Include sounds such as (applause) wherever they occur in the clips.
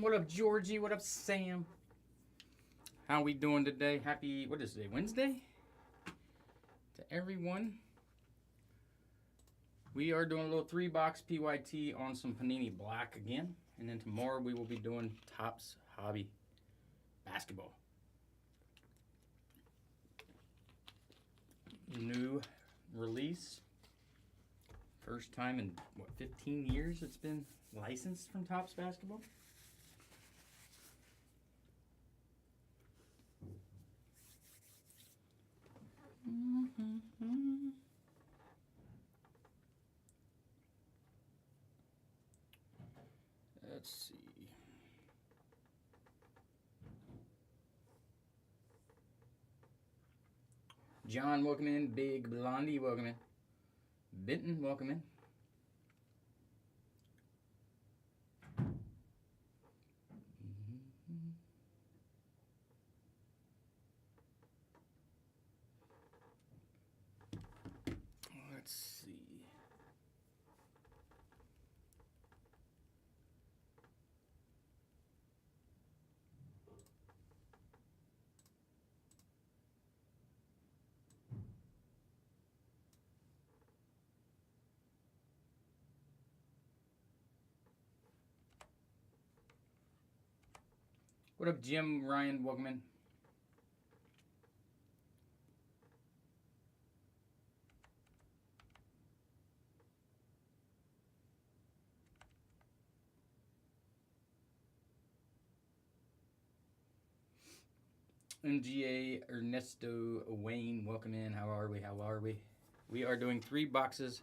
What up, Georgie? What up, Sam? How we doing today? Happy, what is today, Wednesday? To everyone. We are doing a little 3-box PYT on some Panini Black again. And then tomorrow we will be doing Topps Hobby Basketball. New release. First time in, what, 15 years it's been licensed from Topps Basketball? Let's see. John, welcome in. Big Blondie, welcome in. Benton, welcome in. Let's see. What up, Jim? Ryan, welcome in. MGA Ernesto Wayne, welcome in. How are we? How are we? We are doing 3 boxes,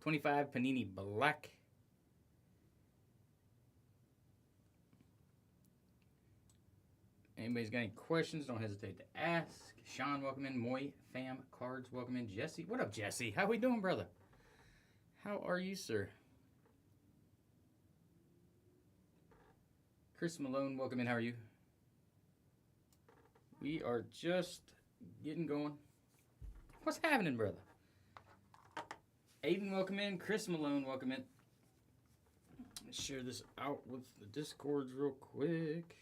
25 Panini Black. Anybody's got any questions, don't hesitate to ask. Sean, welcome in. Moy Fam Cards, welcome in. Jesse, what up, Jesse? How we doing, brother? How are you, sir? Chris Malone, welcome in. How are you? We are just getting going. What's happening, brother? Aiden, welcome in. Chris Malone, welcome in. Let's share this out with the Discords real quick.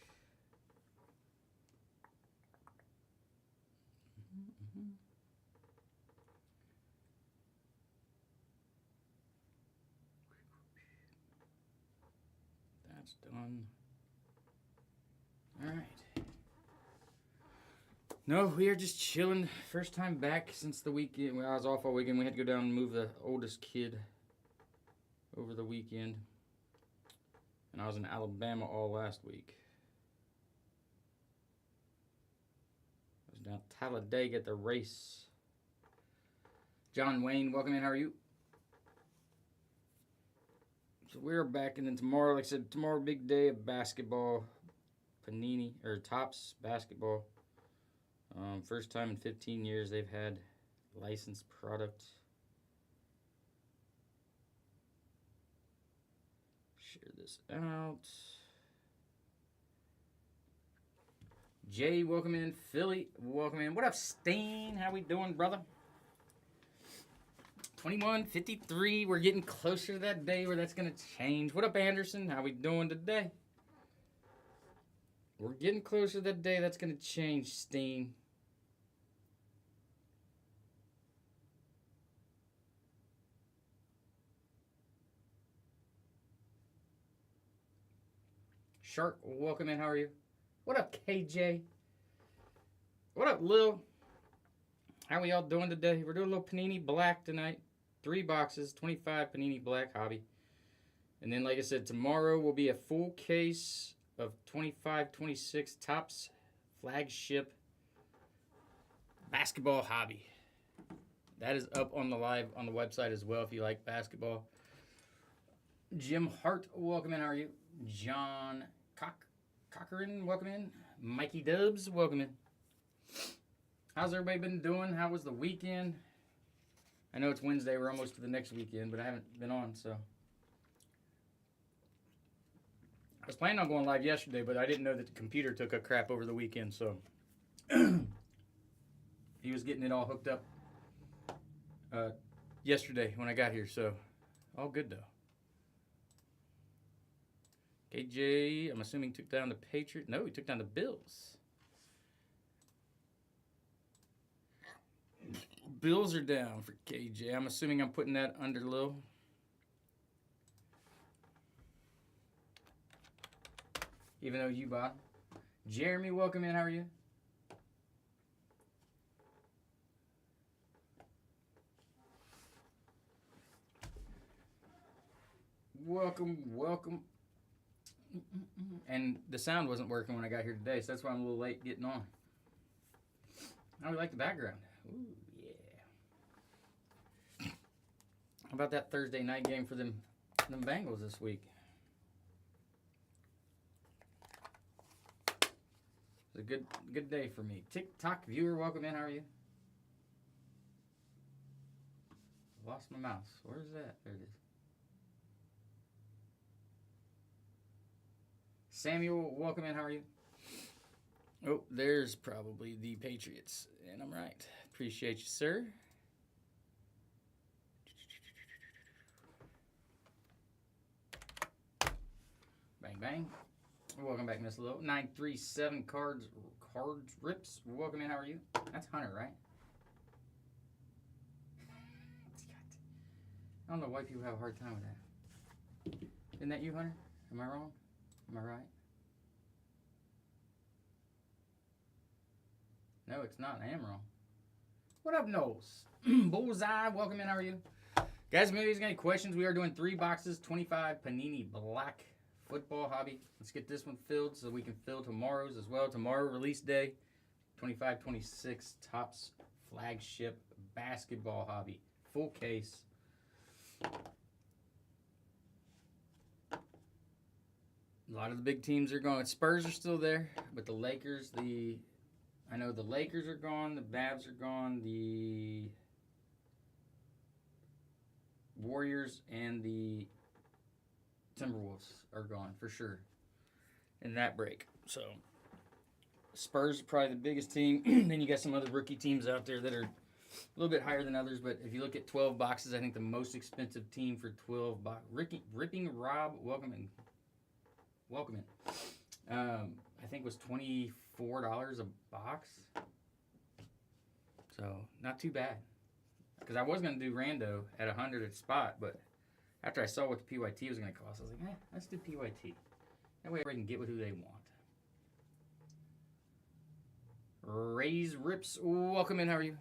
That's done. All right. No, we are just chilling. First time back since the weekend. Well, I was off all weekend. We had to go down and move the oldest kid over the weekend. And I was in Alabama all last week. I was down at Talladega at the race. John Wayne, welcome in. How are you? So we're back, and then tomorrow, like I said, tomorrow, big day of basketball. Panini, or Topps Basketball. First time in 15 years they've had licensed product. Share this out. Jay, welcome in. Philly, welcome in. What up, Steen? How we doing, brother? 21:53. We're getting closer to that day where that's going to change. What up, Anderson? How we doing today? We're getting closer to that day that's going to change, Steen. Shark, welcome in. How are you? What up, KJ? What up, Lil? How are y'all doing today? We're doing a little Panini Black tonight. 3 boxes, 25 Panini Black Hobby. And then, like I said, tomorrow will be a full case of 25-26 Topps Flagship Basketball Hobby. That is up on the live on the website as well if you like basketball. Jim Hart, welcome in. How are you? John Cochran, welcome in. Mikey Dubs, welcome in. How's everybody been doing? How was the weekend? I know it's Wednesday. We're almost to the next weekend, but I haven't been on, so. I was planning on going live yesterday, but I didn't know that the computer took a crap over the weekend, so. He was getting it all hooked up yesterday when I got here, so all good, though. KJ, I'm assuming took down the Patriots. No, he took down the Bills. Bills are down for KJ. I'm assuming I'm putting that under low. Even though you bought. Jeremy, welcome in. How are you? Welcome, welcome. And the sound wasn't working when I got here today, so that's why I'm a little late getting on. I really like the background. Ooh, yeah. How about that Thursday night game for them Bengals this week? It's a good day for me. TikTok viewer, welcome in. How are you? Lost my mouse. Where's that? There it is. Samuel, welcome in. How are you? Oh, there's probably the Patriots. And I'm right. Appreciate you, sir. Bang, bang. Welcome back, Miss Lowe. 937 cards rips. Welcome in. How are you? That's Hunter, right? I don't know why people have a hard time with that. Isn't that you, Hunter? Am I wrong? Am I right? No, it's not. I am wrong. What up, Knowles? Bullseye, welcome in. How are you? Guys, maybe there's any questions. We are doing 3 boxes, 25 Panini Black Football Hobby. Let's get this one filled so we can fill tomorrow's as well. Tomorrow, release day, 25-26 Topps Flagship Basketball Hobby. Full case. A lot of the big teams are gone. Spurs are still there, but the Lakers, I know the Lakers are gone, the Mavs are gone, the Warriors and the Timberwolves are gone for sure in that break. So Spurs are probably the biggest team. Then you got some other rookie teams out there that are a little bit higher than others, but if you look at 12 boxes, I think the most expensive team for 12 boxes, Ripping Rob, welcome in. I think was $24 a box. So not too bad. Because I was going to do rando at 100 at spot, but after I saw what the PYT was going to cost, I was like, let's do PYT. That way everybody can get with who they want. Raise Rips, welcome in. How are you?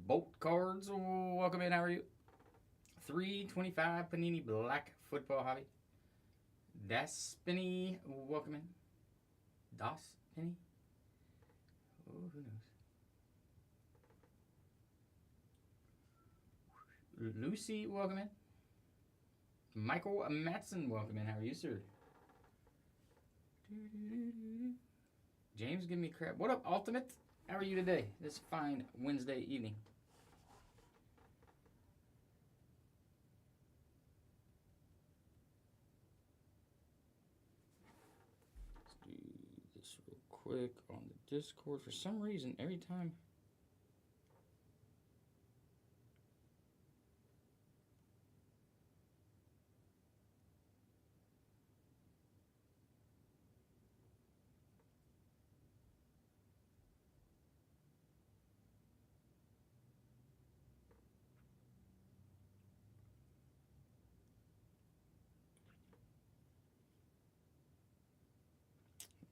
Bolt Cards, welcome in. How are you? 325 Panini Black Football Hobby. Das Penny, welcome in. Das Penny? Oh, who knows? Lucy, welcome in. Michael Matson, welcome in. How are you, sir? James, give me crap. What up, Ultimate? How are you today? This fine Wednesday evening. Quick on the Discord. For some reason, every time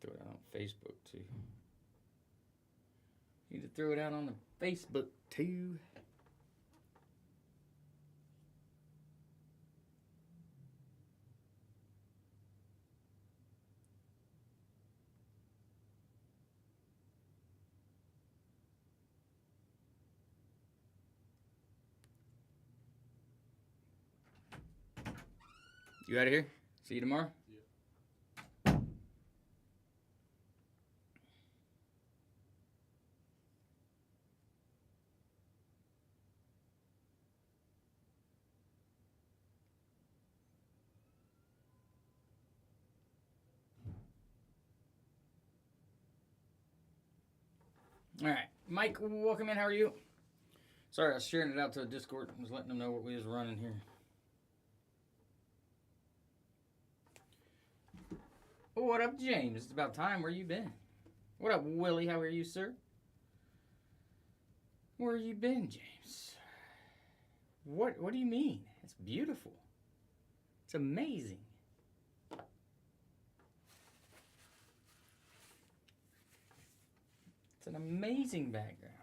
throw it out on Facebook too. Need to throw it out on the Facebook too. You out of here? See you tomorrow? Yeah. All right, Mike, welcome in. How are you? Sorry, I was sharing it out to the Discord. I was letting them know what we was running here. Oh, what up, James? It's about time. Where you been? What up, Willie? How are you, sir? Where you been, James? What do you mean? It's beautiful. It's amazing. It's an amazing background.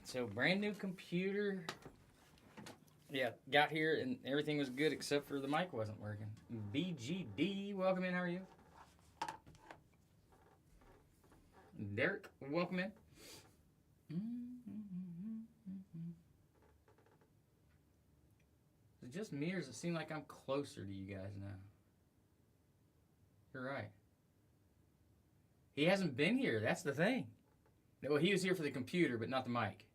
So, brand new computer. Yeah, got here and everything was good except for the mic wasn't working. BGD, welcome in. How are you? Derek, welcome in. Is it just me or does it seem like I'm closer to you guys now? You're right. He hasn't been here. That's the thing. Well, he was here for the computer, but not the mic.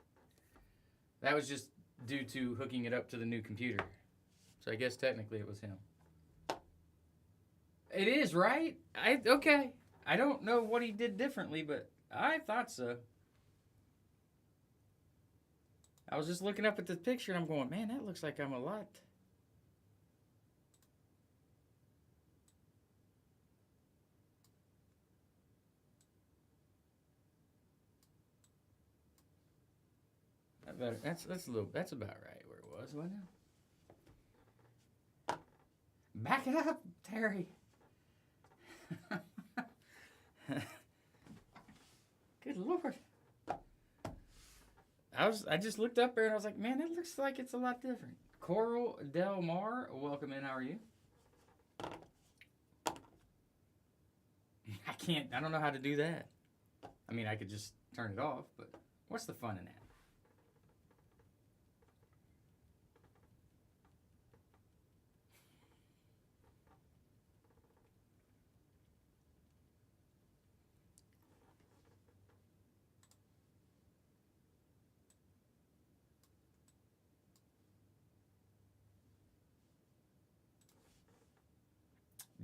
That was just due to hooking it up to the new computer. So I guess technically it was him. It is, right? Okay. I don't know what he did differently, but I thought so. I was just looking up at the picture and I'm going, man, that looks like I'm a lot. That's about right where it was, wasn't it? Back it up, Terry. Good Lord. I just looked up there and I was like, man, that looks like it's a lot different. Coral Del Mar, welcome in. How are you? I don't know how to do that. I mean, I could just turn it off, but what's the fun in that?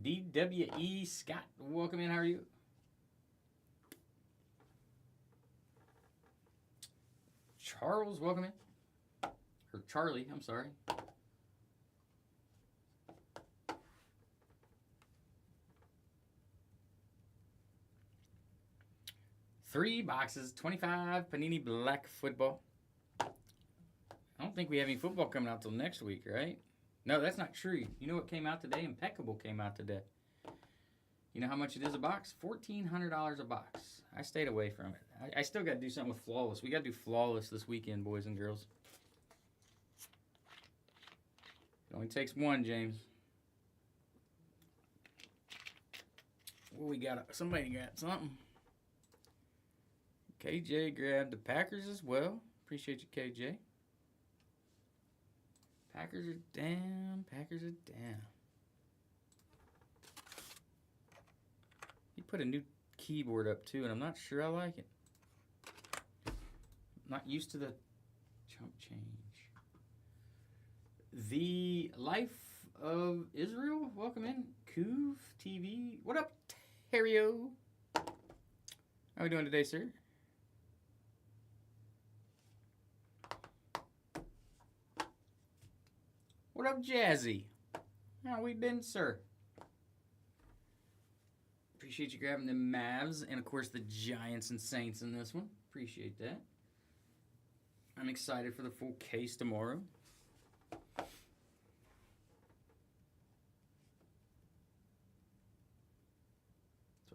DWE Scott, welcome in. How are you? Charles, welcome in. Or Charlie, I'm sorry. Three boxes, 25 Panini Black Football. I don't think we have any football coming out till next week, right? No, that's not true. You know what came out today? Impeccable came out today. You know how much it is a box? $1,400 a box. I stayed away from it. I still got to do something with Flawless. We got to do Flawless this weekend, boys and girls. It only takes one, James. Well, we got somebody got something. KJ grabbed the Packers as well. Appreciate you, KJ. Packers are down. Packers are down. He put a new keyboard up too, and I'm not sure I like it. I'm not used to the chump change. The Life of Israel, welcome in. Kuv TV. What up, Terrio? How we doing today, sir? What up, Jazzy? How we been, sir? Appreciate you grabbing the Mavs and, of course, the Giants and Saints in this one. Appreciate that. I'm excited for the full case tomorrow. So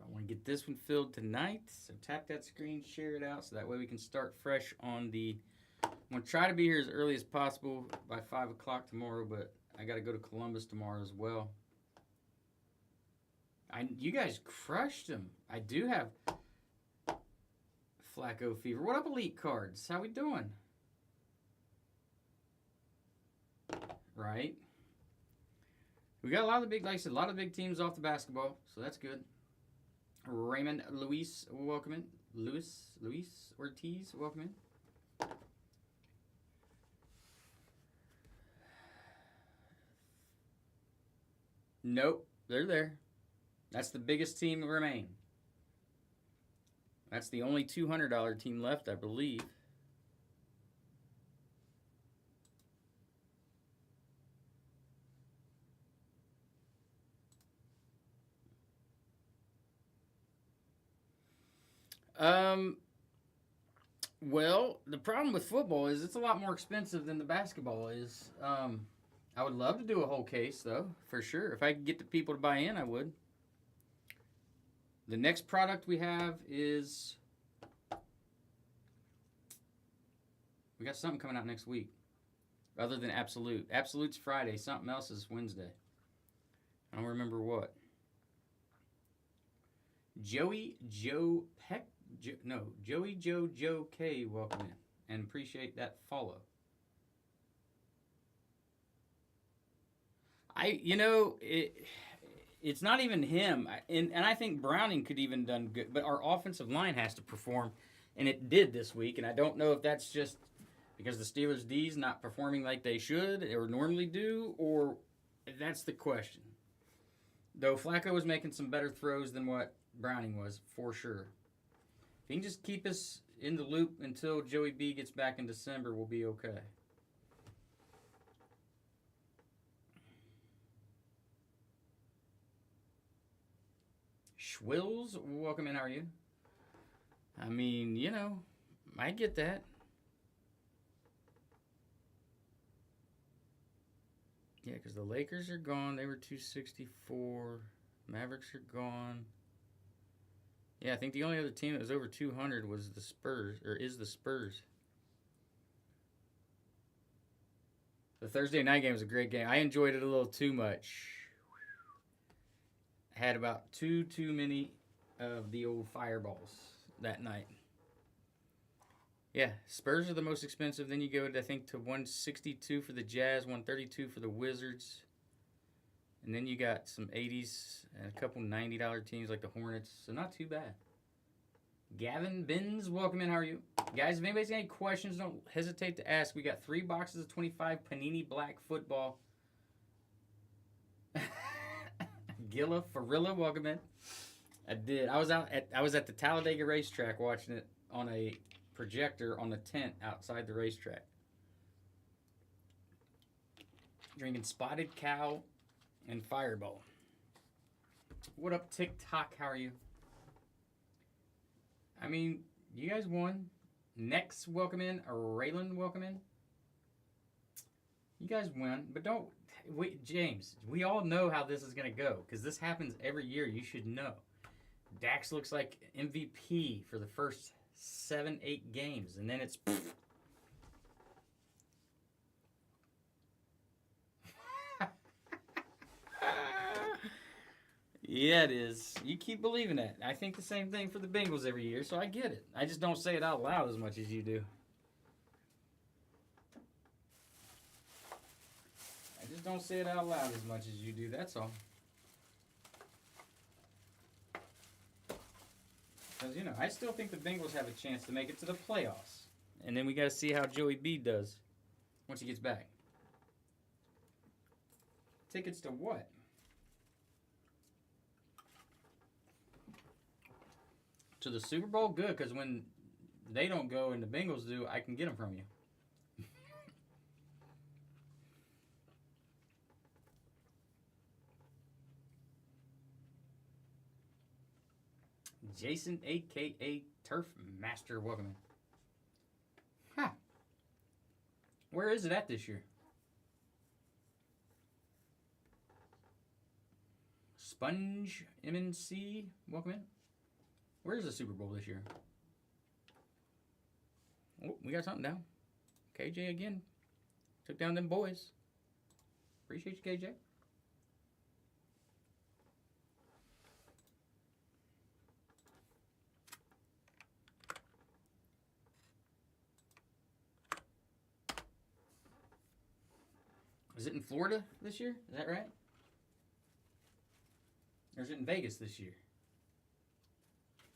I want to get this one filled tonight. So tap that screen, share it out, so that way we can start fresh on the... I'm going to try to be here as early as possible by 5 o'clock tomorrow, but I got to go to Columbus tomorrow as well. You guys crushed them. I do have Flacco fever. What up, Elite Cards? How we doing? Right. We got a lot of the big, like I said, a lot of big teams off the basketball, so that's good. Raymond Luis, welcome in. Luis Ortiz, welcome in. Nope, they're there. That's the biggest team that remain. That's the only $200 team left, I believe. Um, well, the problem with football is it's a lot more expensive than the basketball is. I would love to do a whole case, though, for sure. If I could get the people to buy in, I would. The next product we have is... We got something coming out next week. Other than Absolute. Absolute's Friday. Something else is Wednesday. I don't remember what. Joey Joe Peck... Joey Joe K. Welcome in. And appreciate that follow. It's not even him. And I think Browning could even done good. But our offensive line has to perform. And it did this week. And I don't know if that's just... because the Steelers' D's not performing like they should or normally do, or that's the question. Though Flacco was making some better throws than what Browning was, for sure. If he can just keep us in the loop until Joey B gets back in December, we'll be okay. Schwills, welcome in, how are you? I mean, I get that. Yeah, because the Lakers are gone. They were 264. Mavericks are gone. Yeah, I think the only other team that was over 200 was the Spurs, or is the Spurs. The Thursday night game was a great game. I enjoyed it a little too much. Had about too many of the old fireballs that night. Yeah, Spurs are the most expensive. Then you go, I think, to 162 for the Jazz, 132 for the Wizards. And then you got some 80s and a couple $90 teams like the Hornets. So not too bad. Gavin Binns, welcome in. How are you? Guys, if anybody's got any questions, don't hesitate to ask. We got 3 boxes of 25 Panini Black Football. Gilla Farilla, welcome in. I did. I was at the Talladega racetrack watching it on a projector on the tent outside the racetrack. Drinking Spotted Cow and Fireball. What up, TikTok? How are you? I mean, you guys won. Next, welcome in. Raylan, welcome in. You guys win, but don't... Wait, James, we all know how this is going to go, because this happens every year. You should know. Dax looks like MVP for the first 7-8 games, and then it's... Yeah, it is. You keep believing that. I think the same thing for the Bengals every year, so I get it. I just don't say it out loud as much as you do. I just don't say it out loud as much as you do, that's all. Because, I still think the Bengals have a chance to make it to the playoffs. And then we got to see how Joey B does once he gets back. Tickets to what? To the Super Bowl? Good, because when they don't go and the Bengals do, I can get them from you. Jason, a.k.a. Turf Master, welcome in. Huh. Where is it at this year? Sponge MNC, welcome in. Where is the Super Bowl this year? Oh, we got something down. KJ again. Took down them boys. Appreciate you, KJ. Is it in Florida this year? Is that right? Or is it in Vegas this year?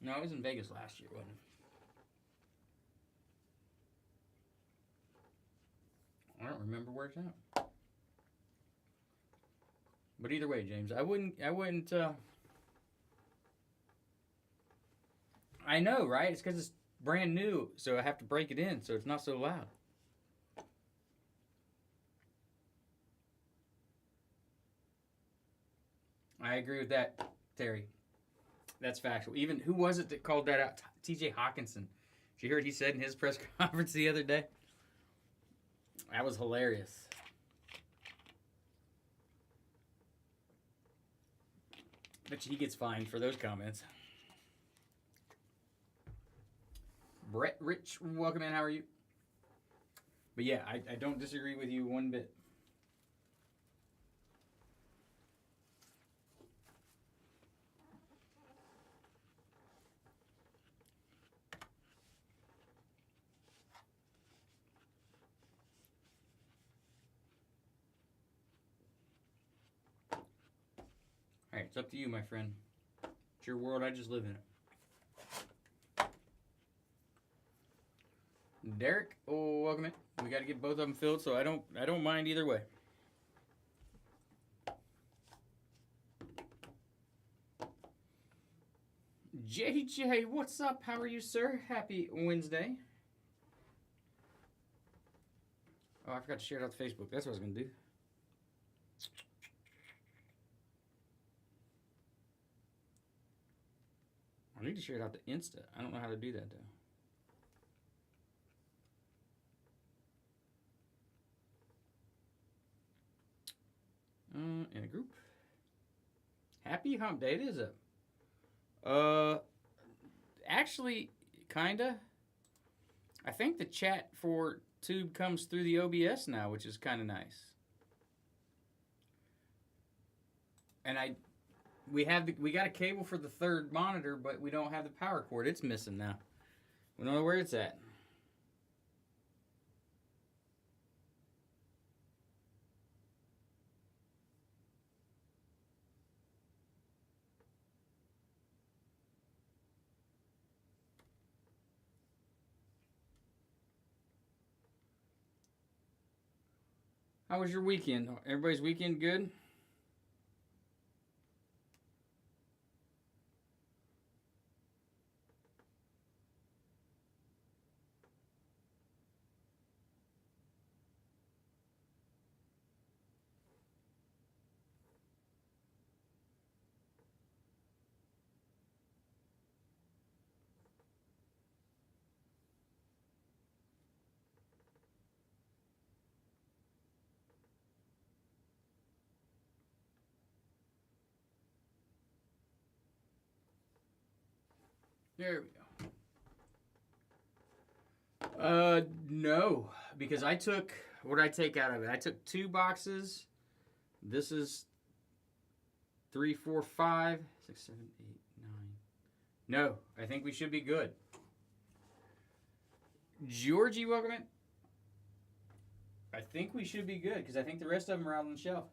No, it was in Vegas last year, wasn't it? I don't remember where it's at. But either way, James, I wouldn't I know, right? It's because it's brand new, so I have to break it in so it's not so loud. I agree with that, Terry. That's factual. Even who was it that called that out? T.J. Hawkinson. Did you hear what he said in his press conference the other day? That was hilarious. Bet you he gets fined for those comments. Brett Rich, welcome in. How are you? But yeah, I don't disagree with you one bit. All right, it's up to you, my friend. It's your world. I just live in it. Derek, oh, welcome in. We got to get both of them filled, so I don't mind either way. JJ, what's up? How are you, sir? Happy Wednesday. Oh, I forgot to share it out to Facebook. That's what I was going to do. I need to share it out to Insta. I don't know how to do that, though. In a group. Happy hump day. It is up. Actually, kinda. I think the chat for Tube comes through the OBS now, which is kind of nice. And we got a cable for the third monitor, but we don't have the power cord. It's missing now. We don't know where it's at. How was your weekend? Everybody's weekend good? There we go. No, because I took, what did I take out of it? I took 2 boxes. This is 3, 4, 5, 6, 7, 8, 9. No, I think we should be good. Georgie, welcome in. I think we should be good because I think the rest of them are out on the shelf.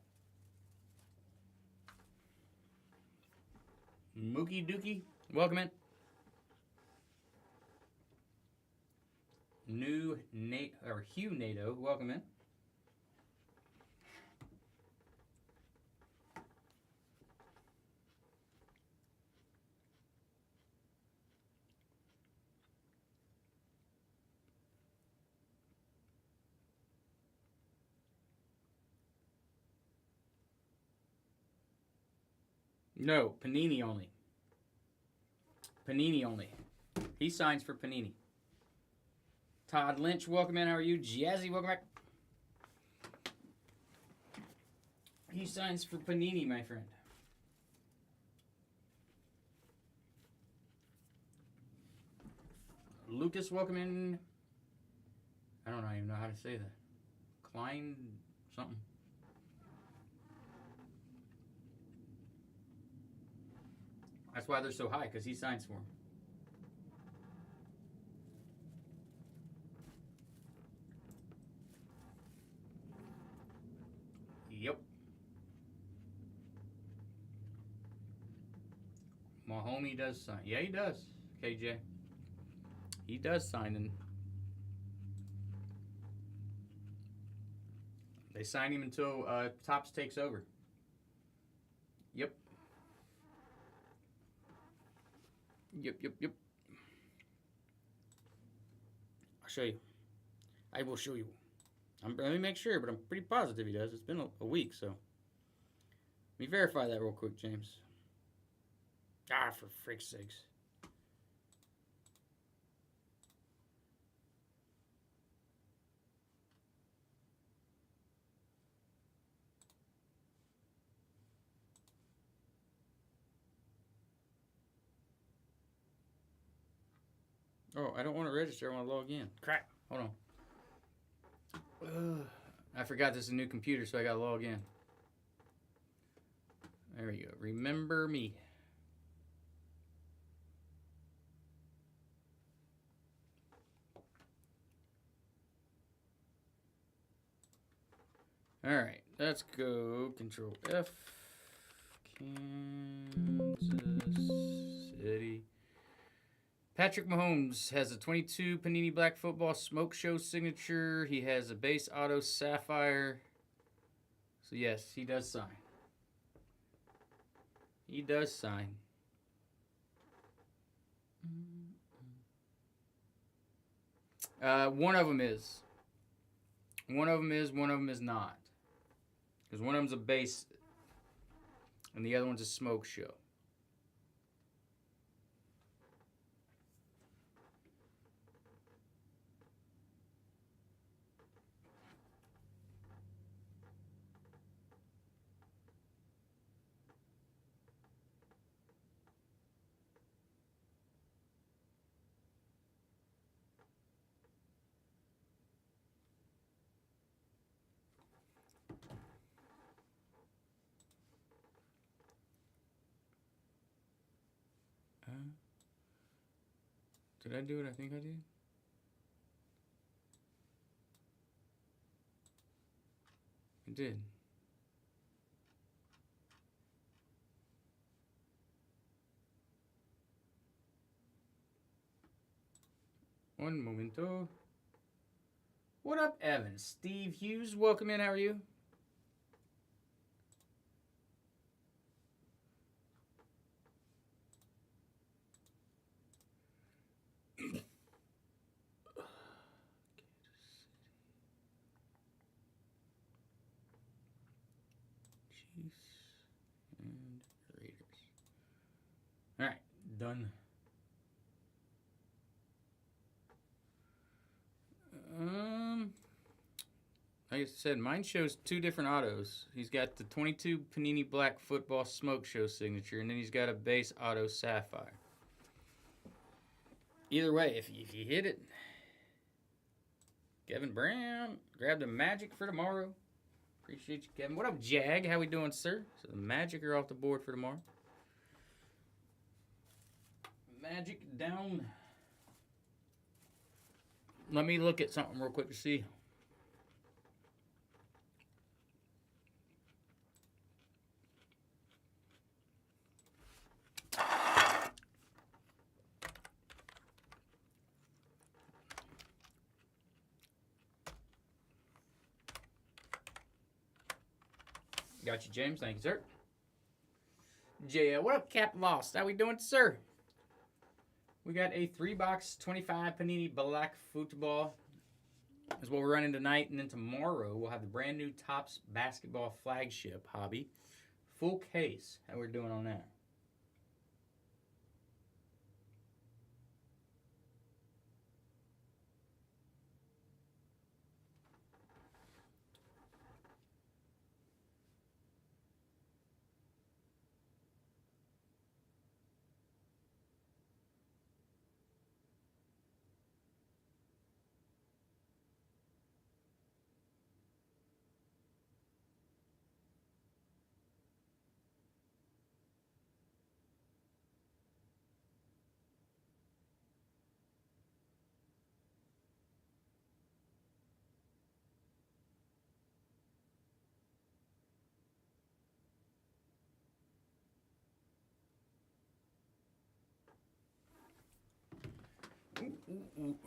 Mookie Dookie, welcome in. Hugh NATO, welcome in. No, Panini only. Panini only. He signs for Panini. Todd Lynch, welcome in. How are you? Jazzy, welcome back. He signs for Panini, my friend. Lucas, welcome in. I don't even know how to say that. Klein something. That's why they're so high, because he signs for them. Yep. My homie does sign. Yeah, he does, KJ. He does sign, and they sign him until Topps takes over. Yep. Yep. show you. I will show you. Let me make sure, but I'm pretty positive he does. It's been a week, so. Let me verify that real quick, James. Ah, for frick's sakes. Oh, I don't want to register. I want to log in. Crap. Hold on. I forgot this is a new computer, so I got to log in. There we go. Remember me. All right. Let's go. Control F. Kansas City. Patrick Mahomes has a 22 Panini Black Football Smoke Show signature. He has a base auto sapphire. So, yes, he does sign. He does sign. One of them is. One of them is, one of them is not. Because one of them's a base, and the other one's a smoke show. Did I do what I think I did? I did. One momento. What up, Evan? Steve Hughes, welcome in. How are you? Chiefs and Raiders. All right, done. Like I said, mine shows two different autos. He's got the 22 Panini Black Football Smoke Show signature, and then he's got a base auto sapphire. Either way, if you hit it, Kevin Brown, grab the Magic for tomorrow. Appreciate you, Kevin. What up, Jag? How we doing, sir? So the Magic are off the board for tomorrow. Magic down. Let me look at something real quick to see. Got you, James. Thank you, sir. JL, what up, Cap Lost? How we doing, sir? We got a 3-box 25 Panini Black Football. Is what we're running tonight. And then tomorrow, we'll have the brand new Topps Basketball Flagship Hobby. Full case. How we're doing on that.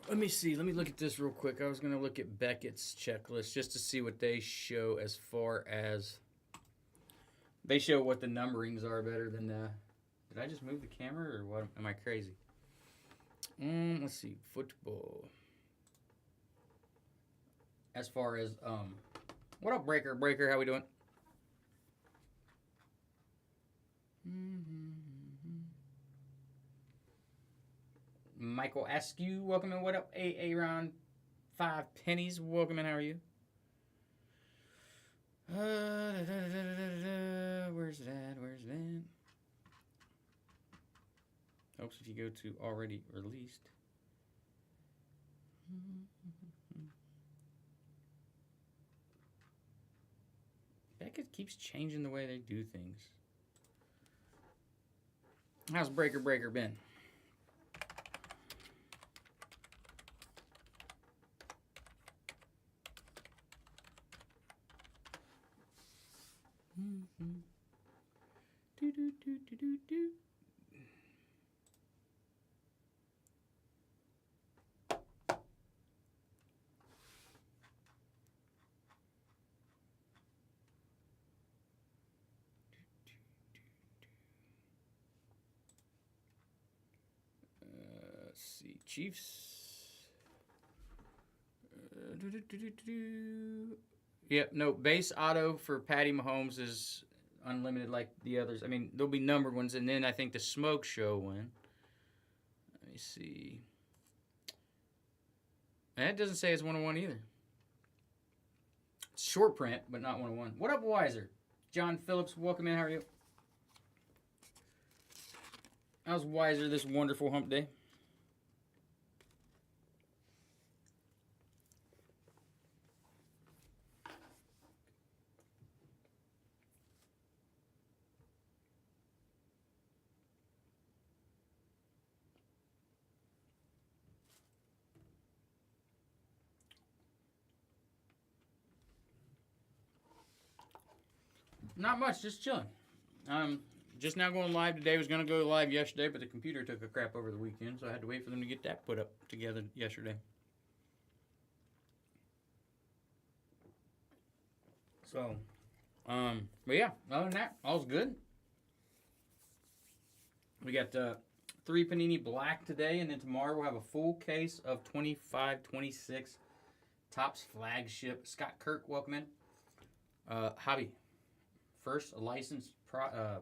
Let me see. Let me look at this real quick. I was going to look at Beckett's checklist just to see what they show as far as... They show what the numberings are better than... Did I just move the camera or what? Am I crazy? Let's see. Football. as far as what up, Breaker? Breaker, how we doing? Michael Askew, welcome in. What up, Aaron? 5 pennies, welcome in. How are you? Where's it at? Where's it at? Helps if you go to already released. Beckett keeps changing the way they do things. How's Breaker been? Do do do do do do. Let's see, Chiefs. Yep, no, base auto for Patty Mahomes is unlimited like the others. I mean, there'll be numbered ones, and then I think the Smoke Show one. Let me see. And it doesn't say it's 101 either. It's short print, but not 101. What up, Wiser? John Phillips, welcome in. How are you? How's Wiser this wonderful hump day? Not much, just chilling. Just now going live today. Was going to go live yesterday, but the computer took a crap over the weekend, so I had to wait for them to get that put up together yesterday. So, but yeah, other than that, all's good. We got 3 Panini Black today, and then tomorrow we'll have a full case of 25-26 Topps flagship. Scott Kirk, welcome in. Hobby. First licensed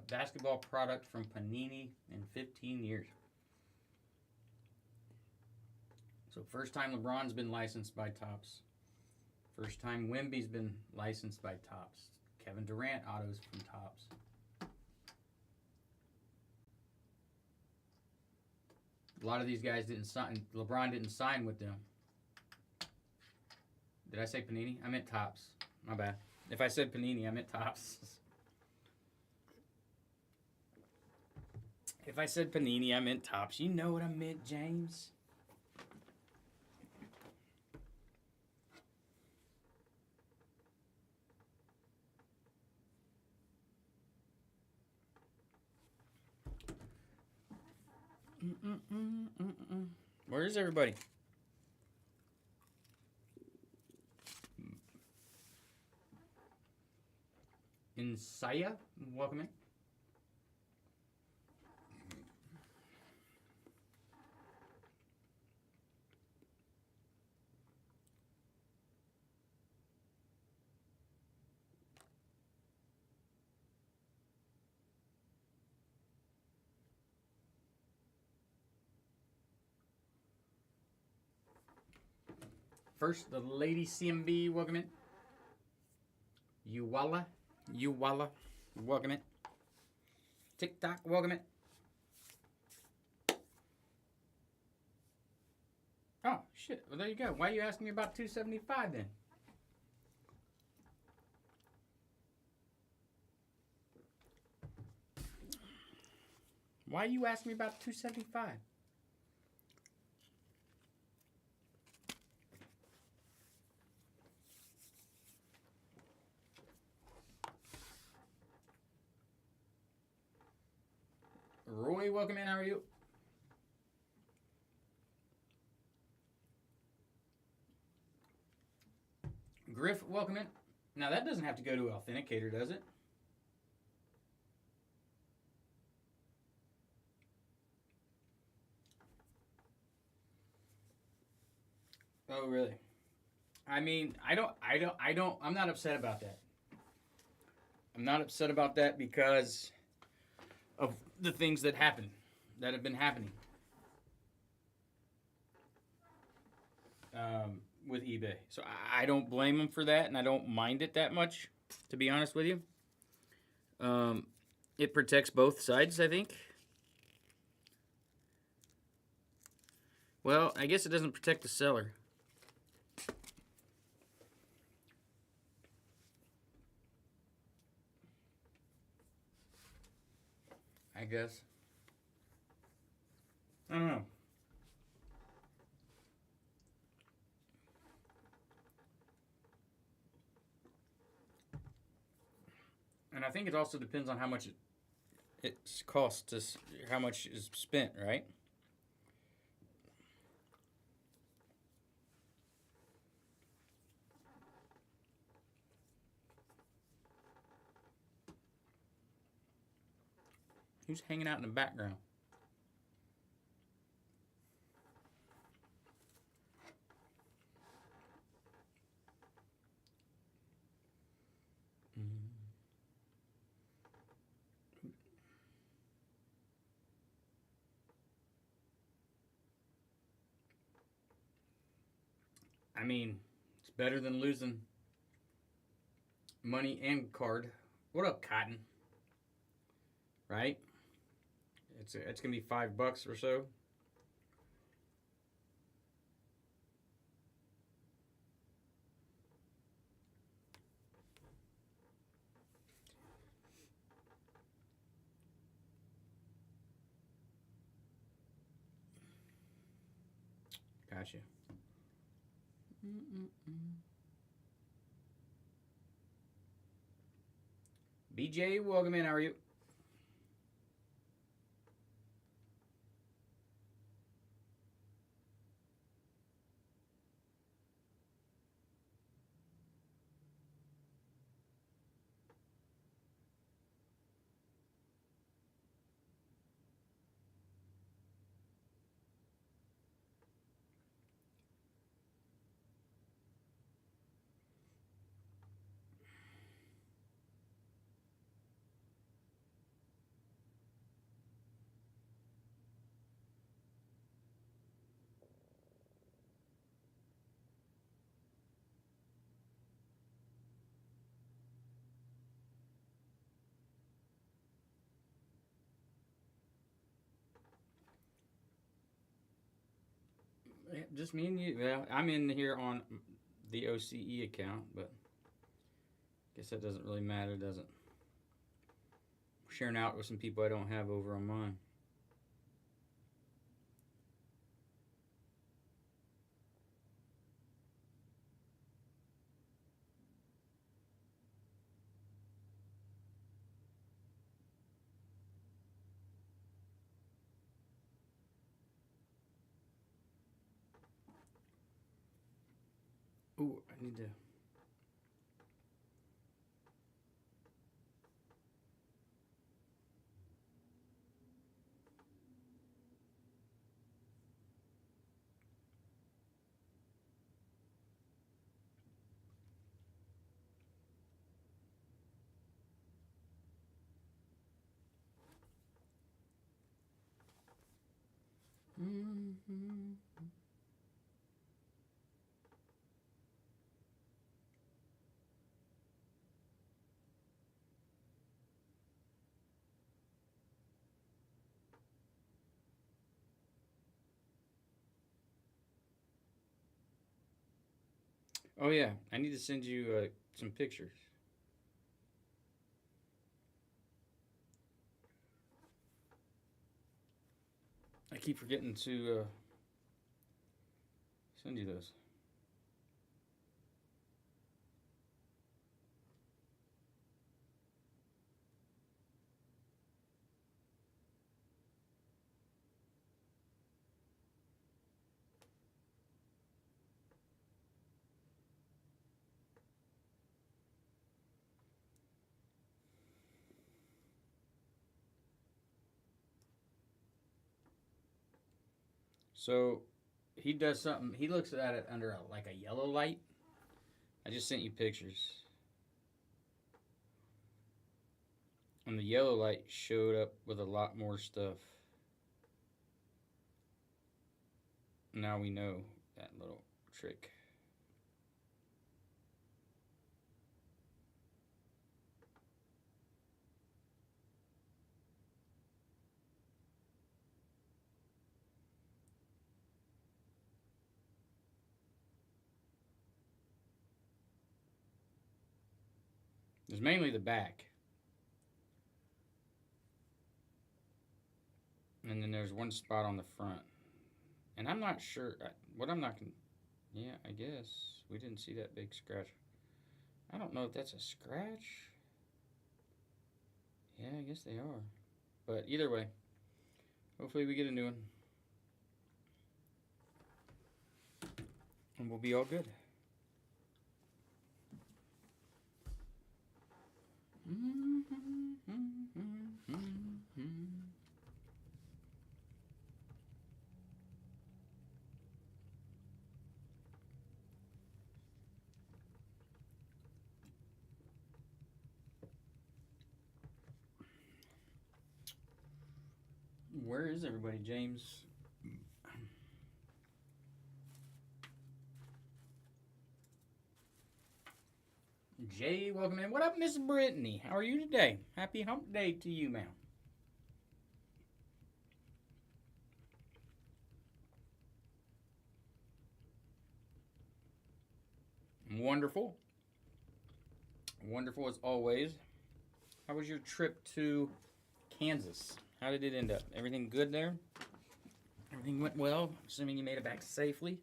basketball product from Panini in 15 years. So first time LeBron's been licensed by Topps. First time Wemby's been licensed by Topps. Kevin Durant autos from Topps. A lot of these guys didn't sign. LeBron didn't sign with them. Did I say Panini? I meant Topps. My bad. If I said Panini, I meant Topps. If I said Panini, I meant Topps. You know what I meant, James. Where is everybody? Insaya, welcome in. First, the Lady CMB, welcome in. Uwala, welcome in. TikTok, welcome in. Oh, shit. Well, there you go. Why are you asking me about 275 then? Why are you asking me about 275? Roy, welcome in. How are you? Griff, welcome in. Now, that doesn't have to go to Authenticator, does it? Oh, really? I mean, I'm not upset about that. I'm not upset about that because of the things that happen, that have been happening with eBay. So I don't blame them for that, and I don't mind it that much, to be honest with you. Um, it protects both sides, I think. Well, I guess it doesn't protect the seller. I guess. I don't know. And I think it also depends on how much it costs to, how much is spent, right? Who's hanging out in the background? I mean, it's better than losing money and card. What up, Cotton? Right? It's gonna be $5 or so. Gotcha. BJ, welcome in. How are you? Yeah, just me and you. Well, I'm in here on the OCE account, but I guess that doesn't really matter, does it? Sharing out with some people I don't have over on mine. Ooh, I need to. Mm-hmm. Oh yeah, I need to send you some pictures. I keep forgetting to send you those. So he does something. He looks at it under like a yellow light, I just sent you pictures. And the yellow light showed up with a lot more stuff. Now we know that little trick. There's mainly the back. And then there's one spot on the front. And I'm not sure. What I'm not going to. Yeah, I guess. We didn't see that big scratch. I don't know if that's a scratch. Yeah, I guess they are. But either way, hopefully we get a new one. And we'll be all good. Where is everybody, James? Jay, welcome in. What up, Miss Brittany? How are you today? Happy hump day to you, ma'am. Wonderful. Wonderful as always. How was your trip to Kansas? How did it end up? Everything good there? Everything went well? Assuming you made it back safely?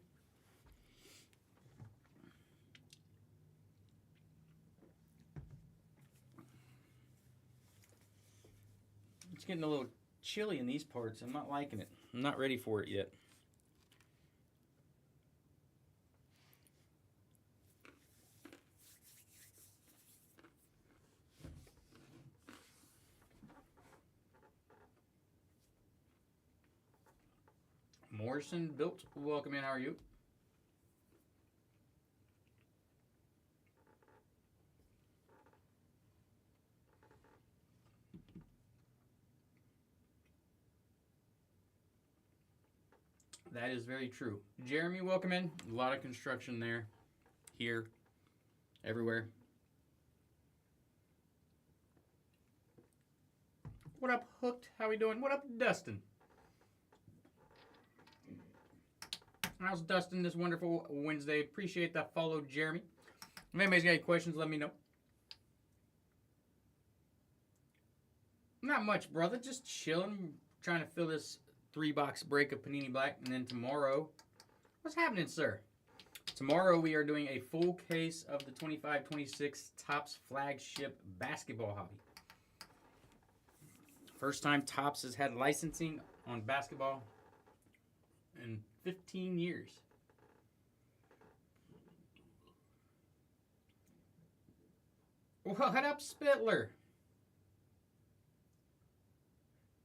It's getting a little chilly in these parts. I'm not liking it. I'm not ready for it yet. Morrison Built, welcome in. How are you? That is very true. Jeremy, welcome in. A lot of construction there, here, everywhere. What up, Hooked? How we doing? What up, Dustin? How's Dustin this wonderful Wednesday? Appreciate that follow, Jeremy. If anybody's got any questions, let me know. Not much, brother. Just chilling. Trying to fill this 3-box break of Panini Black. And then tomorrow, what's happening, sir? Tomorrow we are doing a full case of the 25-26 Topps flagship basketball hobby. First time Topps has had licensing on basketball in 15 years. What up, Spittler?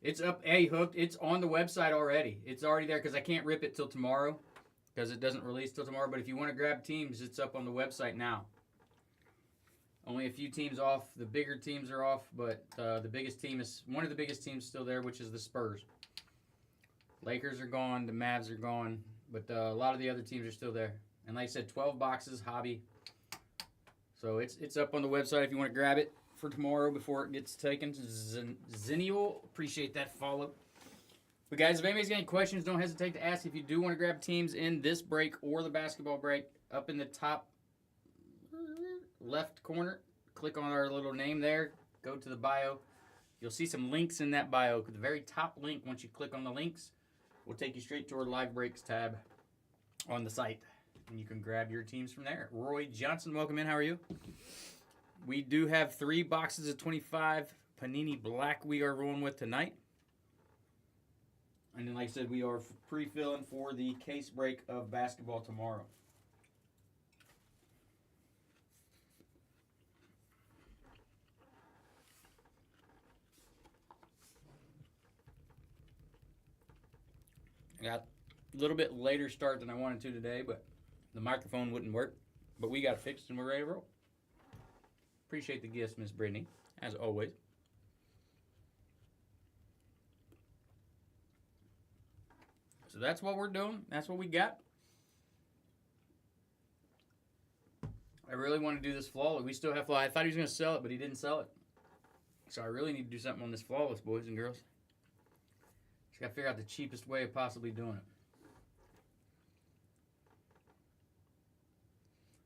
It's up, hey, Hooked. It's on the website already. It's already there because I can't rip it till tomorrow because it doesn't release till tomorrow. But if you want to grab teams, it's up on the website now. Only a few teams off. The bigger teams are off, but the biggest team is one of the biggest teams still there, which is the Spurs. Lakers are gone. The Mavs are gone, but a lot of the other teams are still there. And like I said, 12 boxes, hobby. So it's up on the website if you want to grab it for tomorrow before it gets taken. Zennial, appreciate that follow. But guys, if anybody's got any questions, don't hesitate to ask. If you do want to grab teams in this break or the basketball break, up in the top left corner, click on our little name there, go to the bio. You'll see some links in that bio. The very top link, once you click on the links, will take you straight to our live breaks tab on the site. And you can grab your teams from there. Roy Johnson, welcome in. How are you? We do have 3 boxes of 25 Panini Black we are rolling with tonight. And then, like I said, we are pre-filling for the case break of basketball tomorrow. I got a little bit later start than I wanted to today, but the microphone wouldn't work. But we got it fixed and we're ready to roll. Appreciate the gifts, Miss Brittany, as always. So that's what we're doing. That's what we got. I really want to do this flawless. We still have flawless. I thought he was going to sell it, but he didn't sell it. So I really need to do something on this flawless, boys and girls. Just got to figure out the cheapest way of possibly doing it.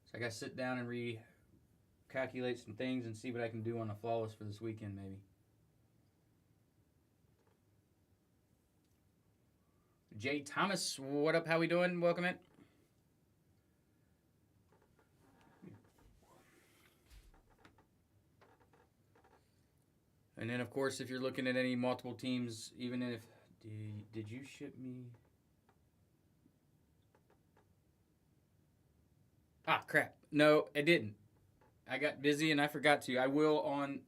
So I got to sit down and recalculate some things and see what I can do on the flawless for this weekend, maybe. Jay Thomas, what up? How we doing? Welcome in. And then, of course, if you're looking at any multiple teams, even if... Did you ship me... Ah, crap. No, I didn't. I got busy and I forgot to. I will on...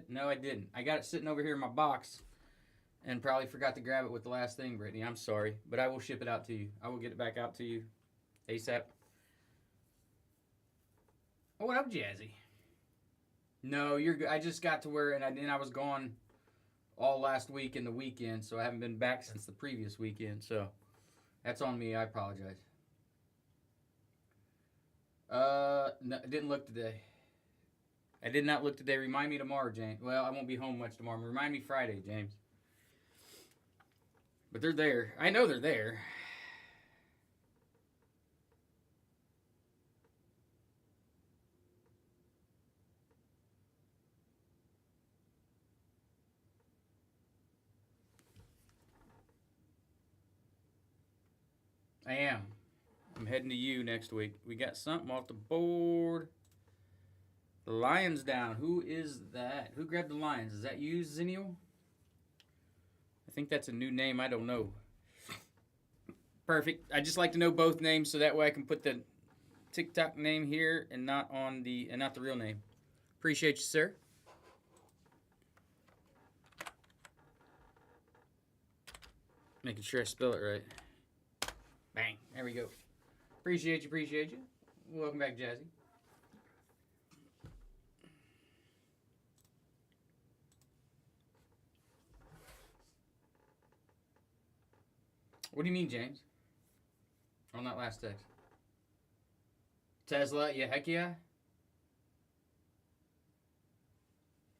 No, I didn't. I got it sitting over here in my box and probably forgot to grab it with the last thing, Brittany. I'm sorry. But I will ship it out to you. I will get it back out to you ASAP. Oh, what up, Jazzy? No, you're good. I just got to where, and I was gone all last week and the weekend, so I haven't been back since the previous weekend. So that's on me. I apologize. No, I didn't look today. I did not look today. Remind me tomorrow, James. Well, I won't be home much tomorrow. Remind me Friday, James. But they're there. I know they're there. I am. I'm heading to you next week. We got something off the board. The Lions down. Who is that? Who grabbed the Lions? Is that you, Zenio? I think that's a new name. I don't know. Perfect. I just like to know both names so that way I can put the TikTok name here and not the real name. Appreciate you, sir. Making sure I spell it right. Bang. There we go. Appreciate you. Welcome back, Jazzy. What do you mean, James? On that last text. Tesla, yeah, heck yeah.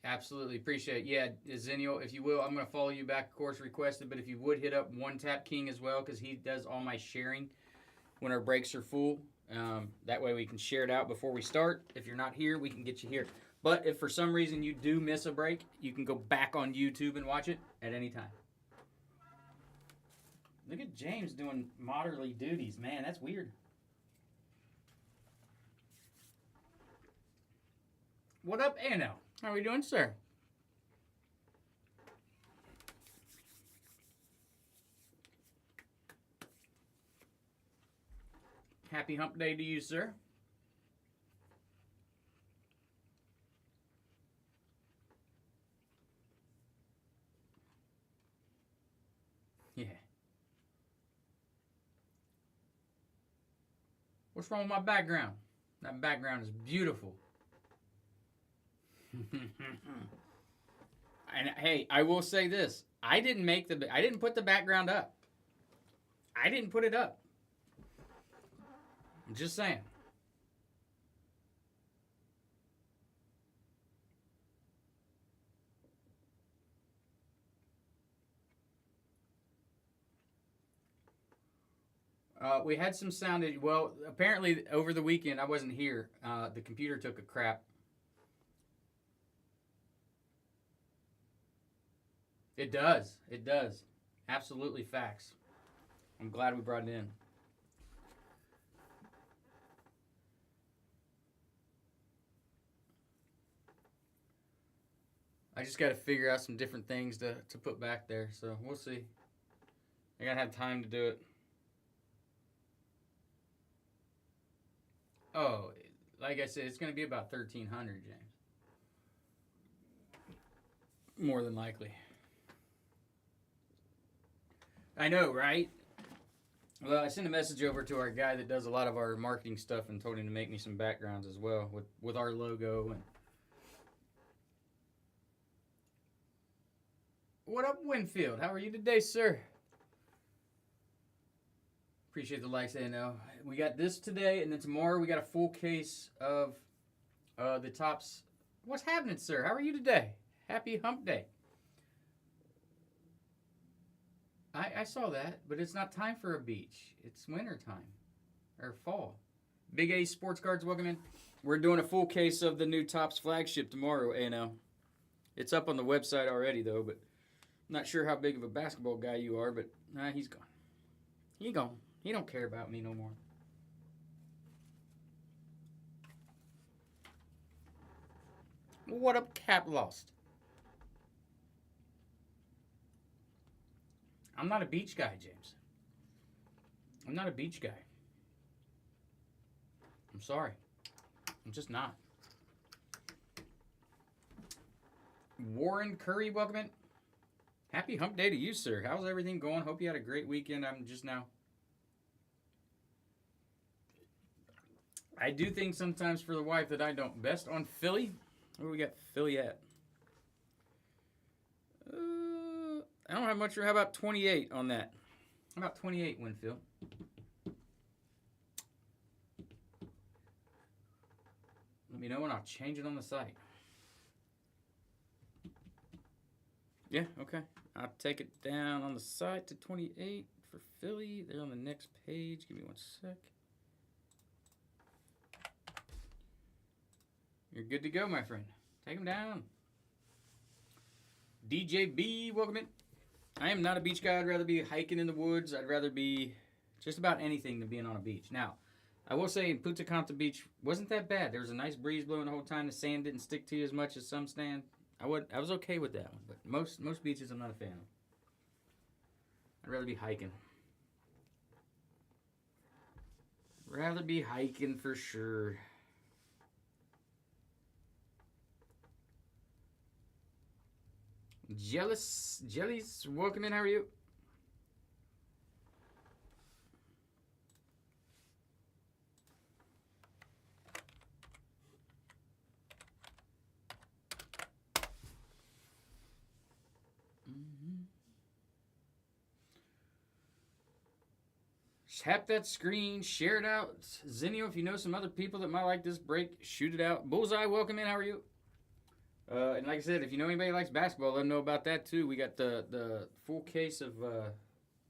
Absolutely, appreciate it. Yeah, Zenio, if you will, I'm going to follow you back, of course, requested, but if you would hit up One Tap King as well, because he does all my sharing when our breaks are full. That way we can share it out before we start. If you're not here, we can get you here. But if for some reason you do miss a break, you can go back on YouTube and watch it at any time. Look at James doing moderly duties. Man, that's weird. What up, Anno? How are we doing, sir? Happy hump day to you, sir. Yeah. What's wrong with my background? That background is beautiful. And hey, I will say this. I didn't put the background up. I didn't put it up. I'm just saying. We had some sound. Well, apparently over the weekend I wasn't here. The computer took a crap. It does. It does. Absolutely facts. I'm glad we brought it in. I just got to figure out some different things to put back there. So we'll see. I got to have time to do it. Oh, like I said, it's going to be about 1,300, James. More than likely. I know, right? Well, I sent a message over to our guy that does a lot of our marketing stuff and told him to make me some backgrounds as well with our logo. And what up, Winfield? How are you today, sir? Appreciate the likes, ANO. We got this today, and then tomorrow we got a full case of the Topps. What's happening, sir? How are you today? Happy Hump Day. I saw that, but it's not time for a beach. It's winter time or fall. Big A Sports Cards, welcome in. We're doing a full case of the new Topps flagship tomorrow, ANO. It's up on the website already, though, but I'm not sure how big of a basketball guy you are, but he's gone. He gone. He don't care about me no more. What up, Cap Lost? I'm not a beach guy, James. I'm not a beach guy. I'm sorry. I'm just not. Warren Curry, welcome in. Happy Hump Day to you, sir. How's everything going? Hope you had a great weekend. I'm just now. I do things sometimes for the wife that I don't. Best on Philly. Where we got Philly at? I don't have much. How about 28 on that? How about 28, Winfield? Let me know and I'll change it on the site. Yeah, okay. I'll take it down on the site to 28 for Philly. They're on the next page. Give me one sec. You're good to go, my friend. Take them down. DJB, welcome in. I am not a beach guy. I'd rather be hiking in the woods. I'd rather be just about anything than being on a beach. Now, I will say in Punta Cana Beach wasn't that bad. There was a nice breeze blowing the whole time. The sand didn't stick to you as much as some sand. I was okay with that one, but most beaches I'm not a fan of. I'd rather be hiking. Rather be hiking for sure. Jellies, welcome in. How are you? Tap that screen, share it out. Zinio, if you know some other people that might like this break, shoot it out. Bullseye, welcome in. How are you? And like I said, if you know anybody who likes basketball, let them know about that too. We got the full case of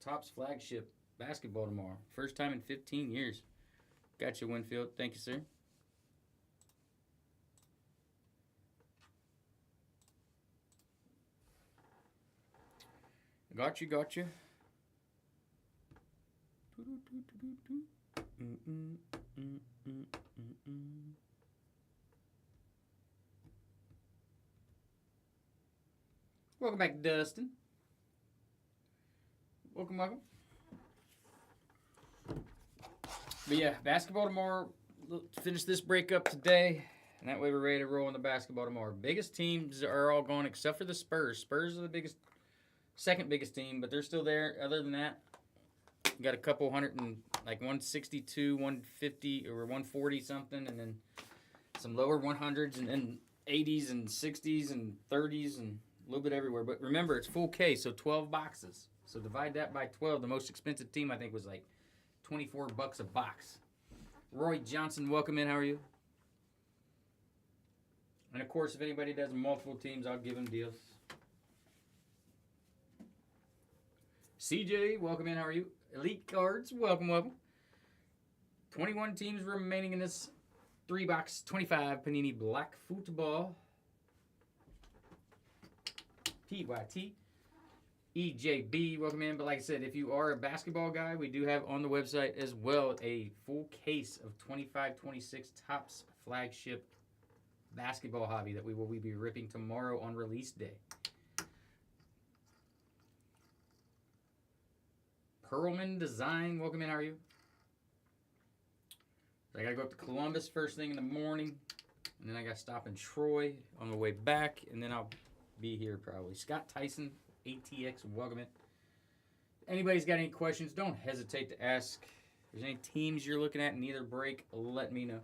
Topps flagship basketball tomorrow. First time in 15 years. Got you, Winfield. Thank you, sir. Got you. Welcome back, Dustin. Welcome. But yeah, basketball tomorrow. Finish this break up today, and that way we're ready to roll in the basketball tomorrow. Biggest teams are all going except for the Spurs. Spurs are the second biggest team, but they're still there. Other than that, you got a couple hundred and like 162, 150, or 140 something, and then some lower 100s, and then 80s and 60s and 30s and a little bit everywhere. But remember, it's full case, so 12 boxes. So divide that by 12. The most expensive team, I think, was like $24 a box. Roy Johnson, welcome in. How are you? And, of course, if anybody does multiple teams, I'll give them deals. CJ, welcome in. How are you? Elite Cards, welcome. 21 teams remaining in this 3-box 25 Panini Black Football. PYT. EJB, welcome in. But like I said, if you are a basketball guy, we do have on the website as well a full case of 25-26 Topps flagship basketball hobby that we will be ripping tomorrow on release day. Perlman Design, welcome in. How are you? So I got to go up to Columbus first thing in the morning, and then I got to stop in Troy on the way back, and then I'll be here probably. Scott Tyson, ATX, welcome in. anybody's got any questions, don't hesitate to ask. If there's any teams you're looking at in either break, let me know.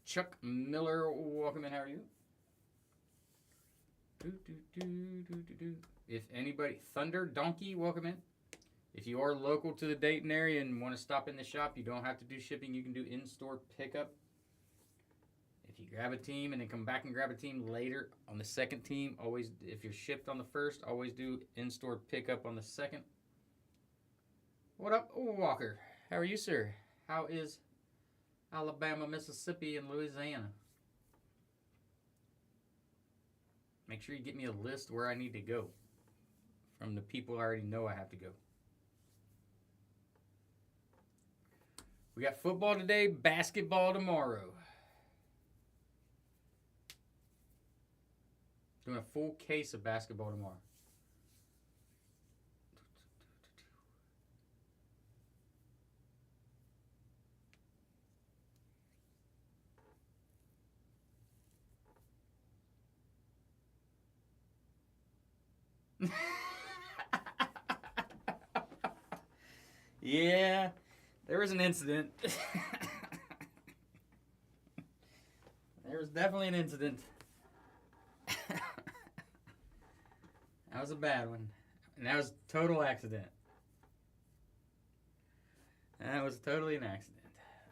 Chuck Miller, welcome in. How are you? If anybody, Thunder Donkey, welcome in. If you are local to the Dayton area and want to stop in the shop, you don't have to do shipping. You can do in-store pickup. If you grab a team and then come back and grab a team later on the second team, always, if you're shipped on the first, always do in-store pickup on the second. What up, Walker? How are you, sir? How is Alabama, Mississippi, and Louisiana? Make sure you get me a list where I need to go from the people I already know I have to go. We got football today, basketball tomorrow. Doing a full case of basketball tomorrow. Yeah, there was an incident. There was definitely an incident. That was a bad one. And that was total accident. That was totally an accident.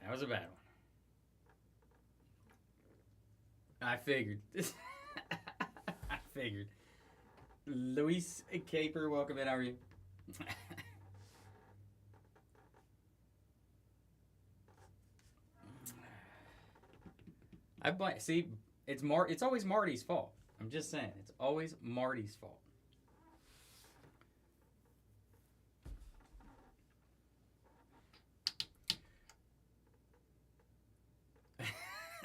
That was a bad one. I figured. I figured. Luis Caper, welcome in. How are you? See, it's always Marty's fault. I'm just saying, it's always Marty's fault.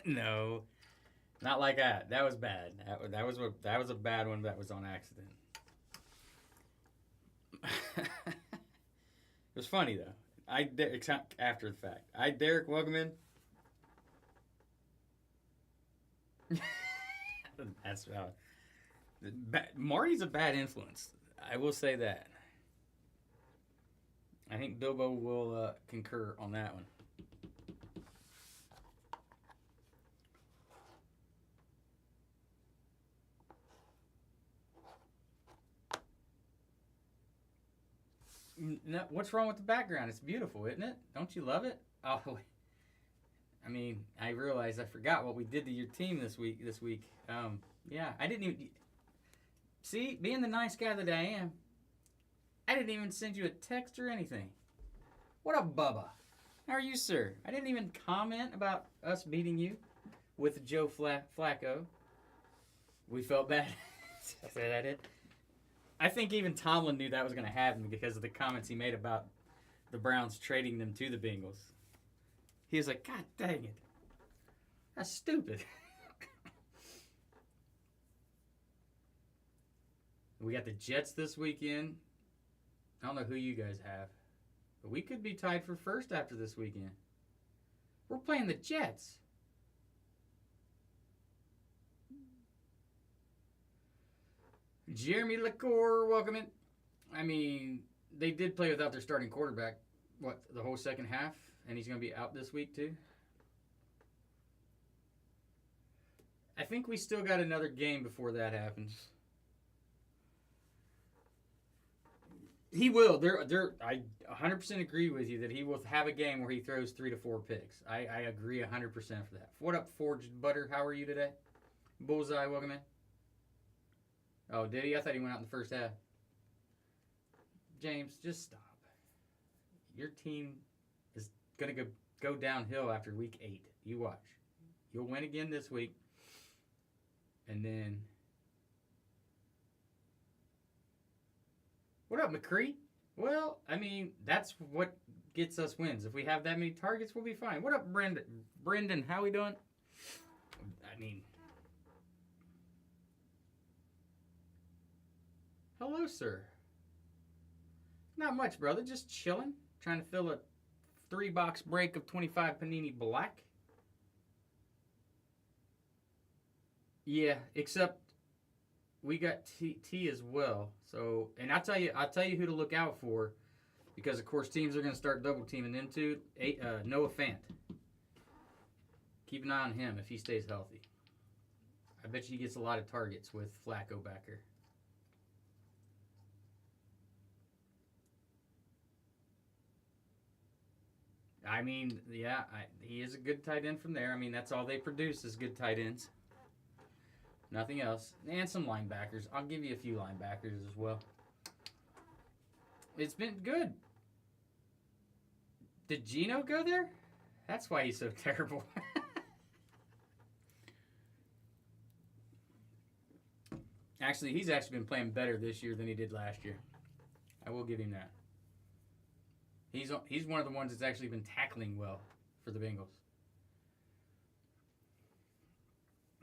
No, not like that. That was bad. That was a bad one. That was on accident. It was funny though. After the fact. Derek, welcome in. That's valid. Marty's a bad influence. I will say that. I think Bilbo will concur on that one. No, what's wrong with the background? It's beautiful, isn't it? Don't you love it? Oh, I mean, I realized I forgot what we did to your team this week. Yeah, I didn't even see. Being the nice guy that I am, I didn't even send you a text or anything. What up, Bubba? How are you, sir? I didn't even comment about us beating you with Joe Flacco. We felt bad. Say that it. I think even Tomlin knew that was going to happen because of the comments he made about the Browns trading them to the Bengals. He was like, God dang it. That's stupid. We got the Jets this weekend. I don't know who you guys have. But we could be tied for first after this weekend. We're playing the Jets. Jeremy LaCour, welcome in. I mean, they did play without their starting quarterback, the whole second half? And he's going to be out this week, too? I think we still got another game before that happens. He will. I 100% agree with you that he will have a game where he throws 3 to 4 picks. I agree 100% for that. What up, Forged Butter? How are you today? Bullseye, welcome in. Oh, did he? I thought he went out in the first half. James, just stop. Your team is going to go downhill after week 8. You watch. You'll win again this week. And then... What up, McCree? Well, I mean, that's what gets us wins. If we have that many targets, we'll be fine. What up, Brendan? Brendan, how we doing? I mean... Hello, sir. Not much, brother. Just chilling. Trying to fill a 3-box break of 25 Panini Black. Yeah, except we got T as well. So, and I'll tell you who to look out for because of course teams are going to start double teaming into Noah Fant. Keep an eye on him if he stays healthy. I bet you he gets a lot of targets with Flacco backer. I mean, yeah, he is a good tight end from there. I mean, that's all they produce is good tight ends. Nothing else. And some linebackers. I'll give you a few linebackers as well. It's been good. Did Gino go there? That's why he's so terrible. Actually, he's actually been playing better this year than he did last year. I will give him that. He's one of the ones that's actually been tackling well for the Bengals.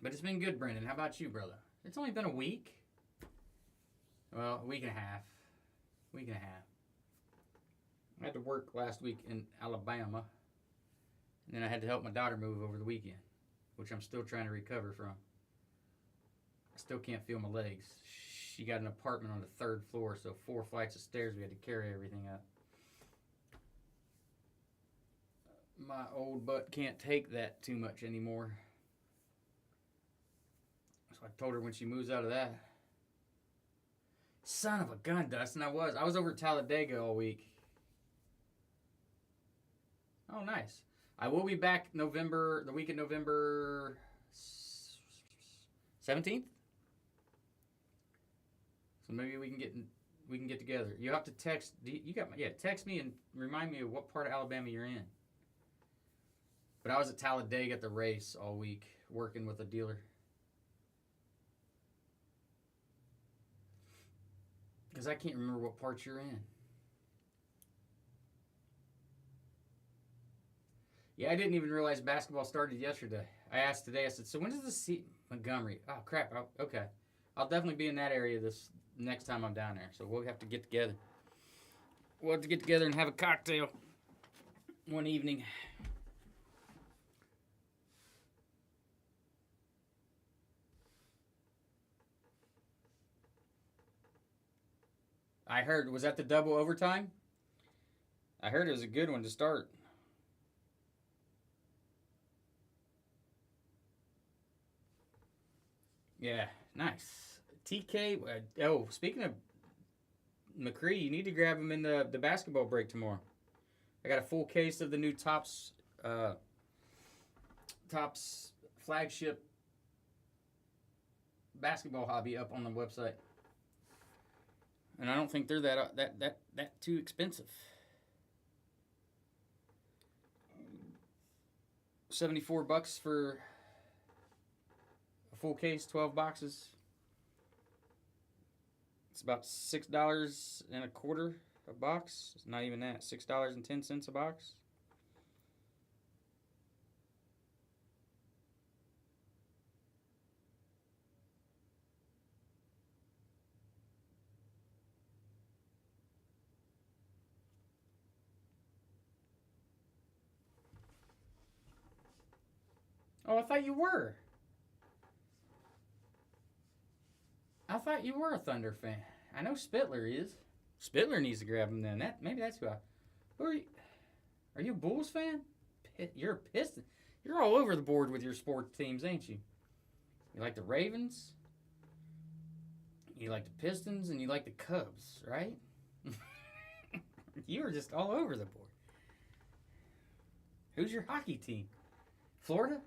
But it's been good, Brendan. How about you, brother? It's only been a week. Well, a week and a half. Week and a half. I had to work last week in Alabama. And then I had to help my daughter move over the weekend, which I'm still trying to recover from. I still can't feel my legs. She got an apartment on the 3rd floor, so 4 flights of stairs. We had to carry everything up. My old butt can't take that too much anymore. So I told her when she moves out of that. Son of a gun, Dustin, I was over at Talladega all week. Oh, nice. I will be back the week of November 17th. So maybe we can get together. You have to text. Text me and remind me of what part of Alabama you're in. But I was at Talladega at the race all week, working with a dealer. Because I can't remember what part you're in. Yeah, I didn't even realize basketball started yesterday. I asked today, I said, so when does the Montgomery? Oh, crap. Okay. I'll definitely be in that area this next time I'm down there. So we'll have to get together. We'll have to get together and have a cocktail one evening. I heard, was that the double overtime? I heard it was a good one to start. Yeah, nice. TK, speaking of McCree, you need to grab him in the basketball break tomorrow. I got a full case of the new Topps flagship basketball hobby up on the website. And I don't think they're that too expensive. $74 for a full case, 12 boxes. It's about $6.25 a box. It's not even that. $6.10 a box. Oh, I thought you were. I thought you were a Thunder fan. I know Spittler is. Spittler needs to grab him then. Maybe that's who I. Who are you? Are you a Bulls fan? You're a Piston. You're all over the board with your sports teams, ain't you? You like the Ravens. You like the Pistons, and you like the Cubs, right? You are just all over the board. Who's your hockey team? Florida?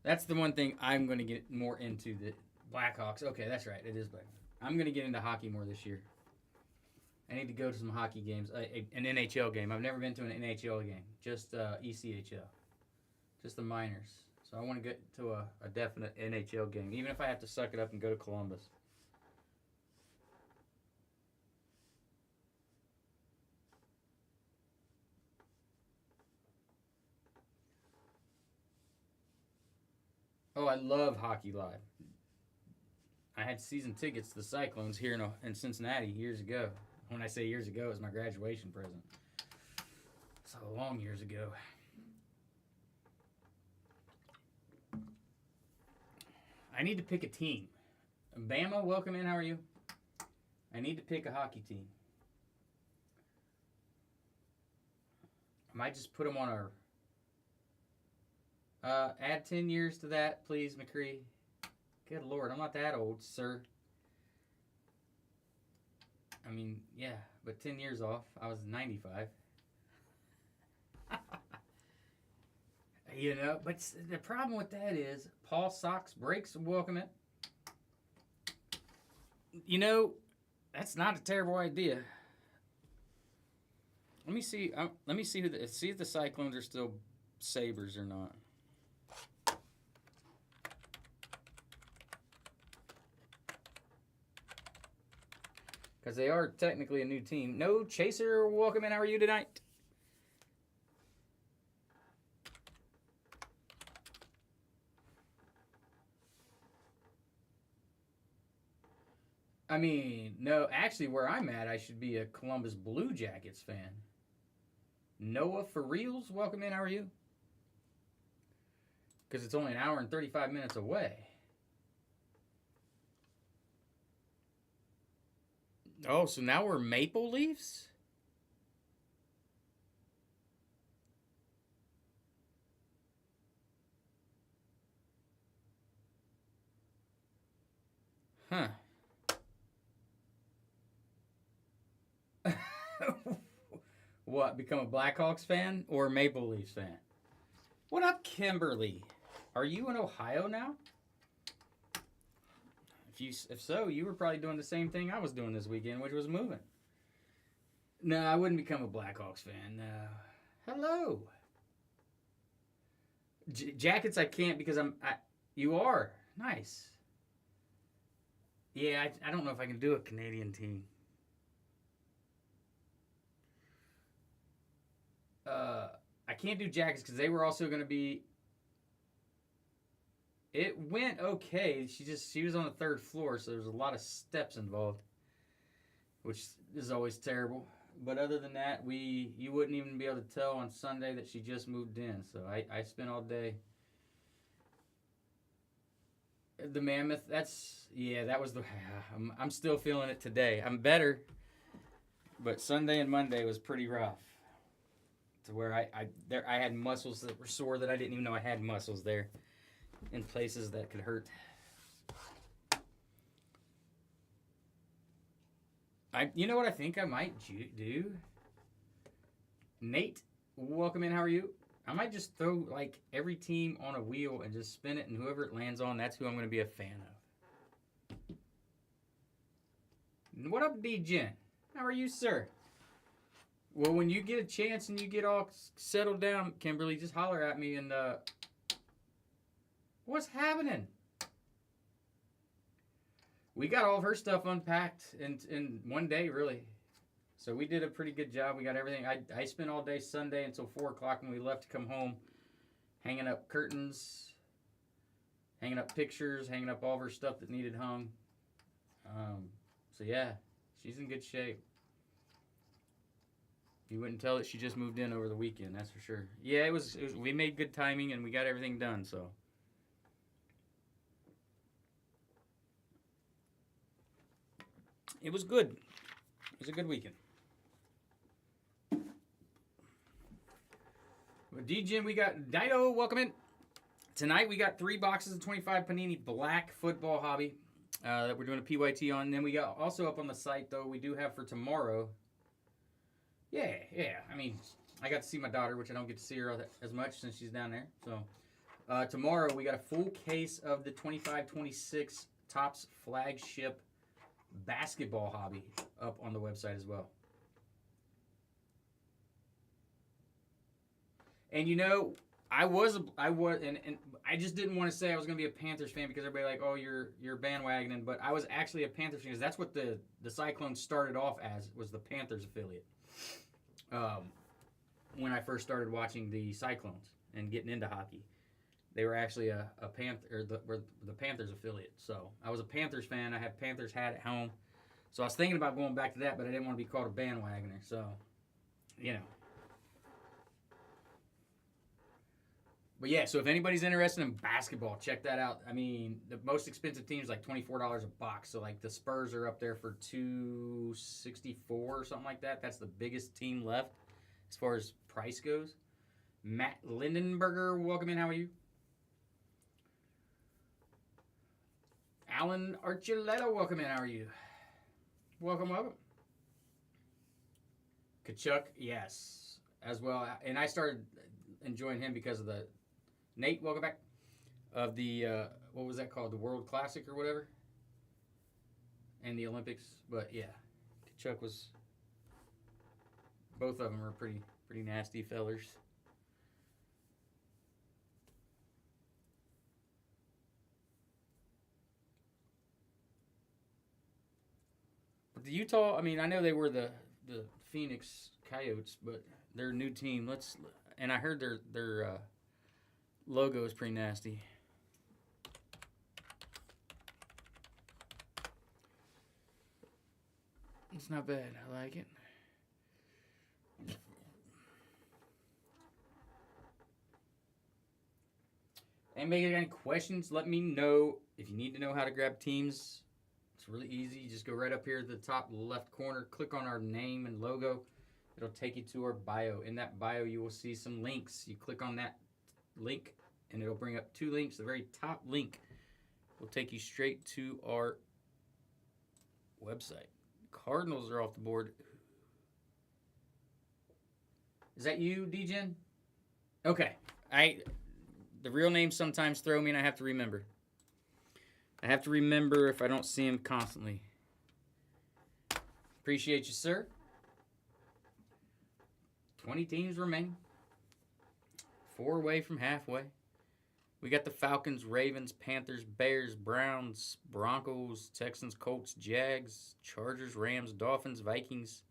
That's the one thing I'm going to get more into, the Blackhawks. Okay, that's right. It is Black. I'm going to get into hockey more this year. I need to go to some hockey games. An NHL game. I've never been to an NHL game. Just ECHL. Just the minors. So I want to get to a definite NHL game, even if I have to suck it up and go to Columbus. Oh, I love Hockey Live. I had season tickets to the Cyclones here in Cincinnati years ago. When I say years ago, it was my graduation present. So long years ago. I need to pick a team. Bama, welcome in. How are you? I need to pick a hockey team. I might just put them on our... add 10 years to that, please, McCree. Good Lord, I'm not that old, sir. I mean, yeah, but 10 years off. I was 95. You know, but the problem with that is Paul Sox breaks, welcome it. You know, that's not a terrible idea. Let me see. See if the Cyclones are still Sabres or not. Because they are technically a new team. No Chaser, welcome in. How are you tonight? I mean, no, actually, where I'm at, I should be a Columbus Blue Jackets fan. Noah for reals, welcome in. How are you? Because it's only an hour and 35 minutes away. Oh, so now we're Maple Leafs? Huh. What, become a Blackhawks fan or a Maple Leafs fan? What up, Kimberly? Are you in Ohio now? If so, you were probably doing the same thing I was doing this weekend, which was moving. No, I wouldn't become a Blackhawks fan. Hello. Jackets I can't because you are. Nice. Yeah, I don't know if I can do a Canadian team. I can't do Jackets because they were also going to be... It went okay. She was on the third floor, so there's a lot of steps involved, which is always terrible. But other than that, you wouldn't even be able to tell on Sunday that she just moved in. So I spent all day. The Mammoth, that was the... I'm still feeling it today. I'm better, but Sunday and Monday was pretty rough. To where I had muscles that were sore that I didn't even know I had muscles there. In places that could hurt. You know what I think I might do? Nate, welcome in. How are you? I might just throw like every team on a wheel and just spin it, and whoever it lands on, that's who I'm going to be a fan of. What up, D-Gen? How are you, sir? Well, when you get a chance and you get all settled down, Kimberly, just holler at me and... What's happening? We got all of her stuff unpacked in one day, really. So we did a pretty good job. We got everything. I spent all day Sunday until 4 o'clock when we left to come home, hanging up curtains, hanging up pictures, hanging up all of her stuff that needed hung. So yeah, she's in good shape. You wouldn't tell that she just moved in over the weekend, that's for sure. Yeah, it was we made good timing and we got everything done, so. It was good. It was a good weekend. Well, DJ, we got Dido, welcome in. Tonight we got 3 boxes of 25 Panini Black Football Hobby that we're doing a PYT on. And then we got also up on the site, though, we do have for tomorrow. Yeah. I mean, I got to see my daughter, which I don't get to see her as much since she's down there. So tomorrow we got a full case of the 25-26 Topps flagship basketball hobby up on the website as well. And you know, I was, and I just didn't want to say I was going to be a Panthers fan because everybody like, oh, you're bandwagoning, but I was actually a Panthers fan because that's what the Cyclones started off as, was the Panthers affiliate. When I first started watching the Cyclones and getting into hockey, they were actually a Panther, the Panthers affiliate. So I was a Panthers fan. I had Panthers hat at home. So I was thinking about going back to that, but I didn't want to be called a bandwagoner. So, you know. But yeah, so if anybody's interested in basketball, check that out. I mean, the most expensive team is like $24 a box. So like the Spurs are up there for $264 or something like that. That's the biggest team left as far as price goes. Matt Lindenberger, welcome in. How are you? Alan Archuleta, welcome in. How are you? Welcome, welcome. Kachuk, yes, as well. And I started enjoying him because of the Nate, welcome back. Of the what was that called? The World Classic or whatever, and the Olympics. But yeah, Kachuk was. Both of them are pretty nasty fellers. But the Utah, I mean, I know they were the Phoenix Coyotes, but they're a new team. And I heard their logo is pretty nasty. It's not bad. I like it. Anybody got any questions? Let me know. If you need to know how to grab teams, it's really easy. You just go right up here at the top left corner, click on our name and logo. It'll take you to our bio. In that bio, you will see some links. You click on that link, and it'll bring up 2 links. The very top link will take you straight to our website. Cardinals are off the board. Is that you, DGen? Okay. The real names sometimes throw me, and I have to remember. I have to remember if I don't see him constantly. Appreciate you, sir. 20 teams remain. 4 away from halfway. We got the Falcons, Ravens, Panthers, Bears, Browns, Broncos, Texans, Colts, Jags, Chargers, Rams, Dolphins, Vikings,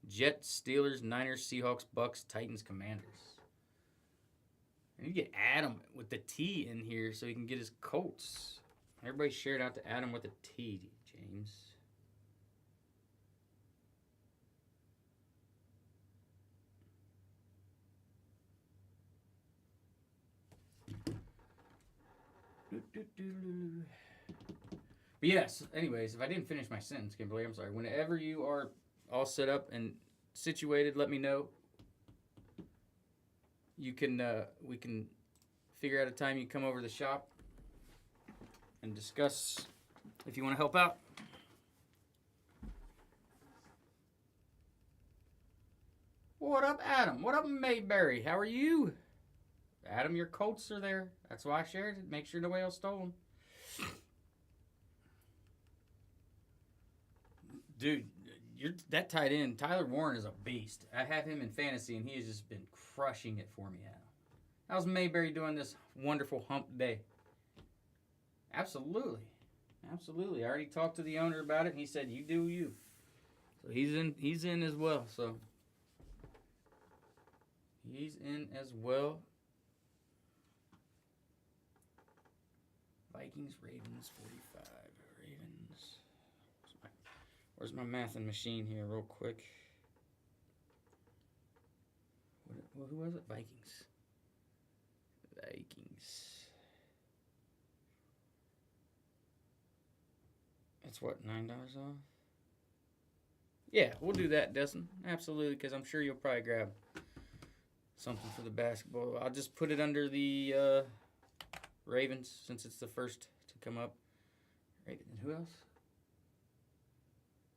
Jets, Steelers, Niners, Seahawks, Bucks, Titans, Commanders. I need to get Adam with the T in here so he can get his Colts. Everybody shared out to Adam with a T, James. But yes, anyways, if I didn't finish my sentence, Kimberly, I'm sorry. Whenever you are all set up and situated, let me know. You can we can figure out a time you come over to the shop and discuss if you want to help out. What up, Adam? What up, Mayberry? How are you? Adam, your Colts are there. That's why I shared it. Make sure nobody else stole them. Dude, that tight end, Tyler Warren, is a beast. I have him in fantasy, and he has just been crushing it for me, Adam. How's Mayberry doing this wonderful hump day? Absolutely. Absolutely. I already talked to the owner about it, and he said, you do you. So he's in as well, so. He's in as well. Vikings, Ravens, 45. Ravens. Where's my mathing machine here real quick? Who was it? Vikings. That's what, $9 off? Yeah, we'll do that, Dustin. Absolutely, because I'm sure you'll probably grab something for the basketball. I'll just put it under the Ravens since it's the first to come up. Ravens. And who else?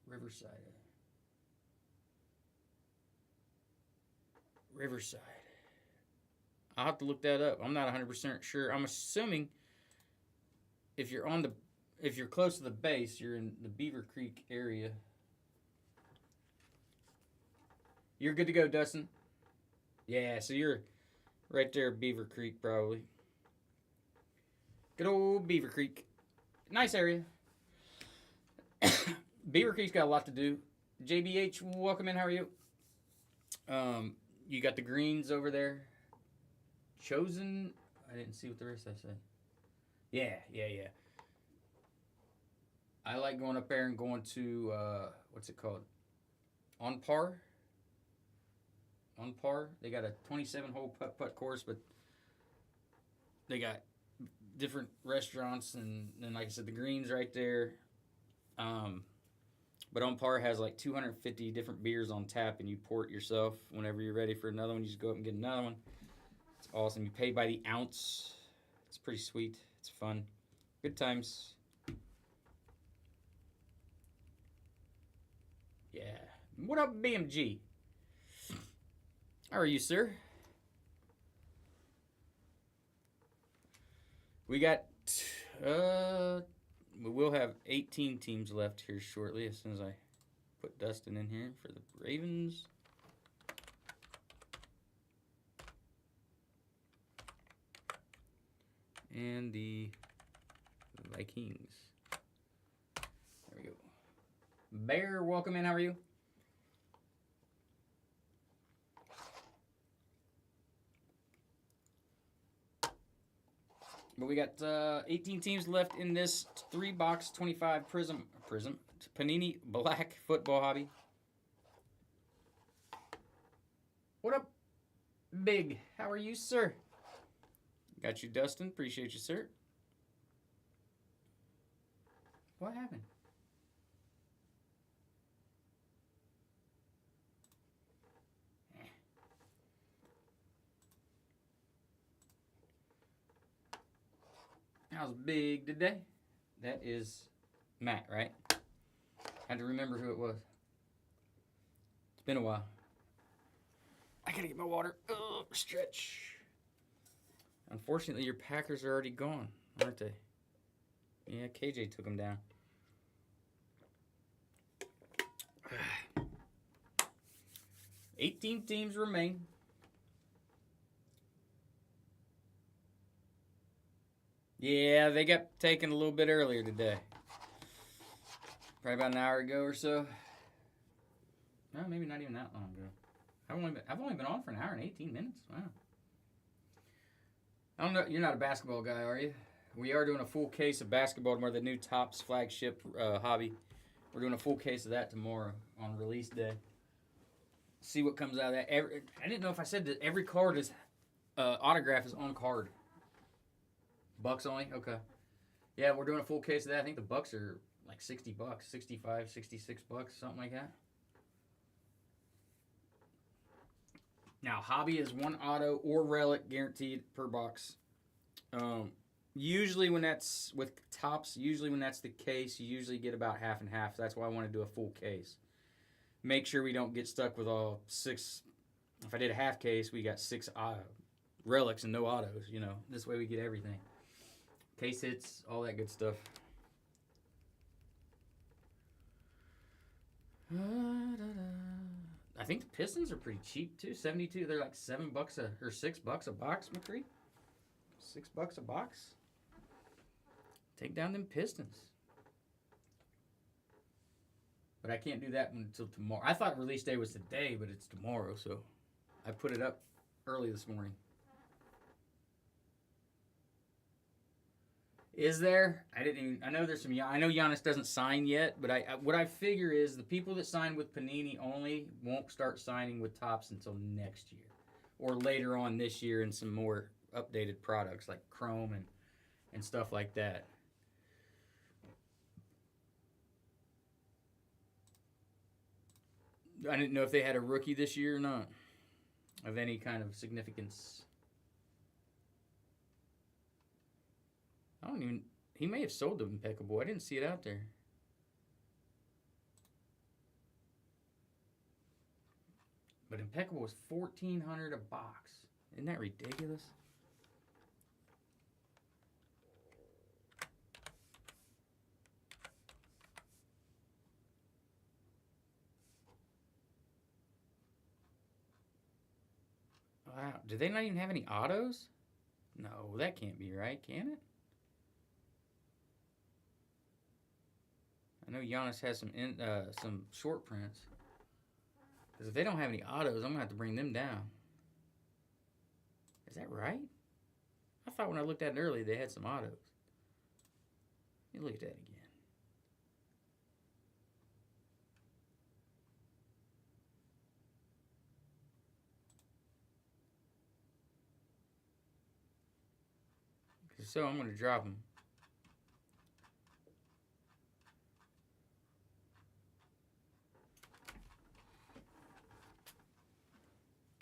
Riverside. I'll have to look that up. I'm not 100% sure. I'm assuming if you're close to the base, you're in the Beaver Creek area. You're good to go, Dustin. Yeah, so you're right there, Beaver Creek, probably. Good old Beaver Creek. Nice area. Beaver Creek's got a lot to do. JBH, welcome in. How are you? You got the greens over there. Chosen. I didn't see what the rest I said. Yeah. I like going up there and going to, what's it called? On Par. They got a 27-hole putt-putt course, but They got different restaurants, and like I said, the Green's right there. But on par has like 250 different beers on tap, and you pour it yourself whenever you're ready for another one. You just go up and get another one. It's awesome. You pay by the ounce. It's pretty sweet. It's fun. Good times. Yeah. What up, BMG? How are you, sir? We got, we will have 18 teams left here shortly as soon as I put Dustin in here for the Ravens. And the Vikings. There we go. Bear, welcome in. How are you? But we got 18 teams left in this 3-box 25 Prism Panini Black Football Hobby. What up, Big? How are you, sir? Got you, Dustin. Appreciate you, sir. What happened? How's Big today? That is Matt, right? Had to remember who it was. It's been a while. I gotta get my water. Oh, stretch. Unfortunately, your Packers are already gone, aren't they? Yeah, KJ took them down. (sighs) 18 teams remain. Yeah, they got taken a little bit earlier today. Probably about an hour ago or so. No, maybe not even that long ago. I've only been on for an hour and 18 minutes. Wow. I don't know. You're not a basketball guy, are you? We are doing a full case of basketball tomorrow, the new Topps flagship hobby. We're doing a full case of that tomorrow on release day. See what comes out of that. I didn't know if I said that every card is autograph is on card. Bucks only? Okay. Yeah, we're doing a full case of that. I think the Bucks are like $60, 65, 66 bucks, something like that. Now, hobby is one auto or relic guaranteed per box. Usually when that's with Topps, when that's the case, you usually get about half and half. That's why I want to do a full case. Make sure we don't get stuck with all 6. If I did a half case, we got 6 relics and no autos. You know, this way we get everything. Case hits, all that good stuff. I think the Pistons are pretty cheap too. 72. They're like $7 or $6 a box, McCree. $6 a box. Take down them Pistons. But I can't do that until tomorrow. I thought release day was today, but it's tomorrow, so I put it up early this morning. Is there? I know there's some. I know Giannis doesn't sign yet, but what I figure is the people that sign with Panini only won't start signing with Topps until next year, or later on this year in some more updated products like Chrome and stuff like that. I didn't know if they had a rookie this year or not of any kind of significance. He may have sold the Impeccable. I didn't see it out there. But Impeccable was $1,400 a box. Isn't that ridiculous? Wow. Do they not even have any autos? No, that can't be right, can it? I know Giannis has some short prints. Because if they don't have any autos, I'm going to have to bring them down. Is that right? I thought when I looked at it earlier, they had some autos. Let me look at that again. so I'm going to drop them.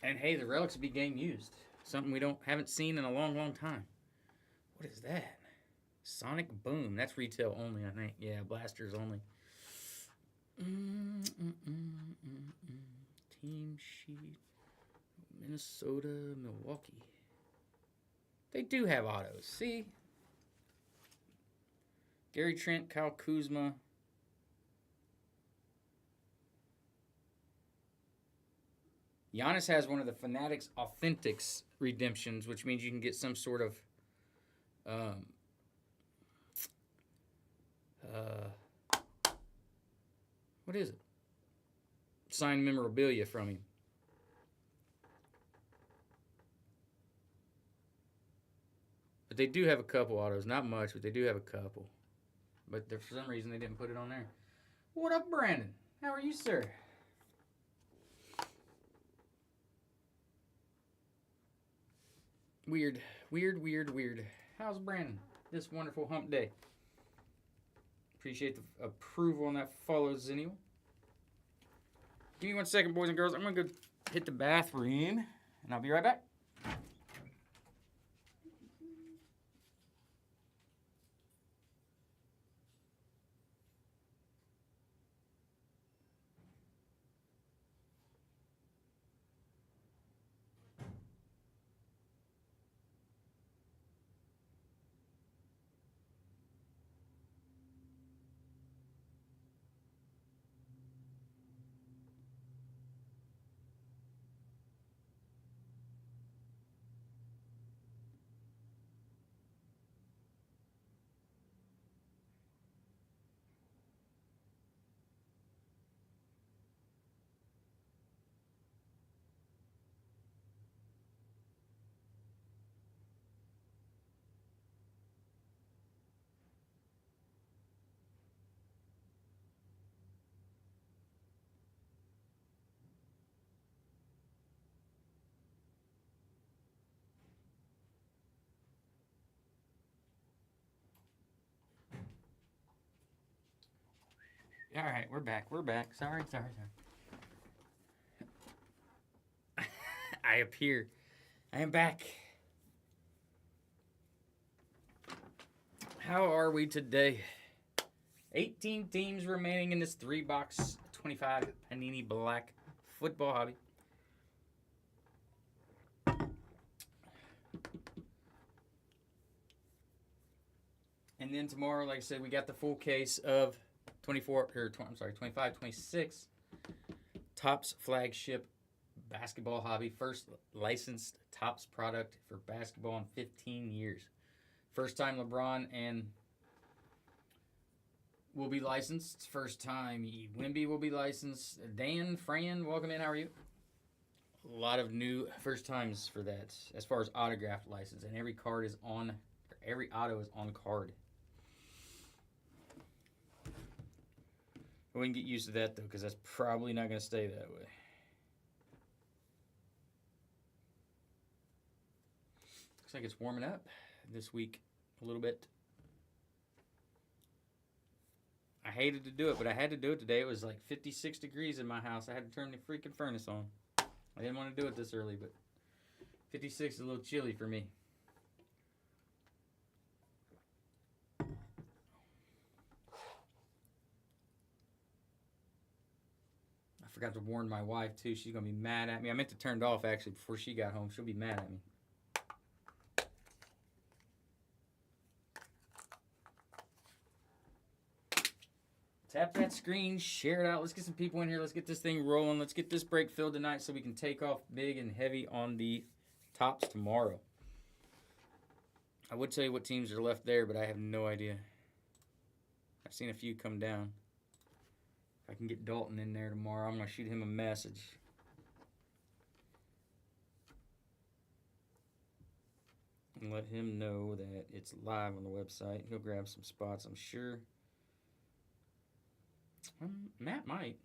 And hey, the relics will be game used. Something we haven't seen in a long, long time. What is that? Sonic Boom. That's retail only, I think. Yeah, blasters only. Team sheet. Minnesota, Milwaukee. They do have autos. See? Gary Trent, Kyle Kuzma. Giannis has one of the Fanatics Authentics redemptions, which means you can get some sort of what is it? Signed memorabilia from him. But they do have a couple autos. Not much, but they do have a couple. But for some reason, they didn't put it on there. What up, Brandon? How are you, sir? Weird. How's Brandon this wonderful hump day? Appreciate the approval on that follow, Zennial. Give me 1 second, boys and girls. I'm going to go hit the bathroom, and I'll be right back. All right, we're back. Sorry. I appear. I am back. How are we today? 18 teams remaining in this 3-box 25 Panini Black football hobby. And then tomorrow, like I said, we got the full case of 25, 26 Topps flagship basketball hobby. First licensed Topps product for basketball in 15 years. First time LeBron and will be licensed. First time Wemby will be licensed. Dan, Fran, welcome in. How are you? A lot of new first times for that as far as autographed license. And every auto is on card. We can get used to that, though, because that's probably not going to stay that way. Looks like it's warming up this week a little bit. I hated to do it, but I had to do it today. It was like 56 degrees in my house. I had to turn the freaking furnace on. I didn't want to do it this early, but 56 is a little chilly for me. I forgot to warn my wife, too. She's going to be mad at me. I meant to turn it off, actually, before she got home. She'll be mad at me. Tap that screen, share it out. Let's get some people in here. Let's get this thing rolling. Let's get this break filled tonight so we can take off big and heavy on the Topps tomorrow. I would tell you what teams are left there, but I have no idea. I've seen a few come down. If I can get Dalton in there tomorrow, I'm going to shoot him a message. And let him know that it's live on the website. He'll grab some spots, I'm sure. Matt might.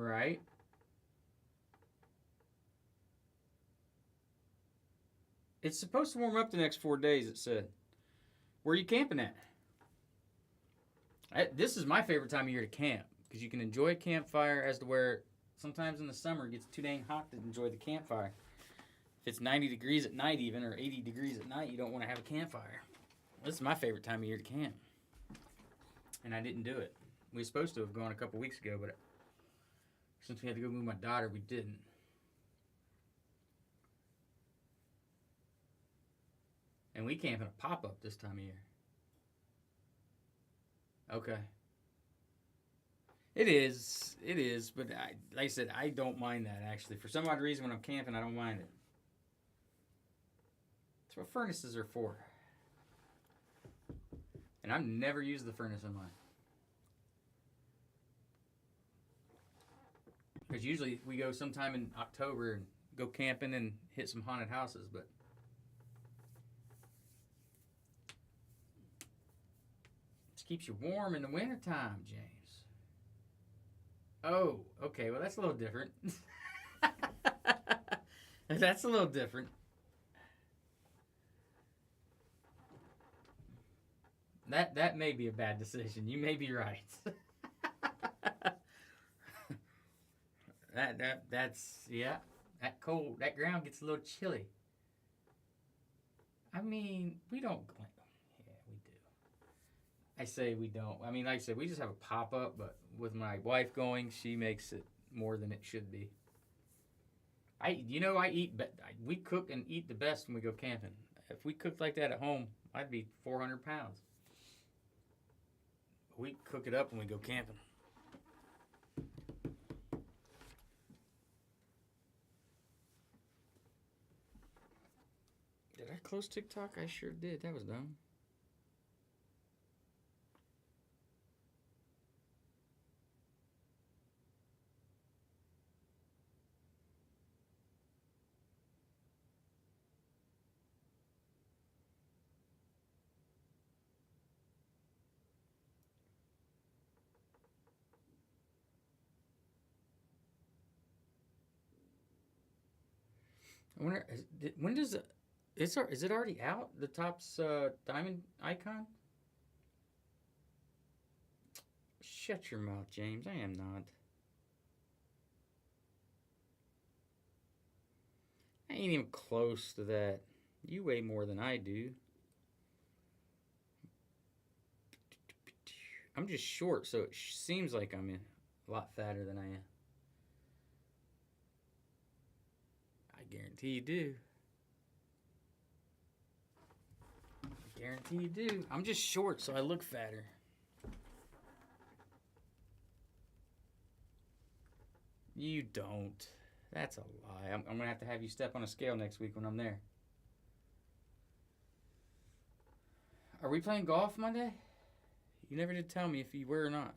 Right. It's supposed to warm up the next 4 days, it said. Where are you camping at? This is my favorite time of year to camp because you can enjoy a campfire as to where sometimes in the summer it gets too dang hot to enjoy the campfire. If it's 90 degrees at night even or 80 degrees at night, you don't want to have a campfire. This is my favorite time of year to camp. And I didn't do it. We were supposed to have gone a couple weeks ago, but since we had to go move my daughter, we didn't. And we camp in a pop-up this time of year. Okay. It is, but like I said, I don't mind that actually. For some odd reason, when I'm camping, I don't mind it. That's what furnaces are for. And I've never used the furnace in mine. Because usually we go sometime in October and go camping and hit some haunted houses, but this keeps you warm in the wintertime, James. Oh, okay. Well, that's a little different. That's a little different. That may be a bad decision. You may be right. That's yeah. That cold, that ground gets a little chilly. I mean, we don't. Yeah, we do. I say we don't. I mean, like I said, we just have a pop up, but with my wife going, she makes it more than it should be. I eat. We cook and eat the best when we go camping. If we cooked like that at home, I'd be 400 pounds. We cook it up when we go camping. Did I close TikTok? I sure did. That was dumb. I wonder, when does it... Is it already out? The Topps diamond icon? Shut your mouth, James. I am not. I ain't even close to that. You weigh more than I do. I'm just short, so it seems like I'm a lot fatter than I am. I guarantee you do. Guarantee you do. I'm just short, so I look fatter. You don't. That's a lie. I'm going to have you step on a scale next week when I'm there. Are we playing golf Monday? You never did tell me if you were or not.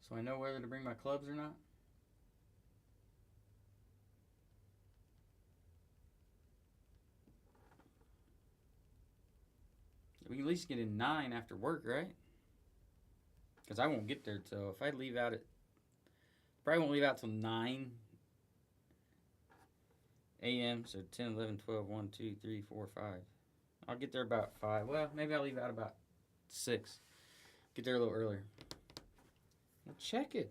So I know whether to bring my clubs or not. We can at least get in 9 after work, right? Because I won't get there till... If I leave out at... Probably won't leave out till 9 a.m. So 10, 11, 12, 1, 2, 3, 4, 5. I'll get there about 5. Well, maybe I'll leave out about 6. Get there a little earlier. Well, check it.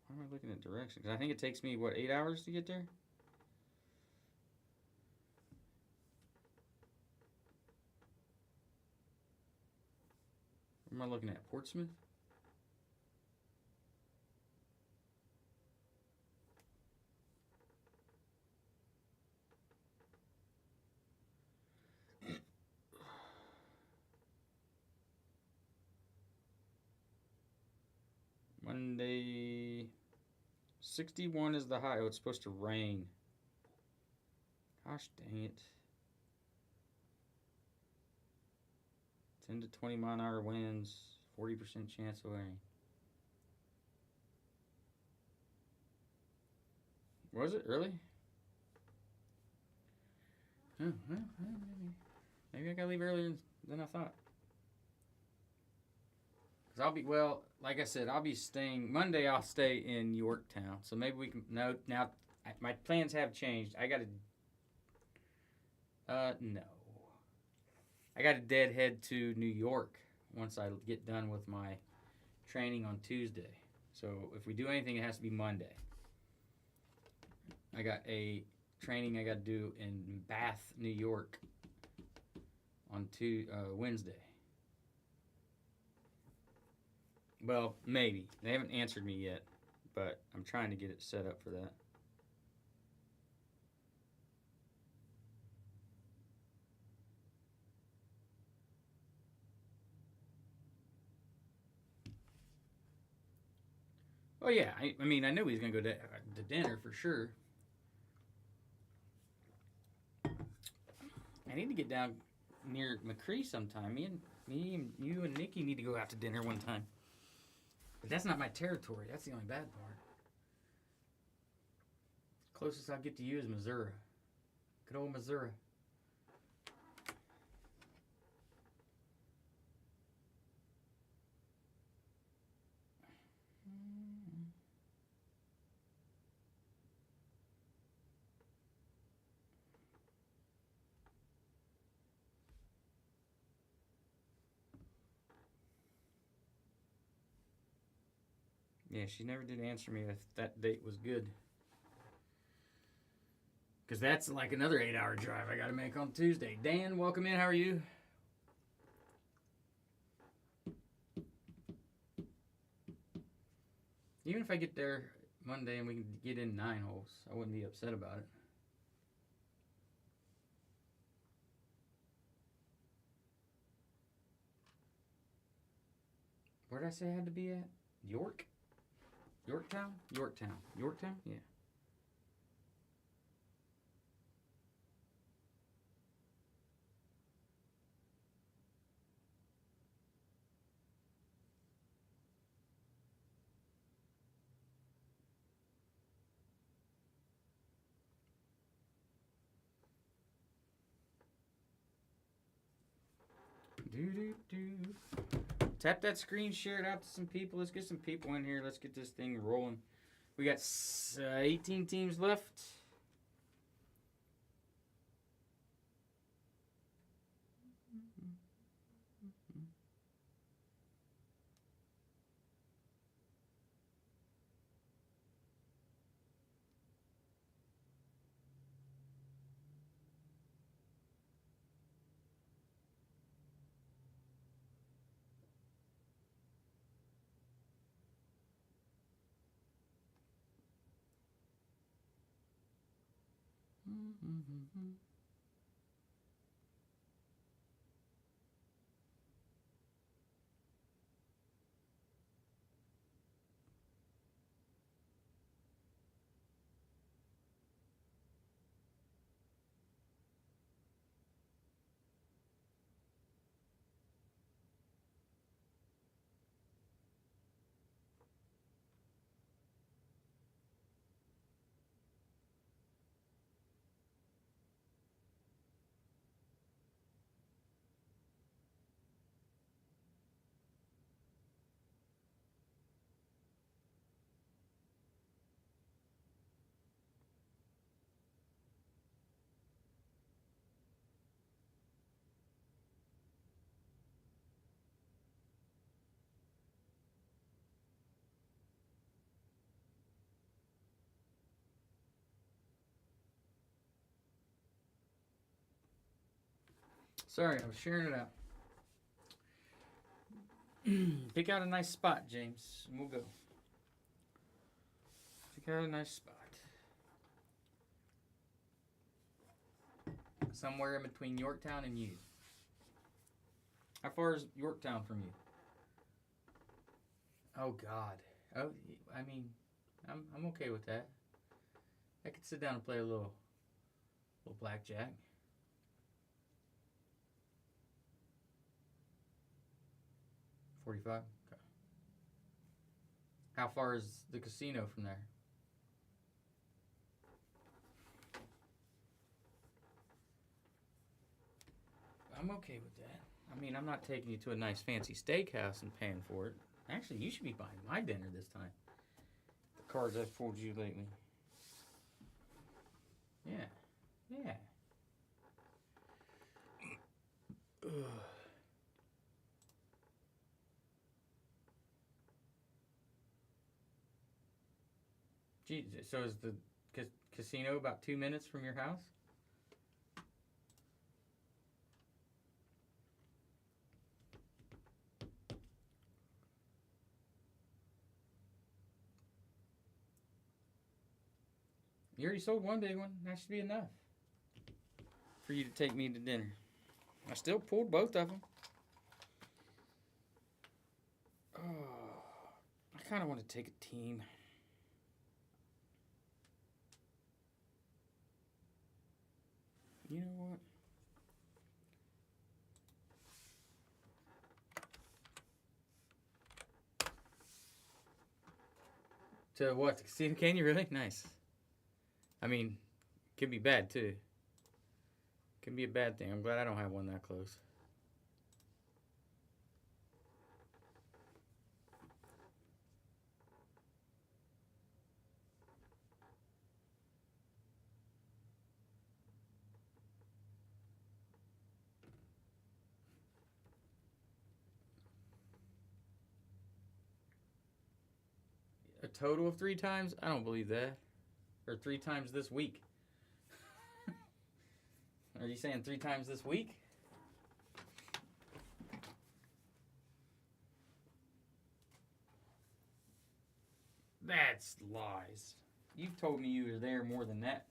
Why am I looking at directions? Because I think it takes me, what, 8 hours to get there? What am I looking at? Portsmouth? Monday, 61 is the high. Oh, it's supposed to rain. Gosh dang it. 10 to 20 mile an hour winds, 40% chance of rain. Was it really? Oh, well, maybe I gotta leave earlier than I thought. Cause I'll be like I said, I'll be staying Monday. I'll stay in Yorktown, so maybe we can. No, now my plans have changed. I gotta. No, I got to deadhead to New York once I get done with my training on Tuesday. So if we do anything, it has to be Monday. I got a training I got to do in Bath, New York on Wednesday. Well, maybe. They haven't answered me yet, but I'm trying to get it set up for that. Oh, yeah. I mean, I knew he was going to go to dinner for sure. I need to get down near McCree sometime. You and Nikki need to go out to dinner one time. But that's not my territory. That's the only bad part. Closest I'll get to you is Missouri. Good old Missouri. Yeah, she never did answer me if that date was good. Because that's like another 8-hour drive I got to make on Tuesday. Dan, welcome in. How are you? Even if I get there Monday and we can get in 9 holes, I wouldn't be upset about it. Where did I say I had to be at? York? Yorktown? Yorktown. Yorktown? Yeah. Tap that screen, share it out to some people. Let's get some people in here. Let's get this thing rolling. We got 18 teams left. Sorry, I was sharing it out. Pick out a nice spot, James, and we'll go. Pick out a nice spot. Somewhere in between Yorktown and you. How far is Yorktown from you? Oh God. Oh, I mean, I'm okay with that. I could sit down and play a little blackjack. $45. Okay. How far is the casino from there? I'm okay with that. I mean, I'm not taking you to a nice fancy steakhouse and paying for it. Actually, you should be buying my dinner this time. The cards I've pulled you lately. Yeah. Yeah. Ugh. Gee, so is the casino about 2 minutes from your house? You already sold one big one. That should be enough for you to take me to dinner. I still pulled both of them. Oh, I kind of want to take a team. You know what? To what? Casino? Can you really? Nice. I mean, could be bad too. Can be a bad thing. I'm glad I don't have one that close. A total of 3 times? I don't believe that. Or 3 times this week. Are you saying 3 times this week? That's lies. You've told me you were there more than that.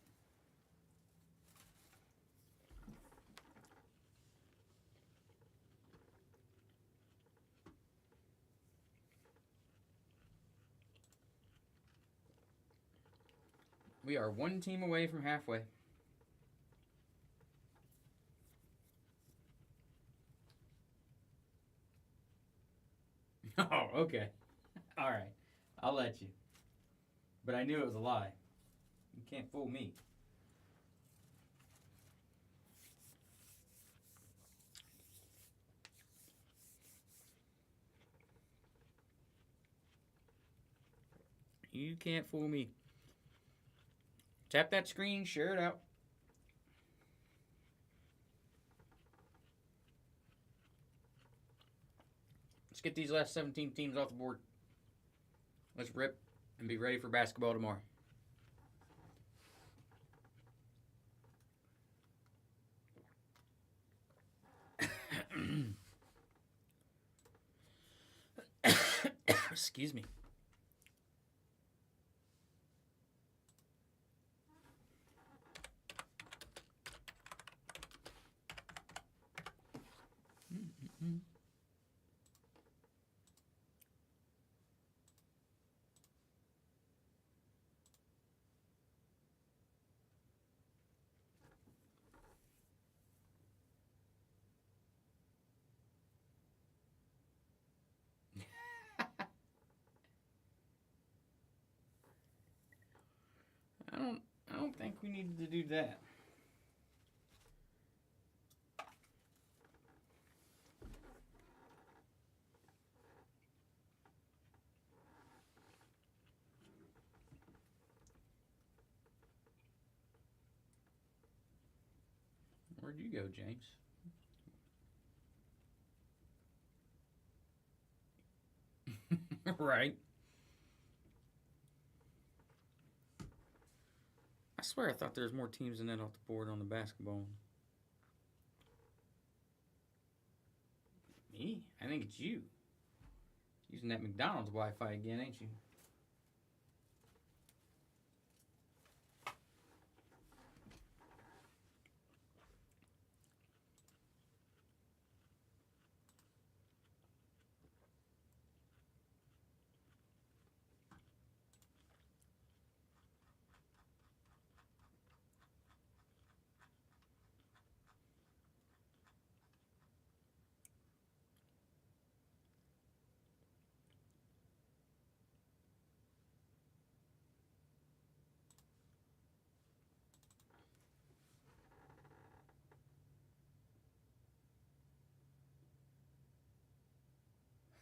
We are one team away from halfway. Oh, okay. All right. I'll let you. But I knew it was a lie. You can't fool me. You can't fool me. Tap that screen, share it out. Let's get these last 17 teams off the board. Let's rip and be ready for basketball tomorrow. Excuse me. I don't think we needed to do that. Where'd you go, James? Right. I swear I thought there was more teams than that off the board on the basketball. Me? I think it's you. Using that McDonald's Wi-Fi again, ain't you?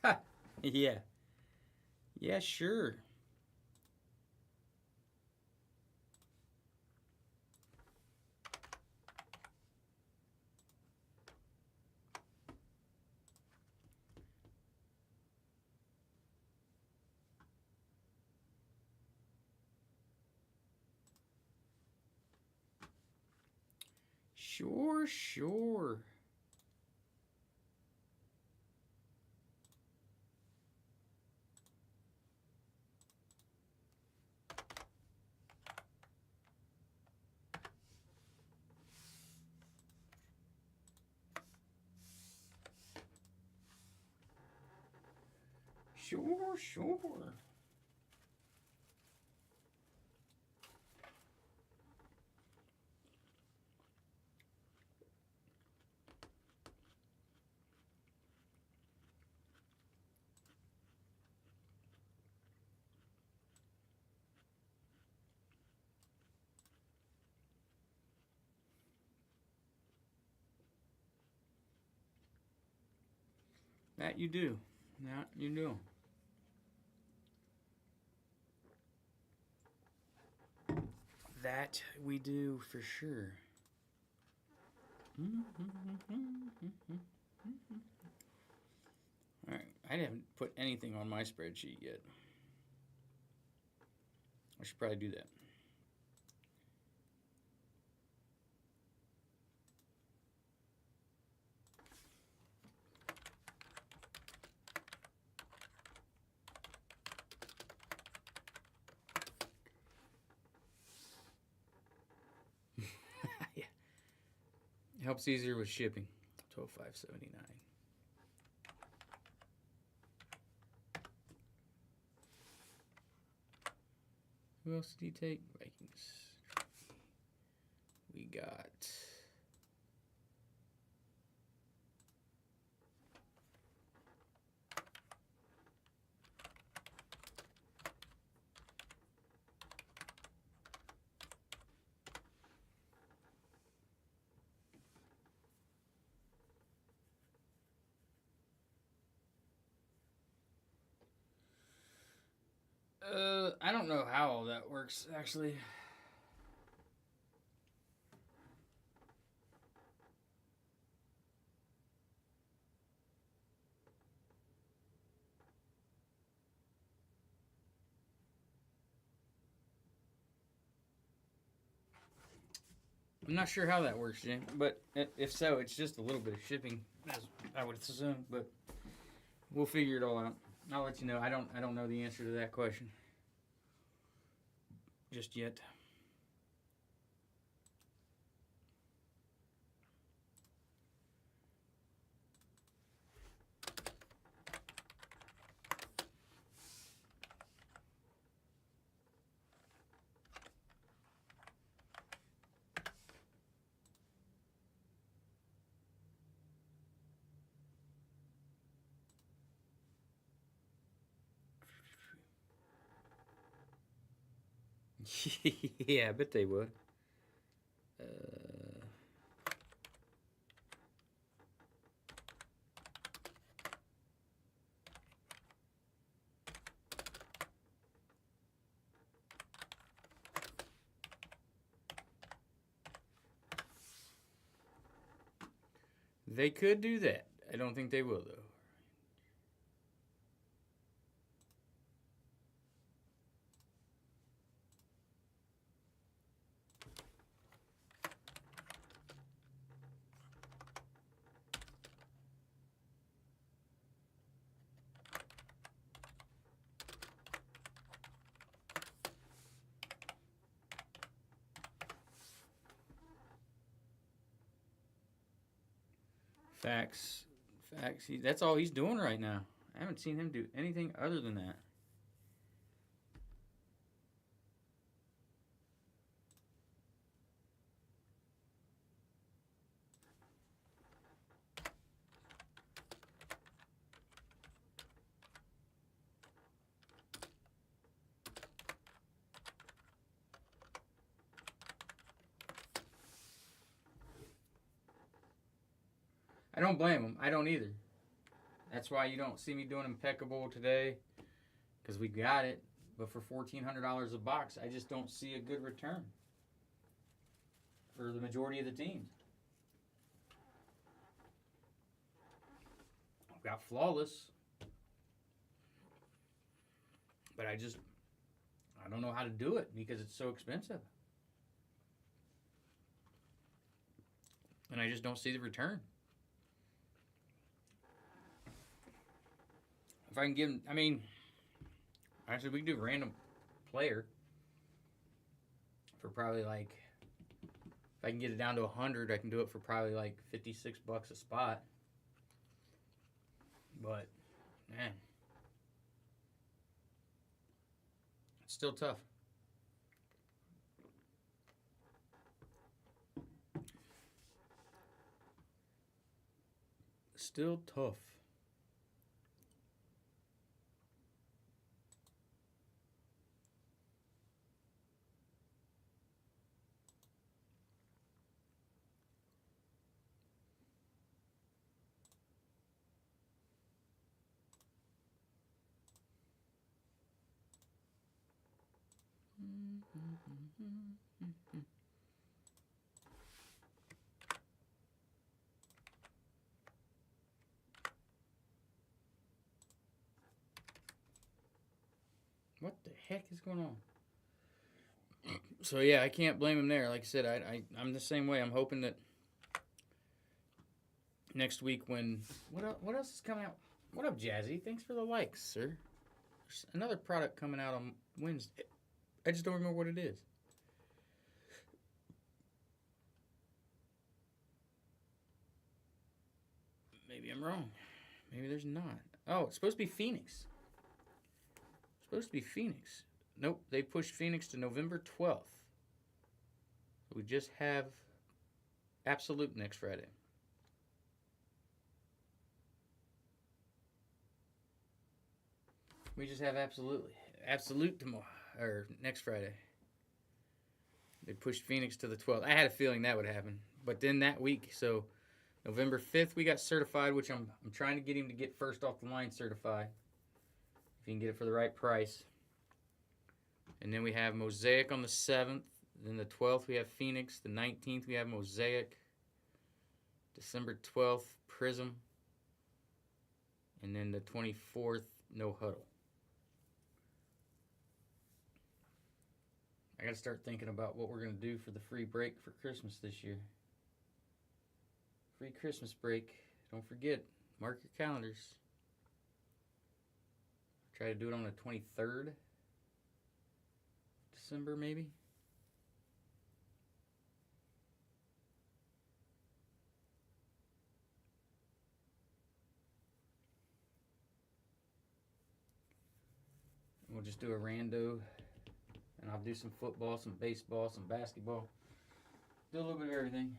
Ha! Yeah. Yeah, sure. Sure, sure. Sure, sure. That you do. That you do. That we do for sure. All right, I haven't put anything on my spreadsheet yet. I should probably do that. Yeah. Helps easier with shipping. 12,579. Who else did he take? Vikings. We got. I don't know how all that works actually. I'm not sure how that works, Jim. But if so, it's just a little bit of shipping, as I would assume. But we'll figure it all out. I'll let you know. I don't know the answer to that question just yet. Yeah, I bet they would. They could do that. I don't think they will, though. Facts. Facts. That's all he's doing right now. I haven't seen him do anything other than that. I don't blame him. I don't either. That's why you don't see me doing impeccable today, because we got it. But for $1,400 a box, I just don't see a good return for the majority of the teams. I've got flawless, but I don't know how to do it because it's so expensive. And I just don't see the return. If I can give him, I mean, actually, we can do random player for probably like, if I can get it down to 100, I can do it for probably like $56 a spot. But, man, it's still tough. Still tough. What the heck is going on? So yeah, I can't blame him there. Like I said, I'm the same way. I'm hoping that next week when what else is coming out? What up, Jazzy? Thanks for the likes, sir. There's another product coming out on Wednesday. I just don't remember what it is. Maybe I'm wrong. Maybe there's not. Oh, it's supposed to be Phoenix. It's supposed to be Phoenix. Nope, they pushed Phoenix to November 12th. We just have Absolute next Friday. We just have Absolute tomorrow, or next Friday. They pushed Phoenix to the 12th. I had a feeling that would happen. But then that week, so November 5th, we got certified, which I'm trying to get him to get first off the line certified. If you can get it for the right price. And then we have Mosaic on the 7th. Then the 12th, we have Phoenix. The 19th, we have Mosaic. December 12th, Prism. And then the 24th, No Huddle. I got to start thinking about what we're going to do for the free break for Christmas this year. Free Christmas break. Don't forget, mark your calendars. Try to do it on the 23rd. December, maybe. We'll just do a rando. And I'll do some football, some baseball, some basketball. Do a little bit of everything.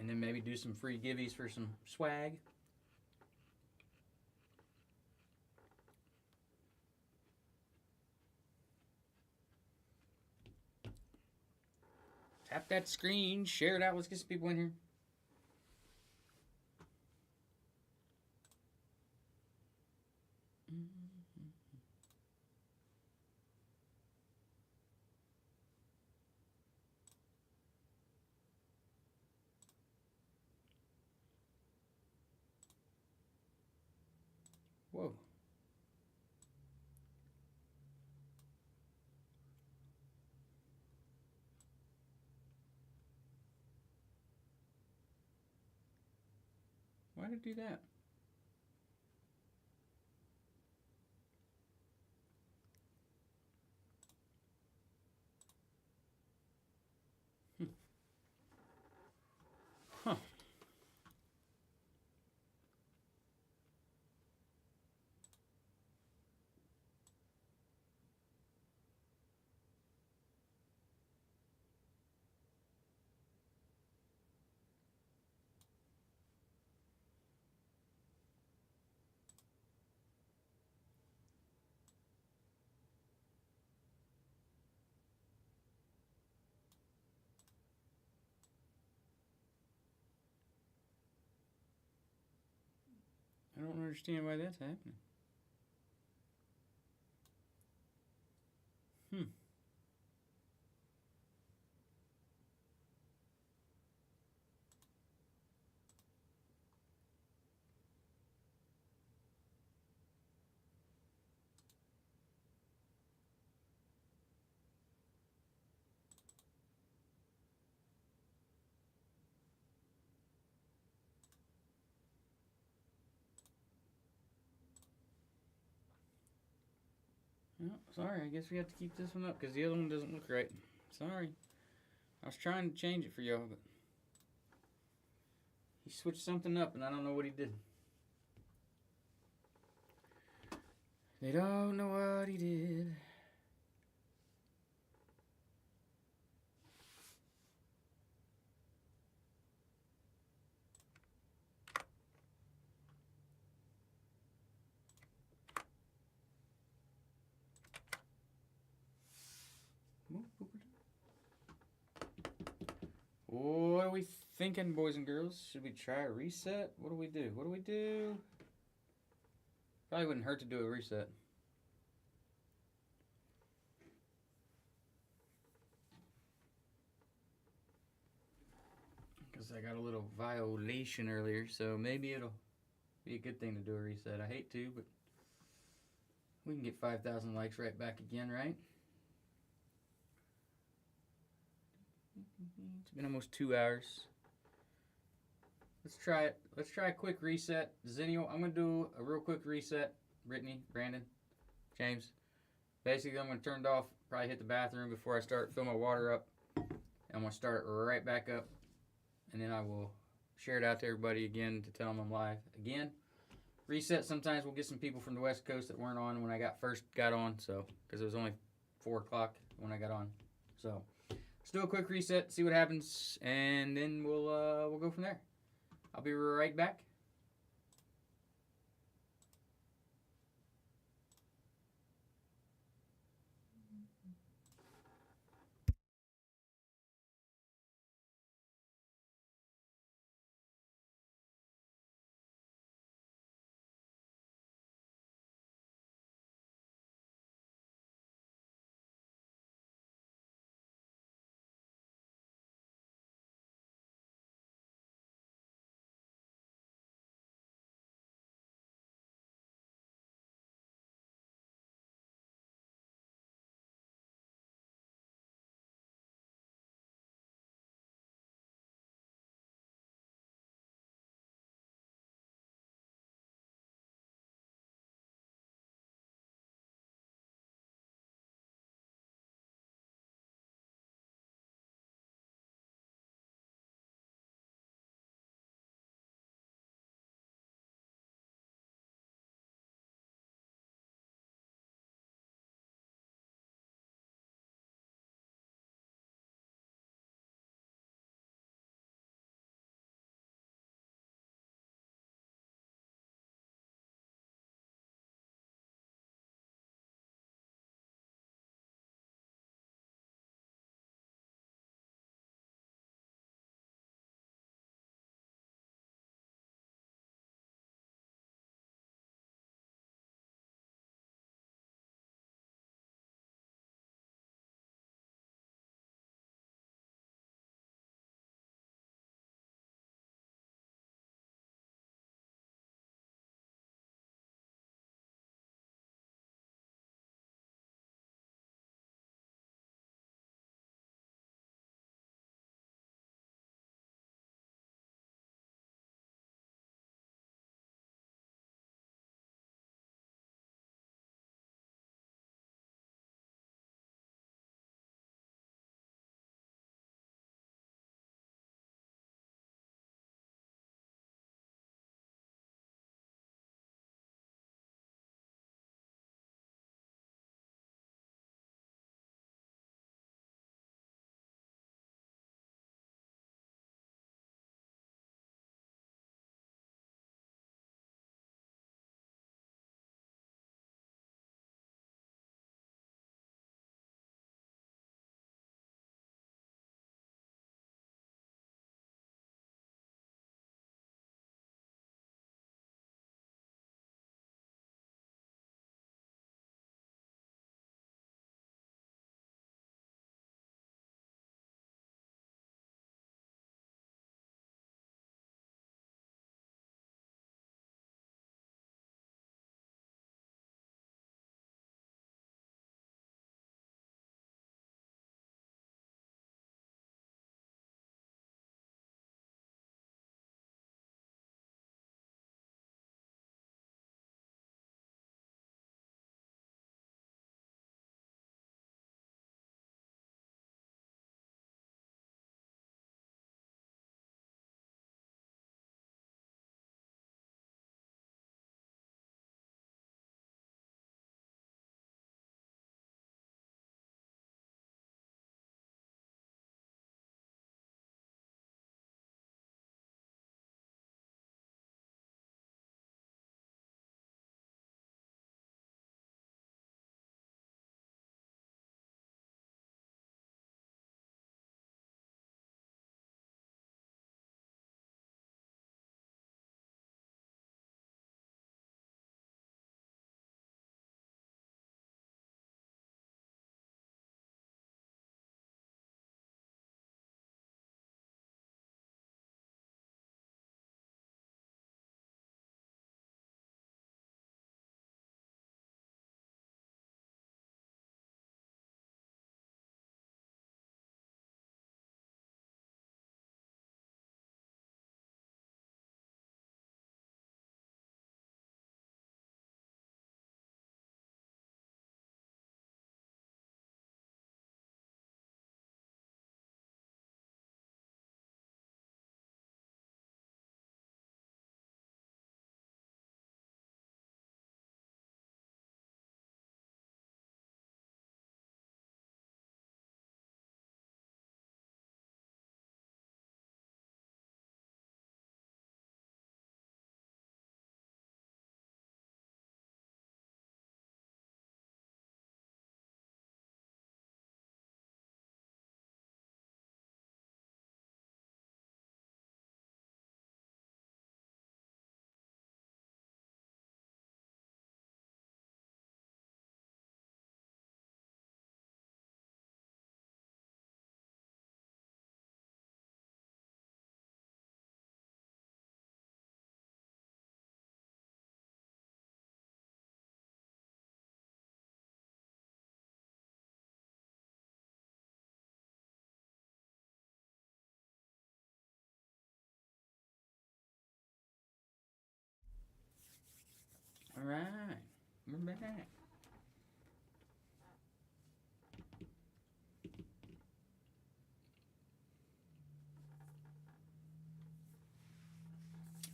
And then maybe do some free giveies for some swag. Tap that screen, share it out. Let's get some people in here. Whoa. Why did it do that? Huh. I don't understand why that's happening. No, sorry, I guess we have to keep this one up because the other one doesn't look right. Sorry. I was trying to change it for y'all, but he switched something up and I don't know what he did. They don't know what he did. What are we thinking, boys and girls? Should we try a reset? What do we do? What do we do? Probably wouldn't hurt to do a reset. Because I got a little violation earlier, so maybe it'll be a good thing to do a reset. I hate to, but we can get 5,000 likes right back again, right? It's been almost 2 hours. Let's try it. Let's try a quick reset. Zenio, I'm going to do a real quick reset. Brittany, Brandon, James. Basically, I'm going to turn it off, probably hit the bathroom before I start filling my water up. I'm going to start it right back up. And then I will share it out to everybody again to tell them I'm live again. Reset, sometimes we'll get some people from the West Coast that weren't on when I first got on. So, because it was only 4 o'clock when I got on. So, let's do a quick reset, see what happens, and then we'll go from there. I'll be right back. right. We're back.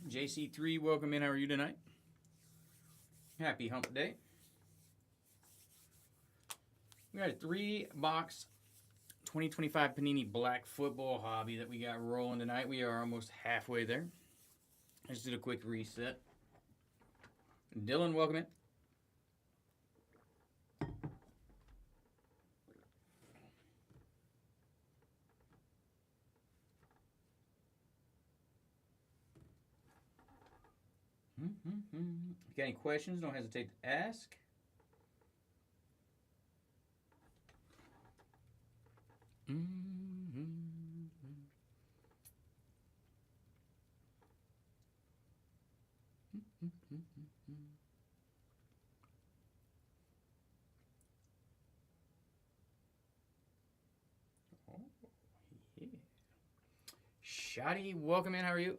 JC3, welcome in. How are you tonight? Happy hump day. We got a 3-box 2025 Panini Black Football Hobby that we got rolling tonight. We are almost halfway there. I just did a quick reset. Dylan, welcome in. If you got any questions, don't hesitate to ask. Oh, yeah. Shoddy, welcome in. How are you?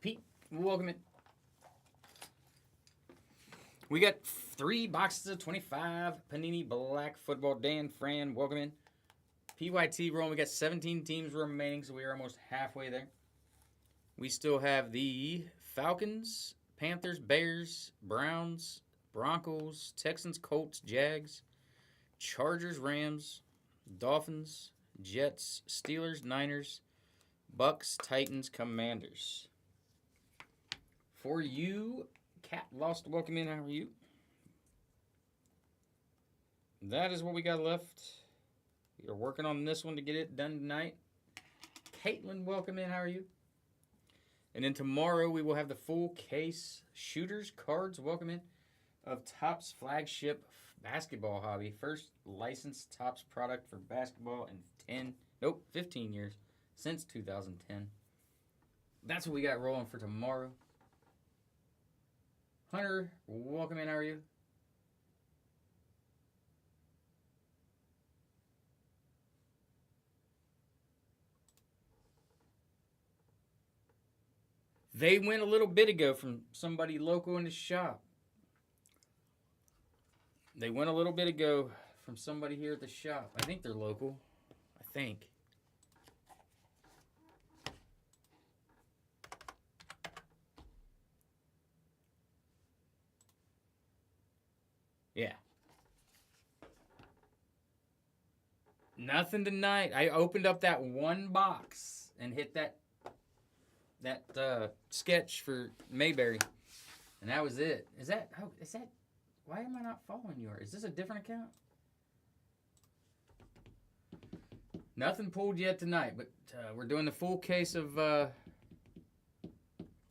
Pete, welcome in. We got 3 boxes of 25 Panini Black Football. Dan, Fran, welcome in. PYT rolling. We got 17 teams remaining, so we are almost halfway there. We still have the Falcons, Panthers, Bears, Browns, Broncos, Texans, Colts, Jags, Chargers, Rams, Dolphins, Jets, Steelers, Niners, Bucks, Titans, Commanders. For you, Cat Lost, welcome in. How are you? That is what we got left. We are working on this one to get it done tonight. Caitlin, welcome in. How are you? And then tomorrow we will have the full case shooters cards, welcome in, of Topps flagship basketball hobby. First licensed Topps product for basketball in 15 years, since 2010. That's what we got rolling for tomorrow. Hunter, welcome in. How are you? They went a little bit ago from somebody local in the shop. They went a little bit ago from somebody here at the shop. I think they're local. I think. Yeah. Nothing tonight. I opened up that one box and hit that sketch for Mayberry, and that was it. Is that why am I not following you? Is this a different account? Nothing pulled yet tonight, but we're doing the full case of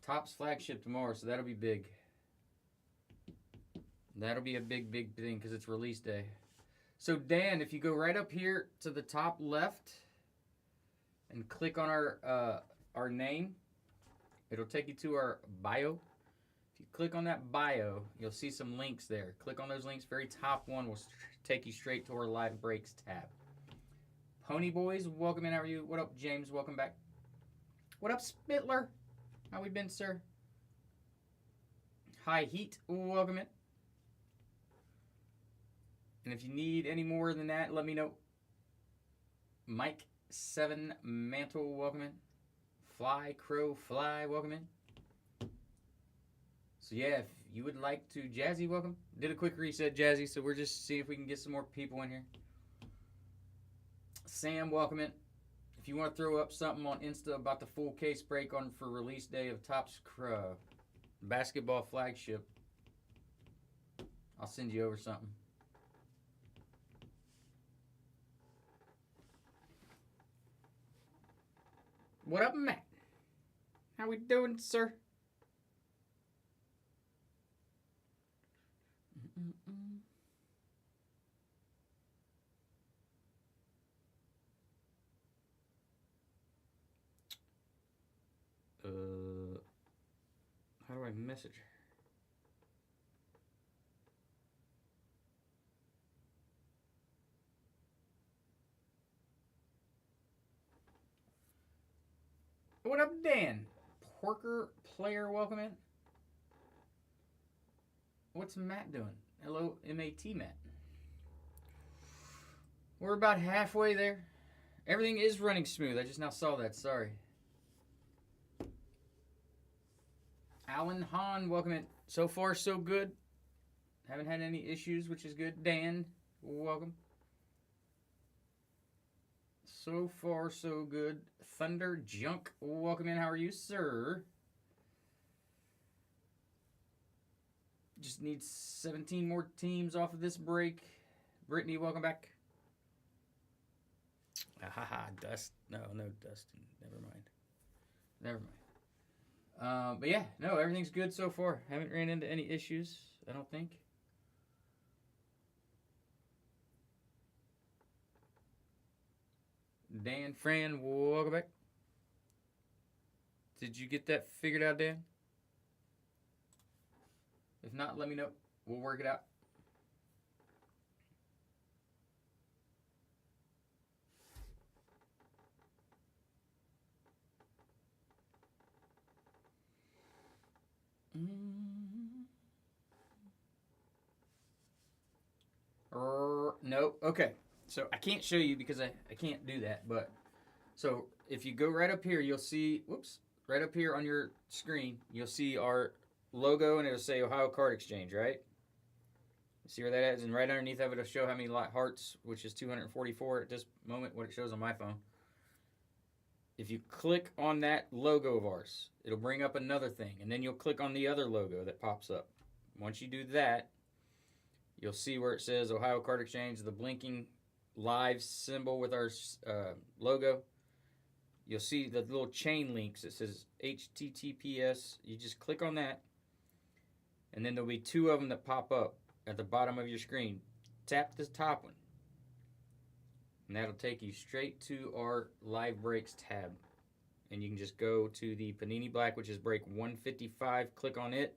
Topps flagship tomorrow, so that'll be big. That'll be a big thing because it's release day. So Dan, if you go right up here to the top left and click on our name, it'll take you to our bio. If you click on that bio, you'll see some links there. Click on those links. Very top one will take you straight to our live breaks tab. Pony Boys, welcome in. How are you? What up, James? Welcome back. What up, Spittler? How we been, sir? High Heat, welcome in. And if you need any more than that, let me know. Mike 7 Mantle, welcome in. Fly Crow Fly, welcome in. So yeah, if you would like to, Jazzy, welcome. Did a quick reset, Jazzy, so we're just seeing if we can get some more people in here. Sam, welcome in. If you want to throw up something on Insta about the full case break on for release day of Topps basketball flagship, I'll send you over something. What up, Matt? How we doing, sir? How do I message her? What up, Dan? Porker player, welcome in. What's Matt doing? Hello, M-A-T Matt. We're about halfway there. Everything is running smooth. I just now saw that. Sorry. Alan Hahn, welcome in. So far, so good. Haven't had any issues, which is good. Dan, welcome. So far, so good. Thunder Junk, welcome in. How are you, sir? Just need 17 more teams off of this break. Brittany, welcome back. Dust. No, Dustin. Never mind. But yeah, no, everything's good so far. Haven't ran into any issues, I don't think. Dan, Fran, welcome back. Did you get that figured out, Dan? If not, let me know. We'll work it out. No. Okay. So I can't show you because I can't do that. But so if you go right up here, you'll see. Whoops. Right up here on your screen, you'll see our logo, and it'll say Ohio Card Exchange. Right. See where that is, and right underneath of it, it'll show how many hearts, which is 244 at this moment. What it shows on my phone. If you click on that logo of ours, it'll bring up another thing, and then you'll click on the other logo that pops up. Once you do that, you'll see where it says Ohio Card Exchange, the blinking live symbol with our logo. You'll see the little chain links. It says HTTPS. You just click on that, and then there'll be two of them that pop up at the bottom of your screen. Tap the top one, and that'll take you straight to our live breaks tab. And you can just go to the Panini Black, which is break 155. Click on it,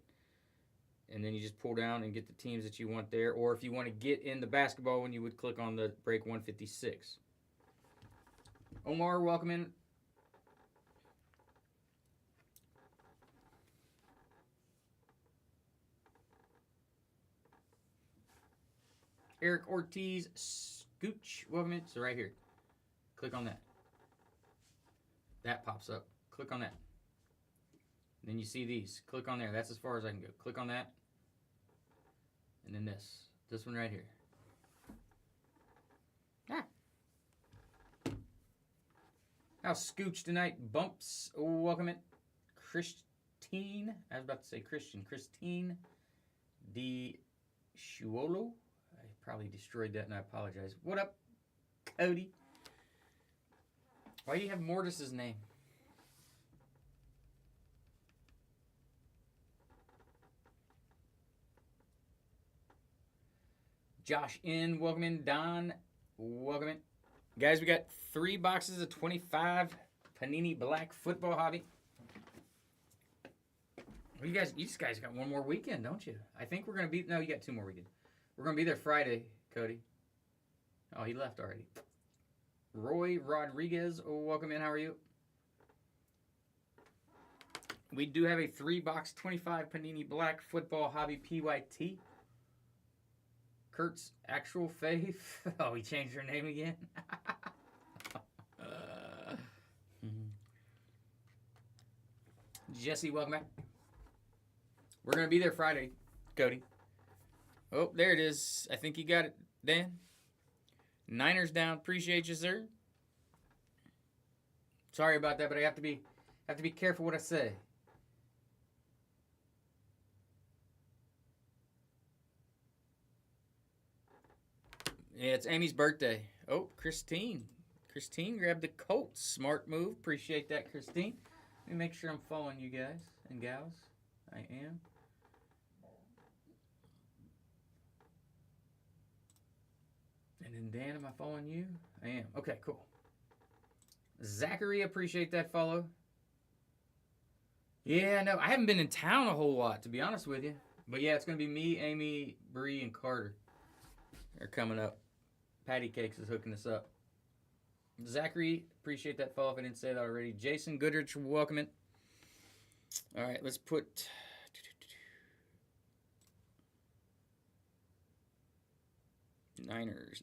and then you just pull down and get the teams that you want there. Or if you want to get in the basketball one, you would click on the break 156. Omar, welcome in. Eric Ortiz, Scooch, welcome in. So right here, click on that. That pops up. Click on that. Then you see these. Click on there. That's as far as I can go. Click on that. And then this one right here. How's Scooch tonight? Bumps, welcome in. Christine, I was about to say Christian. Christine D. Shuolo. I probably destroyed that and I apologize. What up, Cody? Why do you have Mortis's name? Josh in, welcome in. Don, welcome in. Guys, we got 3 boxes of 25 Panini Black Football Hobby. Well, you guys got one more weekend, don't you? I think we're going to be... No, you got 2 more weekends. We're going to be there Friday, Cody. Oh, he left already. Roy Rodriguez, welcome in. How are you? We do have a 3-box 25 Panini Black Football Hobby PYT. Kurt's actual faith. Oh, he changed her name again. Jesse, welcome back. We're going to be there Friday, Cody. Oh, there it is. I think you got it, Dan. Niners down. Appreciate you, sir. Sorry about that, but I have to be careful what I say. Yeah, it's Amy's birthday. Oh, Christine. Christine grabbed the Colts. Smart move. Appreciate that, Christine. Let me make sure I'm following you guys and gals. I am. And then Dan, am I following you? I am. Okay, cool. Zachary, appreciate that follow. Yeah, no, I haven't been in town a whole lot, to be honest with you. But yeah, it's going to be me, Amy, Bree, and Carter. They're coming up. Patty Cakes is hooking us up. Zachary, appreciate that follow if I didn't say that already. Jason Goodrich, welcome in. All right, let's put Niners.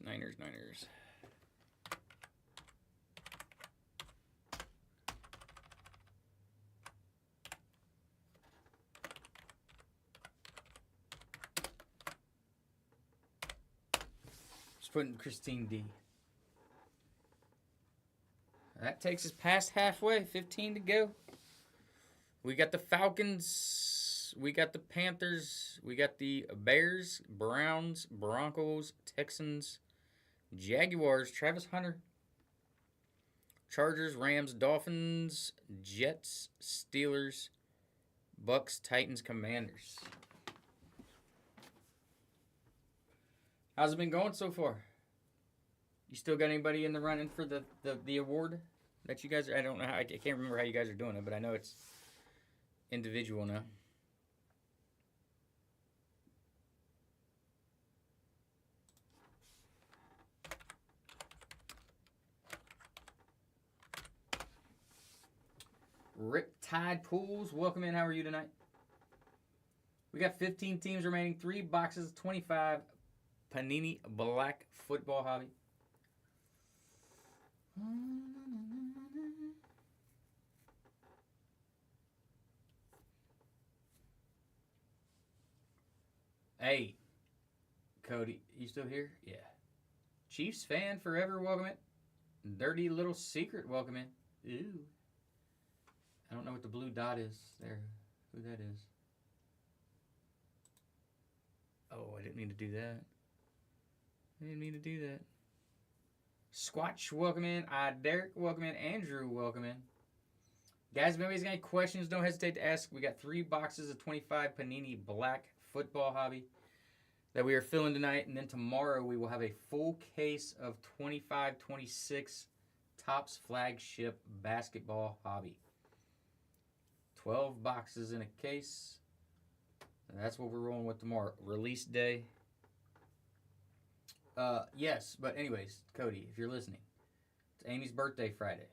Just putting Christine D. That takes us past halfway. 15 to go. We got the Falcons. We got the Panthers. We got the Bears, Browns, Broncos, Texans, Jaguars, Travis Hunter, Chargers, Rams, Dolphins, Jets, Steelers, Bucks, Titans, Commanders. How's it been going so far? You still got anybody in the running for the award that you guys? I don't know. I can't remember how you guys are doing it, but I know it's individual now. Riptide Pools, welcome in. How are you tonight? We got 15 teams remaining. 3 boxes, 25 Panini Black Football Hobby. Hey, Cody, you still here? Yeah. Chiefs fan forever, welcome in. Dirty Little Secret, welcome in. Ooh. I don't know what the blue dot is there. Who that is? Oh, I didn't mean to do that. Squatch, welcome in. Derek, welcome in. Andrew, welcome in. Guys, if anybody's got any questions, don't hesitate to ask. We got 3 boxes of 25 Panini Black Football Hobby that we are filling tonight. And then tomorrow we will have a full case of 25-26 Topps Flagship Basketball Hobby. 12 boxes in a case. And that's what we're rolling with tomorrow. Release day. Yes, but anyways, Cody, if you're listening, it's Amy's birthday Friday.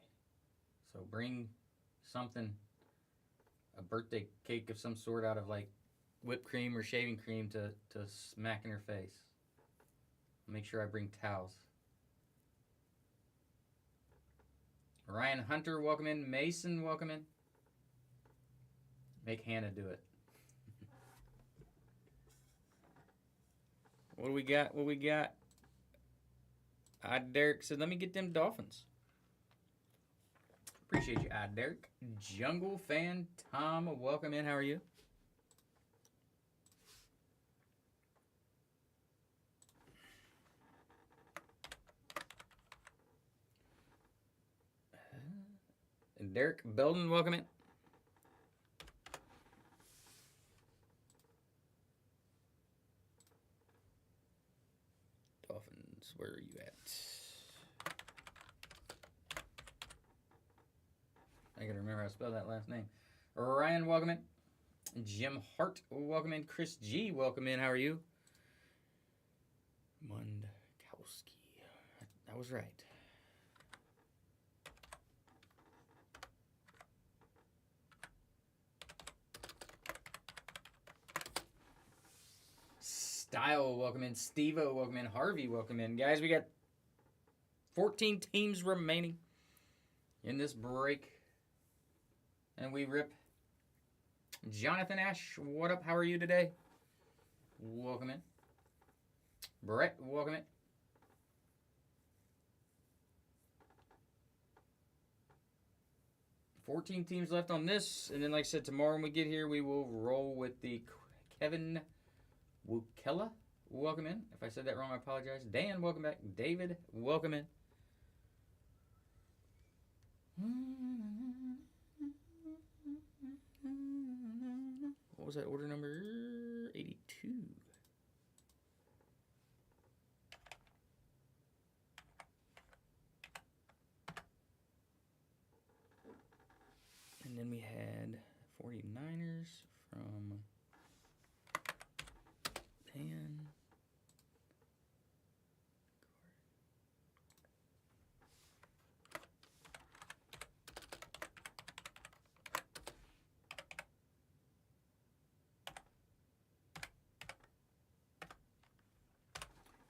So bring something, a birthday cake of some sort out of like whipped cream or shaving cream to smack in her face. Make sure I bring towels. Ryan Hunter, welcome in. Mason, welcome in. Make Hannah do it. What do we got? Derek said, let me get them Dolphins. Appreciate you, Derek. Jungle Fan Tom, welcome in. How are you? And Derek Belden, welcome in. Dolphins, where are you at? I gotta remember how to spell that last name. Ryan, welcome in. Jim Hart, welcome in. Chris G, welcome in. How are you? Mundkowski. I was right. Style, welcome in. Steve-O, welcome in. Harvey, welcome in. Guys, we got 14 teams remaining in this break. And we rip Jonathan Ash. What up? How are you today? Welcome in. Brett, welcome in. $14 teams left on this. And then, like I said, tomorrow when we get here, we will roll with the Kevin Wukella. Welcome in. If I said that wrong, I apologize. Dan, welcome back. David, welcome in. What was that order number? 82. And then we had 49ers from Pan.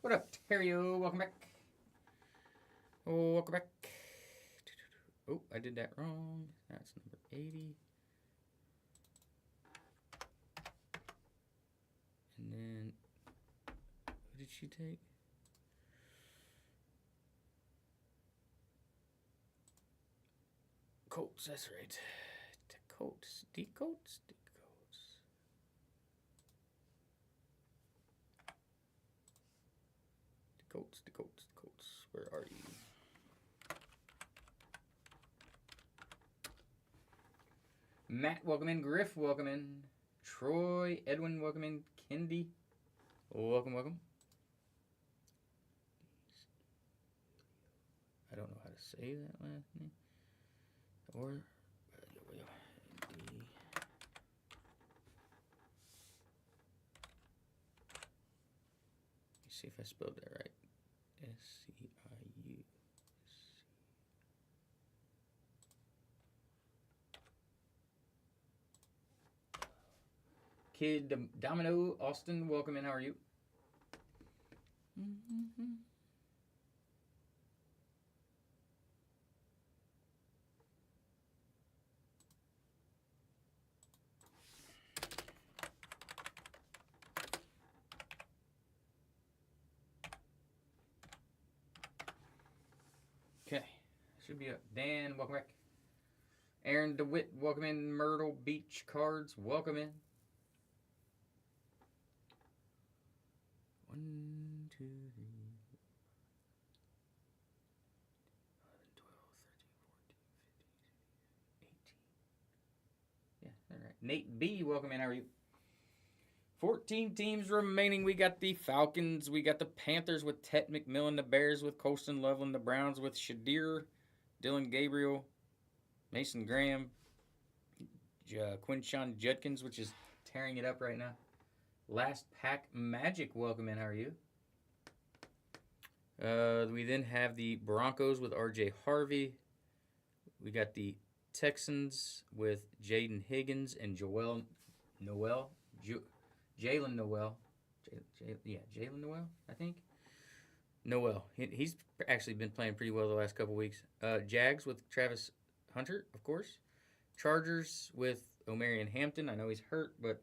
What up, Terrio? Welcome back. Welcome back. Oh, I did that wrong. That's number 80. And then, who did she take? Colts, that's right. Colts. D-Colts? D-Colts. D-Colts, D-Colts, D-Colts. Where are you? Matt, welcome in. Griff, welcome in. Troy, Edwin, welcome in. Kendi, welcome, welcome. I don't know how to say that last name. Or, D. See if I spelled that right. S-C-I-U. Kid Domino, Austin, welcome in. How are you? Okay, should be up. Dan, welcome back. Aaron DeWitt, welcome in. Myrtle Beach Cards, welcome in. 1, 2, 3, 11, 12, 13, 14, 15, 18. Yeah, all right. Nate B, welcome in. How are you? 14 teams remaining. We got the Falcons. We got the Panthers with Tet McMillan. The Bears with Colston Loveland. The Browns with Shadir, Dylan Gabriel, Mason Graham, Quinshon Judkins, which is tearing it up right now. Last Pack Magic, welcome in. How are you? We then have the Broncos with R.J. Harvey. We got the Texans with Jaden Higgins and Jalen Noel. Jalen Noel, I think. Noel. He's actually been playing pretty well the last couple weeks. Jags with Travis Hunter, of course. Chargers with Omarion Hampton. I know he's hurt, but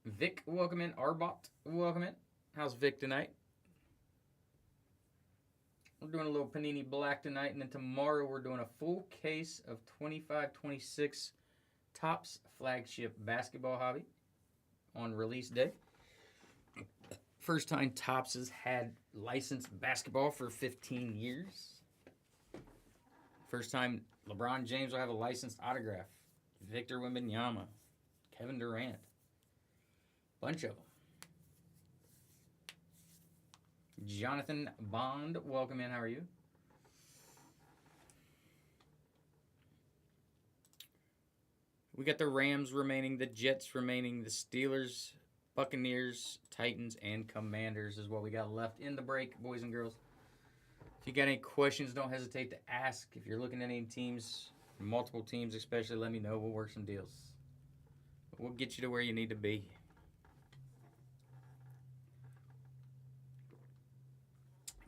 Vic, welcome in. Arbot, welcome in. How's Vic tonight? We're doing a little Panini Black tonight, and then tomorrow we're doing a full case of 25-26 Topps flagship basketball hobby on release day. First time Topps has had licensed basketball for 15 years. First time LeBron James will have a licensed autograph. Victor Wembanyama, Kevin Durant. Bunch of them. Jonathan Bond, welcome in. How are you? We got the Rams remaining, the Jets remaining, the Steelers, Buccaneers, Titans, and Commanders is what we got left in the break, boys and girls. If you got any questions, don't hesitate to ask. If you're looking at any teams, multiple teams especially, let me know. We'll work some deals. We'll get you to where you need to be.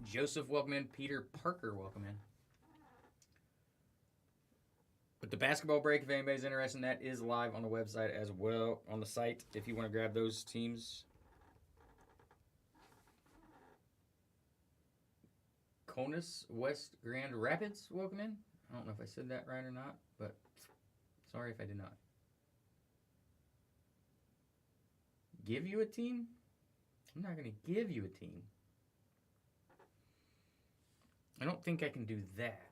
Joseph, welcome in. Peter Parker, welcome in. But the basketball break, if anybody's interested in that, is live on the website as well, on the site, if you want to grab those teams. Conus, West Grand Rapids, welcome in. I don't know if I said that right or not, but sorry if I did not. Give you a team? I'm not going to give you a team. I don't think I can do that.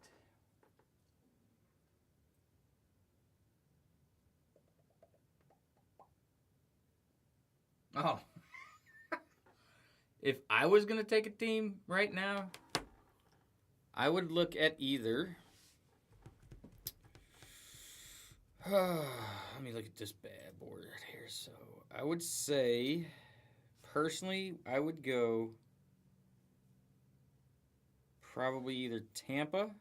Oh. If I was going to take a team right now, I would look at either. Let me look at this bad board right here. So I would say, personally, I would go probably either Tampa,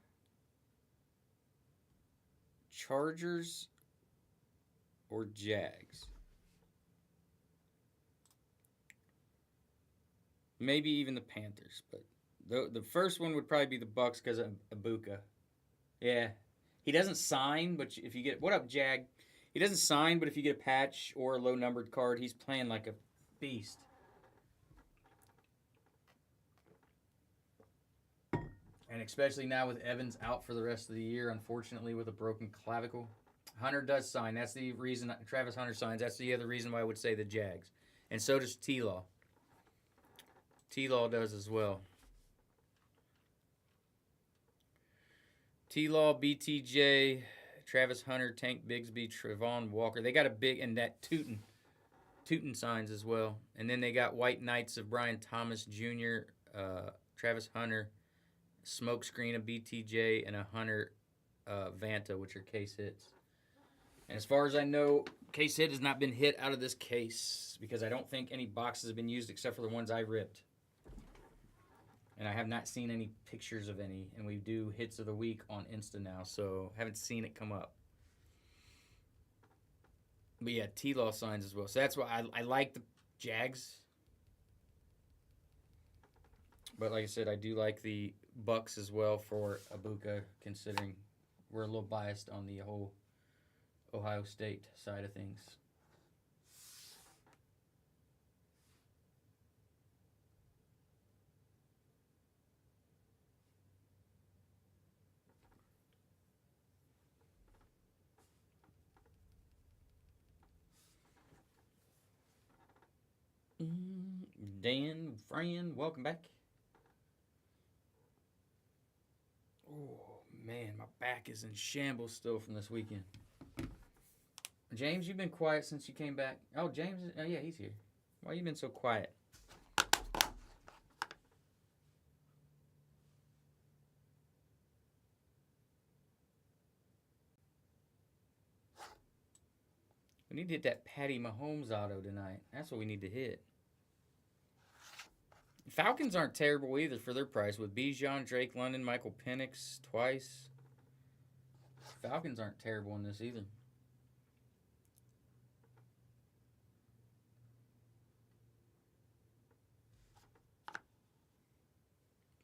Chargers, or Jags. Maybe even the Panthers, but the first one would probably be the Bucks because of Ibuka. Yeah, he doesn't sign, but if you get what up, Jag? He doesn't sign, but if you get a patch or a low numbered card, he's playing like a beast. And especially now with Evans out for the rest of the year, unfortunately, with a broken clavicle. Hunter does sign. That's the reason Travis Hunter signs. That's the other reason why I would say the Jags. And so does T-Law. T-Law does as well. T-Law, BTJ, Travis Hunter, Tank Bigsby, Trevon Walker. They got a big, and that Tootin signs as well. And then they got White Knights of Brian Thomas Jr., Travis Hunter, Smokescreen of BTJ, and a Hunter Vanta, which are case hits. And as far as I know, case hit has not been hit out of this case because I don't think any boxes have been used except for the ones I ripped. And I have not seen any pictures of any. And we do hits of the week on Insta now, so haven't seen it come up. But yeah, T-Law signs as well. So that's why I like the Jags. But like I said, I do like the Bucks as well for Ibuka, considering we're a little biased on the whole Ohio State side of things. Dan, Fran, welcome back. Oh, man, my back is in shambles still from this weekend. James, you've been quiet since you came back. Oh, James, oh yeah, he's here. Why you been so quiet? We need to hit that Patty Mahomes auto tonight. That's what we need to hit. Falcons aren't terrible either for their price with Bijan, Drake London, Michael Penix twice. Falcons aren't terrible in this either.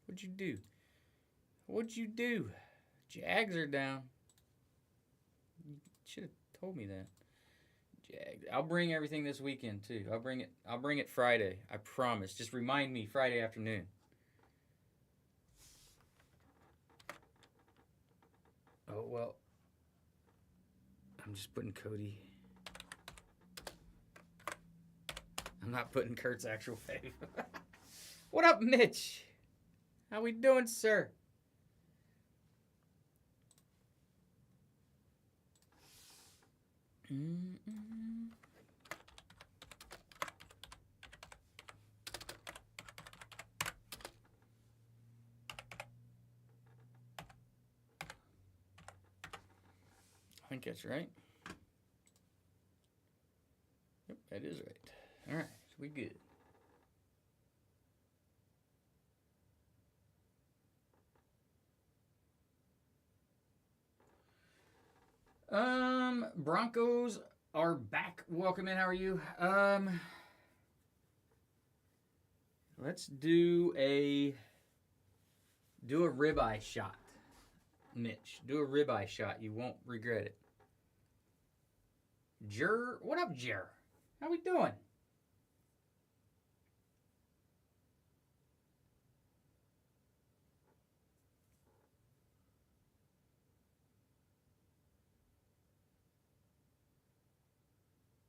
What'd you do? What'd you do? Jags are down. You should have told me that. Jags. I'll bring everything this weekend too. I'll bring it Friday. I promise. Just remind me Friday afternoon. Oh well. I'm just putting Cody. I'm not putting Kurt's actual fave. What up, Mitch? How we doing, sir? I think that's right. Yep, that is right. All right, so we good. Broncos are back. Welcome in. How are you? Let's do a ribeye shot. Mitch, do a ribeye shot. You won't regret it. Jer, what up, Jer? How we doing?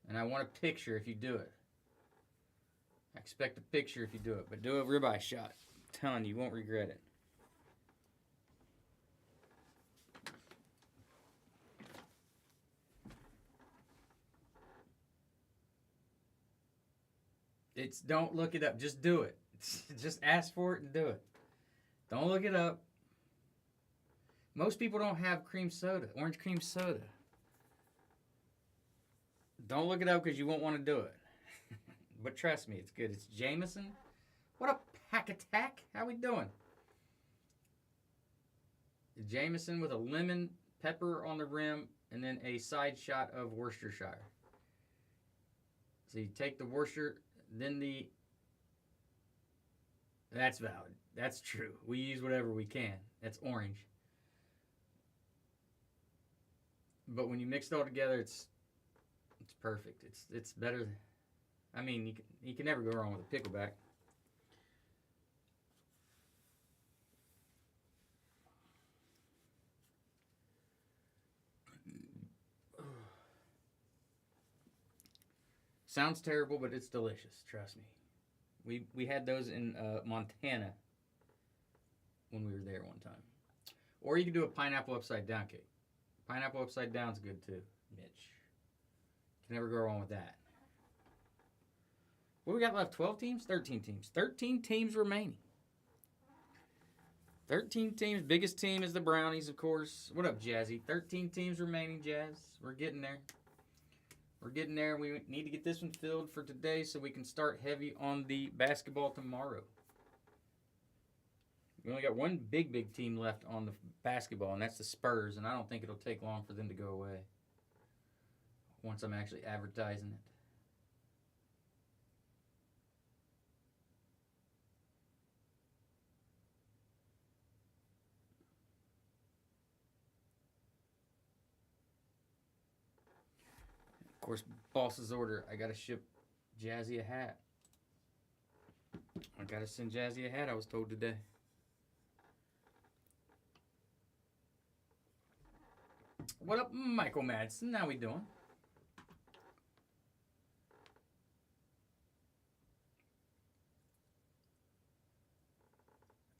And I want a picture if you do it. I expect a picture if you do it, but do a ribeye shot. I'm telling you, you won't regret it. Don't look it up. Just do it. Just ask for it and do it. Don't look it up. Most people don't have cream soda, orange cream soda. Don't look it up because you won't want to do it. But trust me, it's good. It's Jameson. What up, Pack Attack? How we doing? Jameson with a lemon pepper on the rim and then a side shot of Worcestershire. So you take the Worcester, then the That's valid. That's true. We use whatever we can. That's orange. But when you mix it all together, it's perfect. It's better. I mean, you can never go wrong with a pickleback. Sounds terrible, but it's delicious. Trust me. We had those in Montana when we were there one time. Or you can do a pineapple upside down cake. Pineapple upside down is good too, Mitch. Can never go wrong with that. What we got left? 12 teams? 13 teams. 13 teams remaining. 13 teams. Biggest team is the Brownies, of course. What up, Jazzy? 13 teams remaining, Jazz. We're getting there. We're getting there. We need to get this one filled for today so we can start heavy on the basketball tomorrow. We only got one big team left on the basketball, and that's the Spurs, and I don't think it'll take long for them to go away once I'm actually advertising it. Of course, boss's order. I gotta ship Jazzy a hat. I gotta send Jazzy a hat, I was told today. What up, Michael Madsen? How we doing?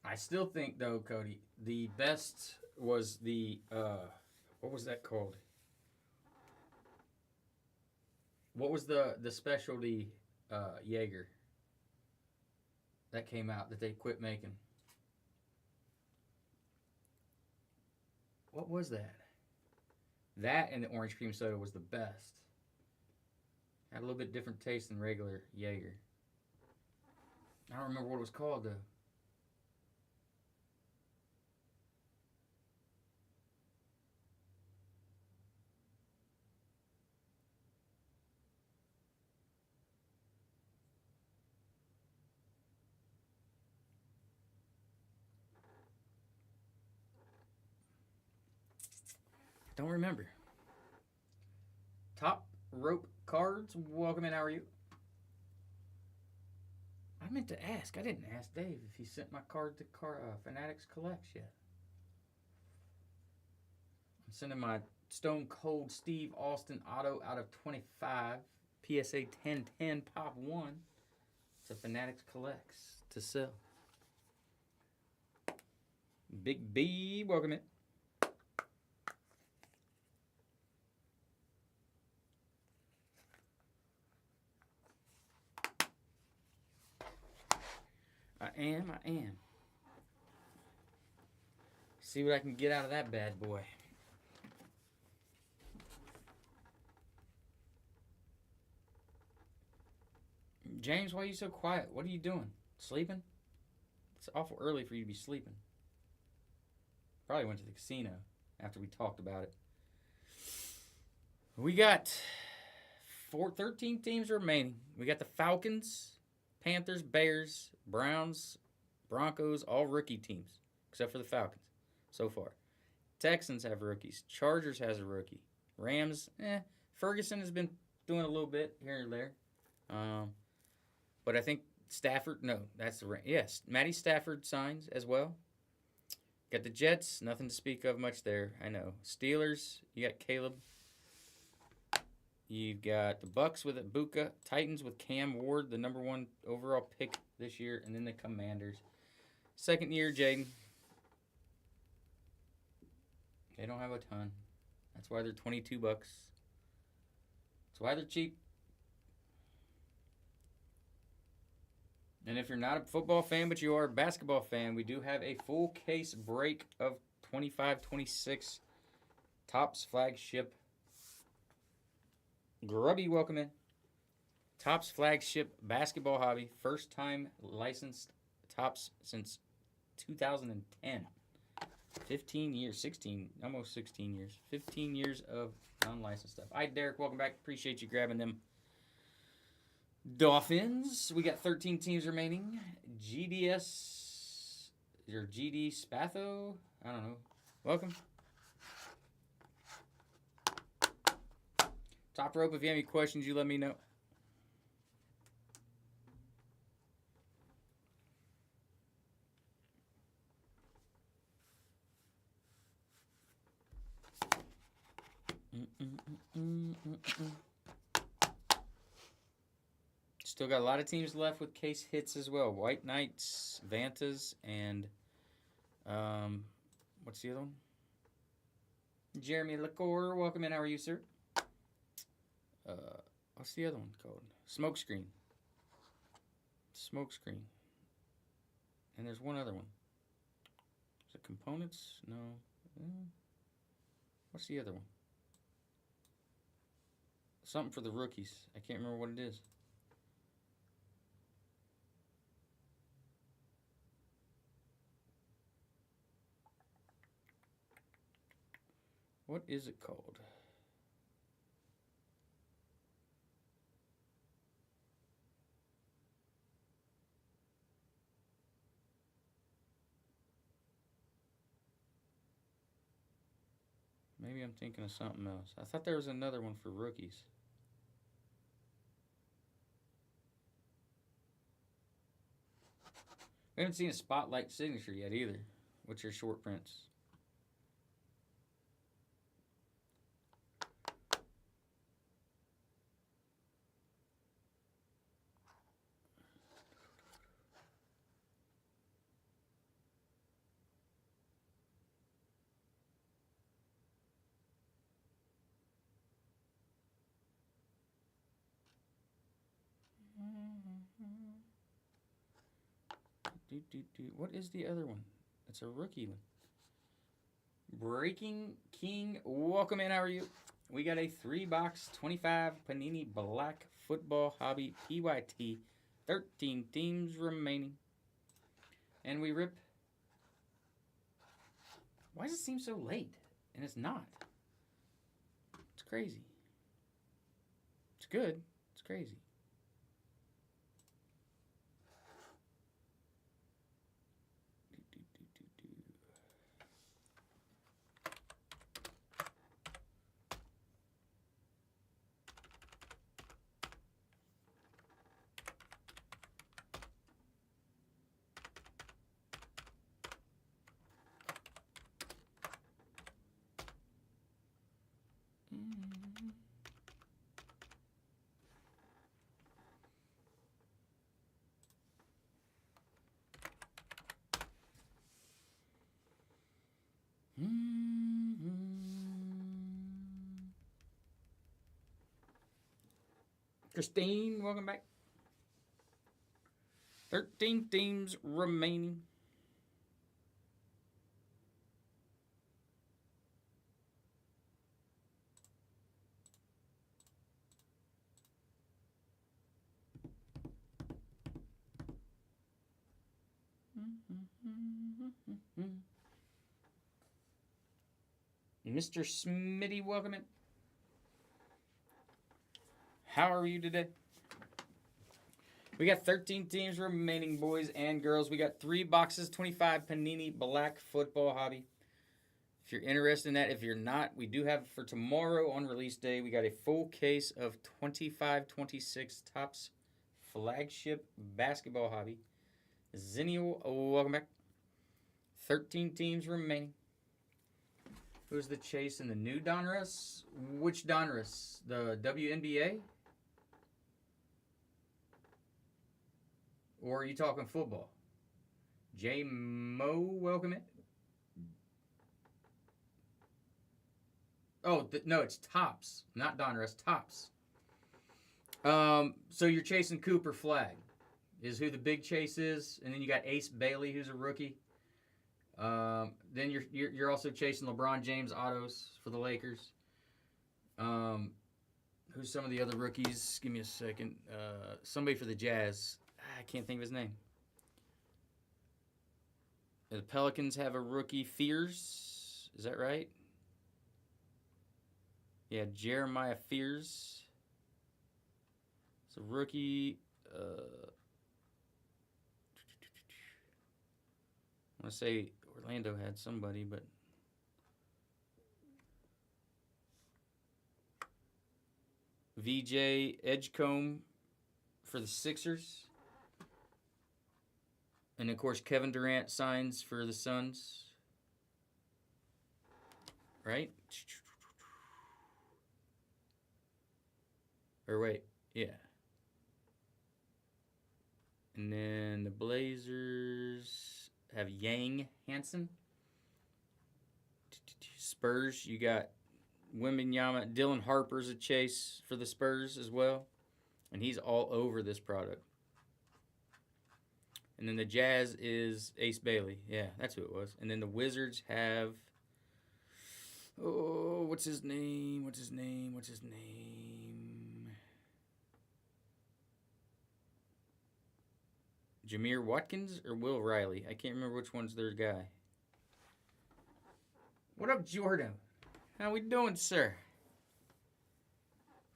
I still think, though, Cody, the best was the, what was that called? What was the specialty Jaeger that came out that they quit making? What was that? That and the orange cream soda was the best. Had a little bit different taste than regular Jaeger. I don't remember what it was called, though. Don't remember. Top rope cards. Welcome in. How are you? I meant to ask. I didn't ask Dave if he sent my card to Fanatics Collects yet. I'm sending my Stone Cold Steve Austin auto out of 25. PSA 1010 Pop 1 to Fanatics Collects to sell. Big B. Welcome in. I am. See what I can get out of that bad boy. James, why are you so quiet? What are you doing? Sleeping? It's awful early for you to be sleeping. Probably went to the casino after we talked about it. We got 13 teams remaining. We got the Falcons, Panthers, Bears, Browns, Broncos, all rookie teams, except for the Falcons so far. Texans have rookies. Chargers has a rookie. Rams, Ferguson has been doing a little bit here and there. But I think Stafford, no, that's the Rams. Yes, Matty Stafford signs as well. Got the Jets, nothing to speak of much there, I know. Steelers, you got Caleb. You've got the Bucks with Ibuka, Titans with Cam Ward, the number 1 overall pick this year, and then the Commanders. Second year, Jaden. They don't have a ton. That's why they're $22. That's why they're cheap. And if you're not a football fan, but you are a basketball fan, we do have a full case break of 25-26 Topps flagship. Grubby, welcome in. Topps flagship basketball hobby. First time licensed Topps since 2010. 15 years, 16, almost 16 years. 15 years of non-licensed stuff. Hi, Derek. Welcome back. Appreciate you grabbing them Dolphins. We got 13 teams remaining. GDS, or GD Spatho. I don't know. Welcome. Top rope. If you have any questions, you let me know. Still got a lot of teams left with case hits as well. White Knights, Vantas, and what's the other one? Jeremy Lecor, welcome in. How are you, sir? What's the other one called? Smokescreen. Smokescreen. And there's one other one. Is it components? No. What's the other one? Something for the rookies. I can't remember what it is. What is it called? Maybe I'm thinking of something else. I thought there was another one for rookies. We haven't seen a spotlight signature yet either. What's your short prints? What is the other one? It's a rookie one. Breaking King, welcome in. How are you? We got a 3-box 25 Panini Black Football Hobby PYT. 13 teams remaining. And we rip. Why does it seem so late? And it's not. It's crazy. It's good. It's crazy. Christine, welcome back. 13 teams remaining. Mr. Smitty, welcome in. How are you today? We got 13 teams remaining, boys and girls. We got 3 boxes, 25 Panini Black Football Hobby. If you're interested in that, if you're not, we do have for tomorrow on release day, we got a full case of 25-26 Topps Flagship Basketball Hobby. Zennial, welcome back. 13 teams remaining. Who's the chase in the new Donruss? Which Donruss? The WNBA? Or are you talking football? J Mo, welcome in. Oh, no, it's Topps, not Donruss. Topps. So you're chasing Cooper Flag, is who the big chase is, and then you got Ace Bailey, who's a rookie. Then you're also chasing LeBron James autos for the Lakers. Who's some of the other rookies? Give me a second. Somebody for the Jazz. I can't think of his name. The Pelicans have a rookie, Fears. Is that right? Yeah, Jeremiah Fears. It's a rookie. I want to say Orlando had somebody, but VJ Edgecombe for the Sixers. And, of course, Kevin Durant signs for the Suns. Right? Or wait, yeah. And then the Blazers have Yang Hansen. Spurs, you got Wembanyama. Dylan Harper's a chase for the Spurs as well. And he's all over this product. And then the Jazz is Ace Bailey. Yeah, that's who it was. And then the Wizards have... Oh, what's his name? Jameer Watkins or Will Riley? I can't remember which one's their guy. What up, Jordan? How we doing, sir?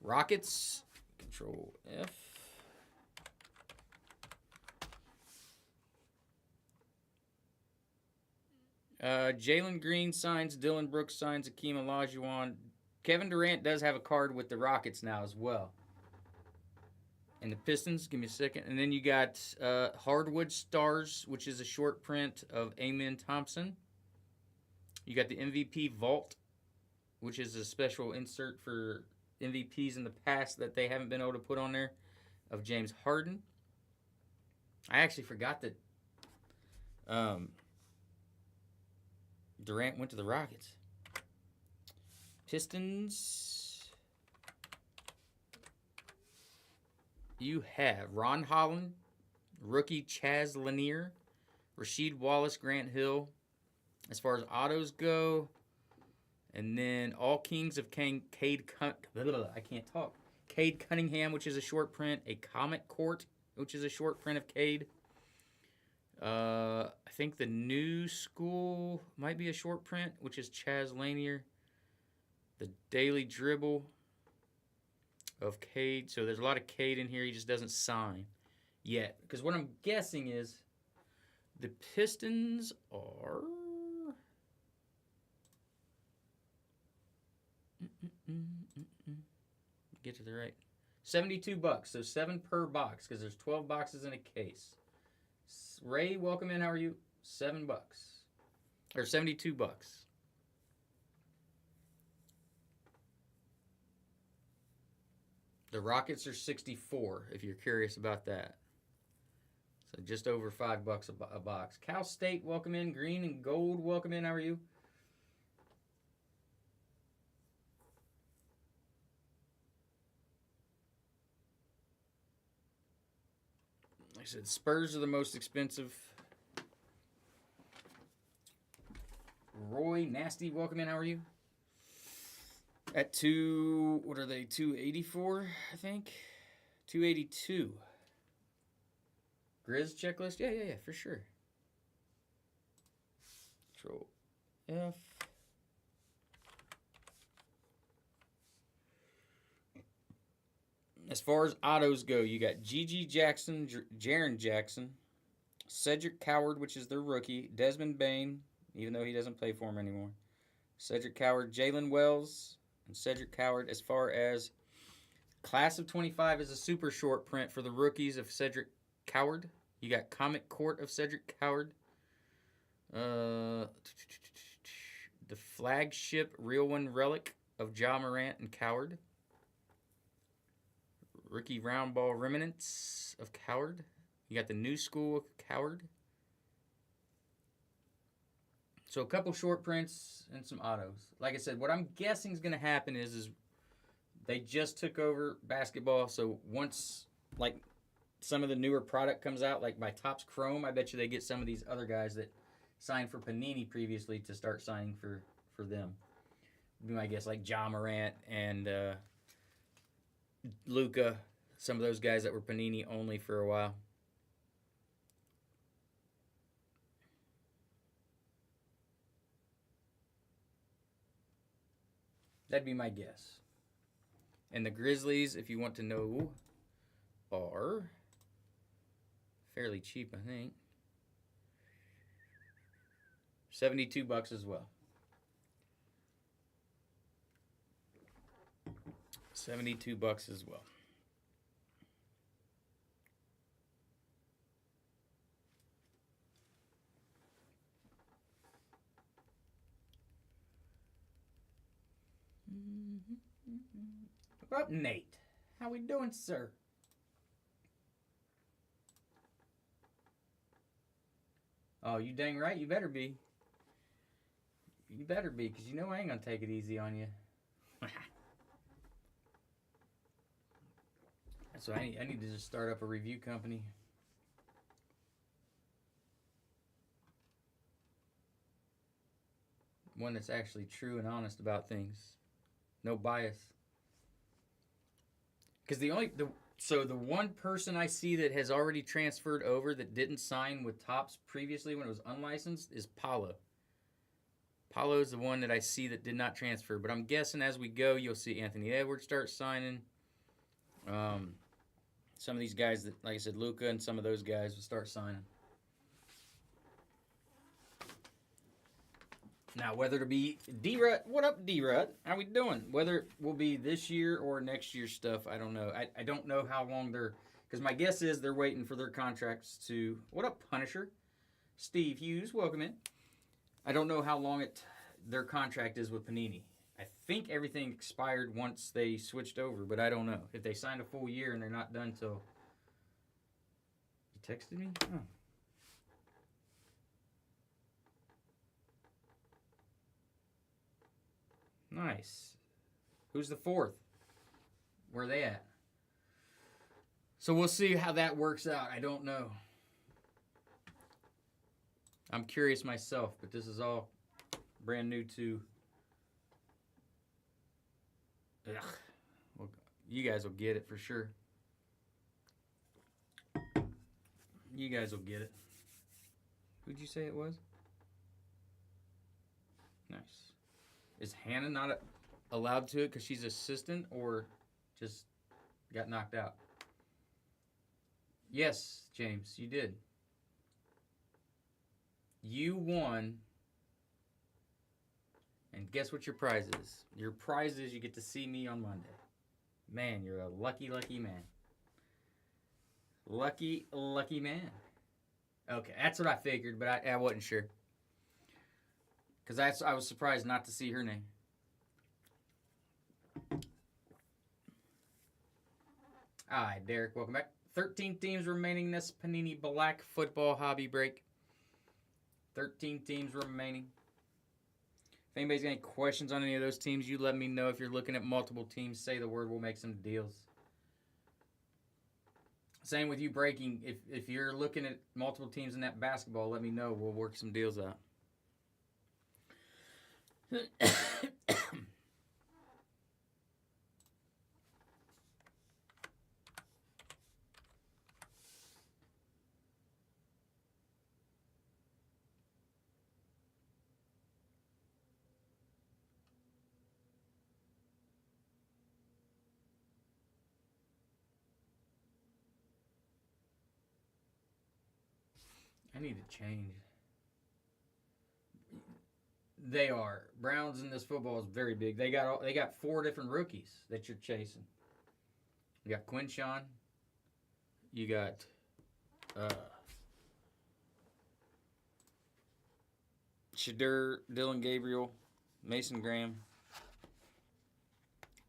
Rockets. Control F. Jalen Green signs. Dylan Brooks signs. Akeem Olajuwon. Kevin Durant does have a card with the Rockets now as well. And the Pistons, give me a second. And then you got Hardwood Stars, which is a short print of Amen Thompson. You got the MVP Vault, which is a special insert for MVPs in the past that they haven't been able to put on there, of James Harden. I actually forgot that Durant went to the Rockets. Pistons. You have Ron Holland, rookie Chaz Lanier, Rasheed Wallace, Grant Hill. As far as autos go, and then All Kings of Cade Cunningham, which is a short print. A Comet Court, which is a short print of Cade. I think the New School might be a short print, which is Chaz Lanier. The Daily Dribble of Cade. So there's a lot of Cade in here. He just doesn't sign yet. Because what I'm guessing is the Pistons are... Get to the right. $72. So 7 per box because there's 12 boxes in a case. Ray, welcome in. How are you? $7. Or $72. The Rockets are 64 if you're curious about that. So just over $5 a box. Cal State, welcome in. Green and gold, welcome in. How are you? Like I said, Spurs are the most expensive. Roy Nasty, welcome in. How are you? At what are they? 284, I think. 282. Grizz checklist? Yeah, for sure. Control F. As far as autos go, you got G.G. Jackson, Jaren Jackson, Cedric Coward, which is their rookie, Desmond Bain, even though he doesn't play for him anymore, Cedric Coward, Jalen Wells, and Cedric Coward. As far as Class of 25 is a super short print for the rookies of Cedric Coward. You got Comic Court of Cedric Coward. The flagship Real One Relic of Ja Morant and Coward. Rookie Round Ball Remnants of Coward. You got the New School of Coward. So a couple short prints and some autos. Like I said, what I'm guessing is going to happen is they just took over basketball. So once like some of the newer product comes out, like by Topps Chrome, I bet you they get some of these other guys that signed for Panini previously to start signing for them. Would be my guess, like Ja Morant and Luka, some of those guys that were Panini only for a while. That'd be my guess. And the Grizzlies, if you want to know fairly cheap, I think. $72 as well. 72 bucks as well. What up, Nate? How we doing, sir? Oh, you dang right. You better be. You better be, because you know I ain't going to take it easy on you. So I need to just start up a review company. One that's actually true and honest about things. No bias. Because the one person I see that has already transferred over that didn't sign with Topps previously when it was unlicensed is Paulo. Paulo is the one that I see that did not transfer. But I'm guessing as we go, you'll see Anthony Edwards start signing. Some of these guys that, like I said, Luka and some of those guys will start signing. Now, whether to be D-Rut, what up, D-Rut? How we doing? Whether it will be this year or next year's stuff, I don't know. I don't know how long they're, because my guess is they're waiting for their contracts to, what up, Punisher? Steve Hughes, welcome in. I don't know how long their contract is with Panini. I think everything expired once they switched over, but I don't know. If they signed a full year and they're not done till... You texted me? Oh. Nice. Who's the fourth? Where are they at? So we'll see how that works out. I don't know. I'm curious myself, but this is all brand new to... Ugh. Well, you guys will get it for sure. You guys will get it. Who'd you say it was? Nice. Is Hannah not allowed to it because she's assistant or just got knocked out? Yes, James, you did. You won. And guess what your prize is? Your prize is you get to see me on Monday. Man, you're a lucky, lucky man. Lucky, lucky man. Okay, that's what I figured, but I wasn't sure. Because I was surprised not to see her name. Hi, Derek. Welcome back. 13 teams remaining this Panini Black Football Hobby Break. 13 teams remaining. If anybody's got any questions on any of those teams, you let me know. If you're looking at multiple teams, say the word. We'll make some deals. Same with you breaking. If you're looking at multiple teams in that basketball, let me know. We'll work some deals out. I need to change. They are. Browns in this football is very big. They got 4 different rookies that you're chasing. You got Quinshawn. You got Shadur, Dylan Gabriel, Mason Graham,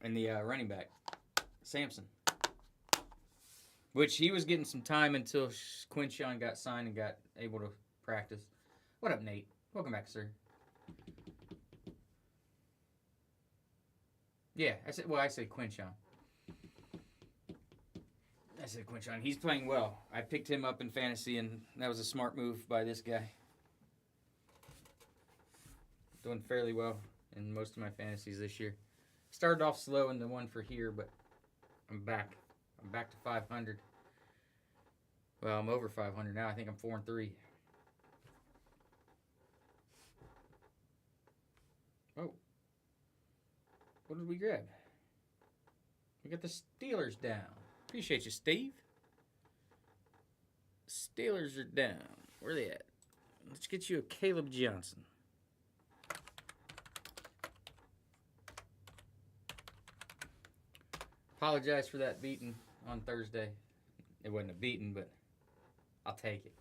and the running back, Sampson. Which he was getting some time until Quinshawn got signed and got able to practice. What up, Nate? Welcome back, sir. Yeah, I said Quinshawn. I said Quinshawn. He's playing well. I picked him up in fantasy, and that was a smart move by this guy. Doing fairly well in most of my fantasies this year. Started off slow in the one for here, but I'm back. I'm back to 500. Well, I'm over 500 now. I think I'm 4-3. Oh. What did we grab? We got the Steelers down. Appreciate you, Steve. Steelers are down. Where are they at? Let's get you a Caleb Johnson. Apologize for that beating on Thursday. It wasn't a beating, but I'll take it.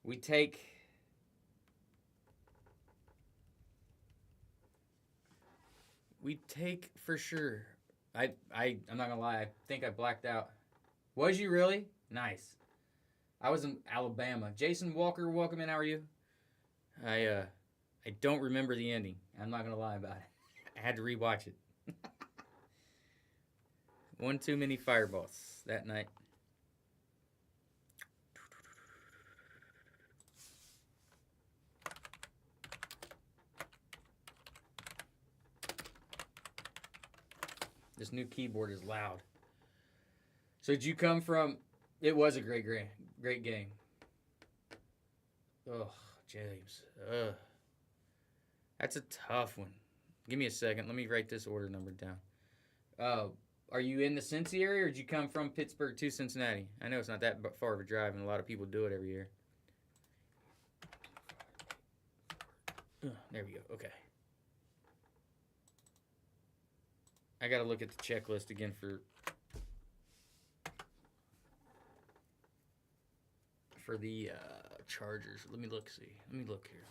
We take for sure. I'm not gonna lie. I think I blacked out. Was you really? Nice. I was in Alabama. Jason Walker, welcome in. How are you? I don't remember the ending. I'm not gonna lie about it. I had to rewatch it. One too many fireballs that night. This new keyboard is loud. So did you come from? It was a great game. Oh, James. That's a tough one. Give me a second. Let me write this order number down. Are you in the Cincy area, or did you come from Pittsburgh to Cincinnati? I know it's not that far of a drive, and a lot of people do it every year. There we go. Okay. I got to look at the checklist again for the Chargers. Let me look. Let me look here.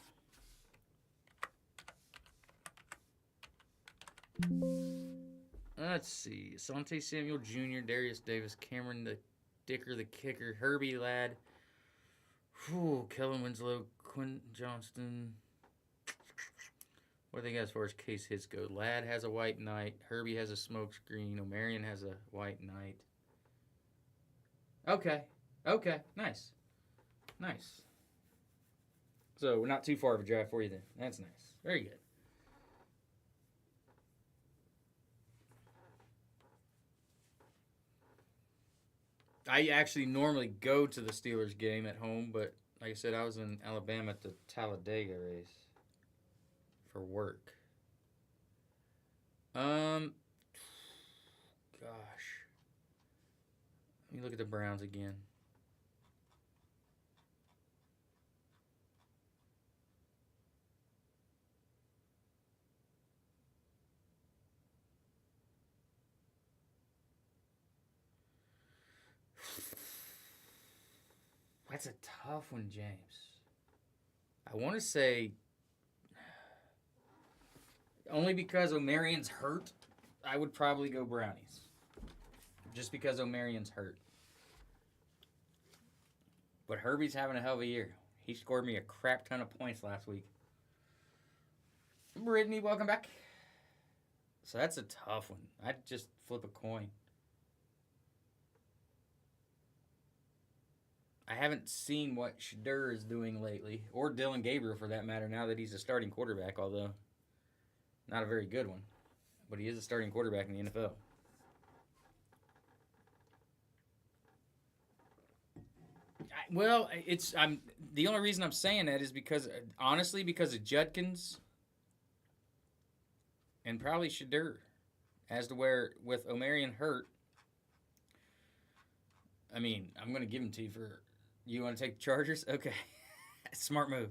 Let's see. Asante Samuel Jr., Darius Davis, Cameron the Dicker, the kicker, Herbie Ladd, Kellen Winslow, Quinn Johnston. What do they got as far as case hits go? Ladd has a white knight. Herbie has a smoke screen. O'Marion has a white knight. Okay. Nice. So we're not too far of a draft for you then. That's nice. Very good. I actually normally go to the Steelers game at home, but like I said, I was in Alabama at the Talladega race for work. Gosh. Let me look at the Browns again. That's a tough one, James. I want to say only because O'Marion's hurt, I would probably go Brownies. Just because O'Marion's hurt. But Herbie's having a hell of a year. He scored me a crap ton of points last week. Brittany, welcome back. So that's a tough one. I'd just flip a coin. I haven't seen what Shadur is doing lately, or Dylan Gabriel for that matter, now that he's a starting quarterback, although not a very good one. But he is a starting quarterback in the NFL. I'm the only reason I'm saying that is because, honestly, because of Judkins and probably Shadur, as to where with O'Marion hurt. I mean, I'm going to give him to you for. You want to take the Chargers? Okay. Smart move.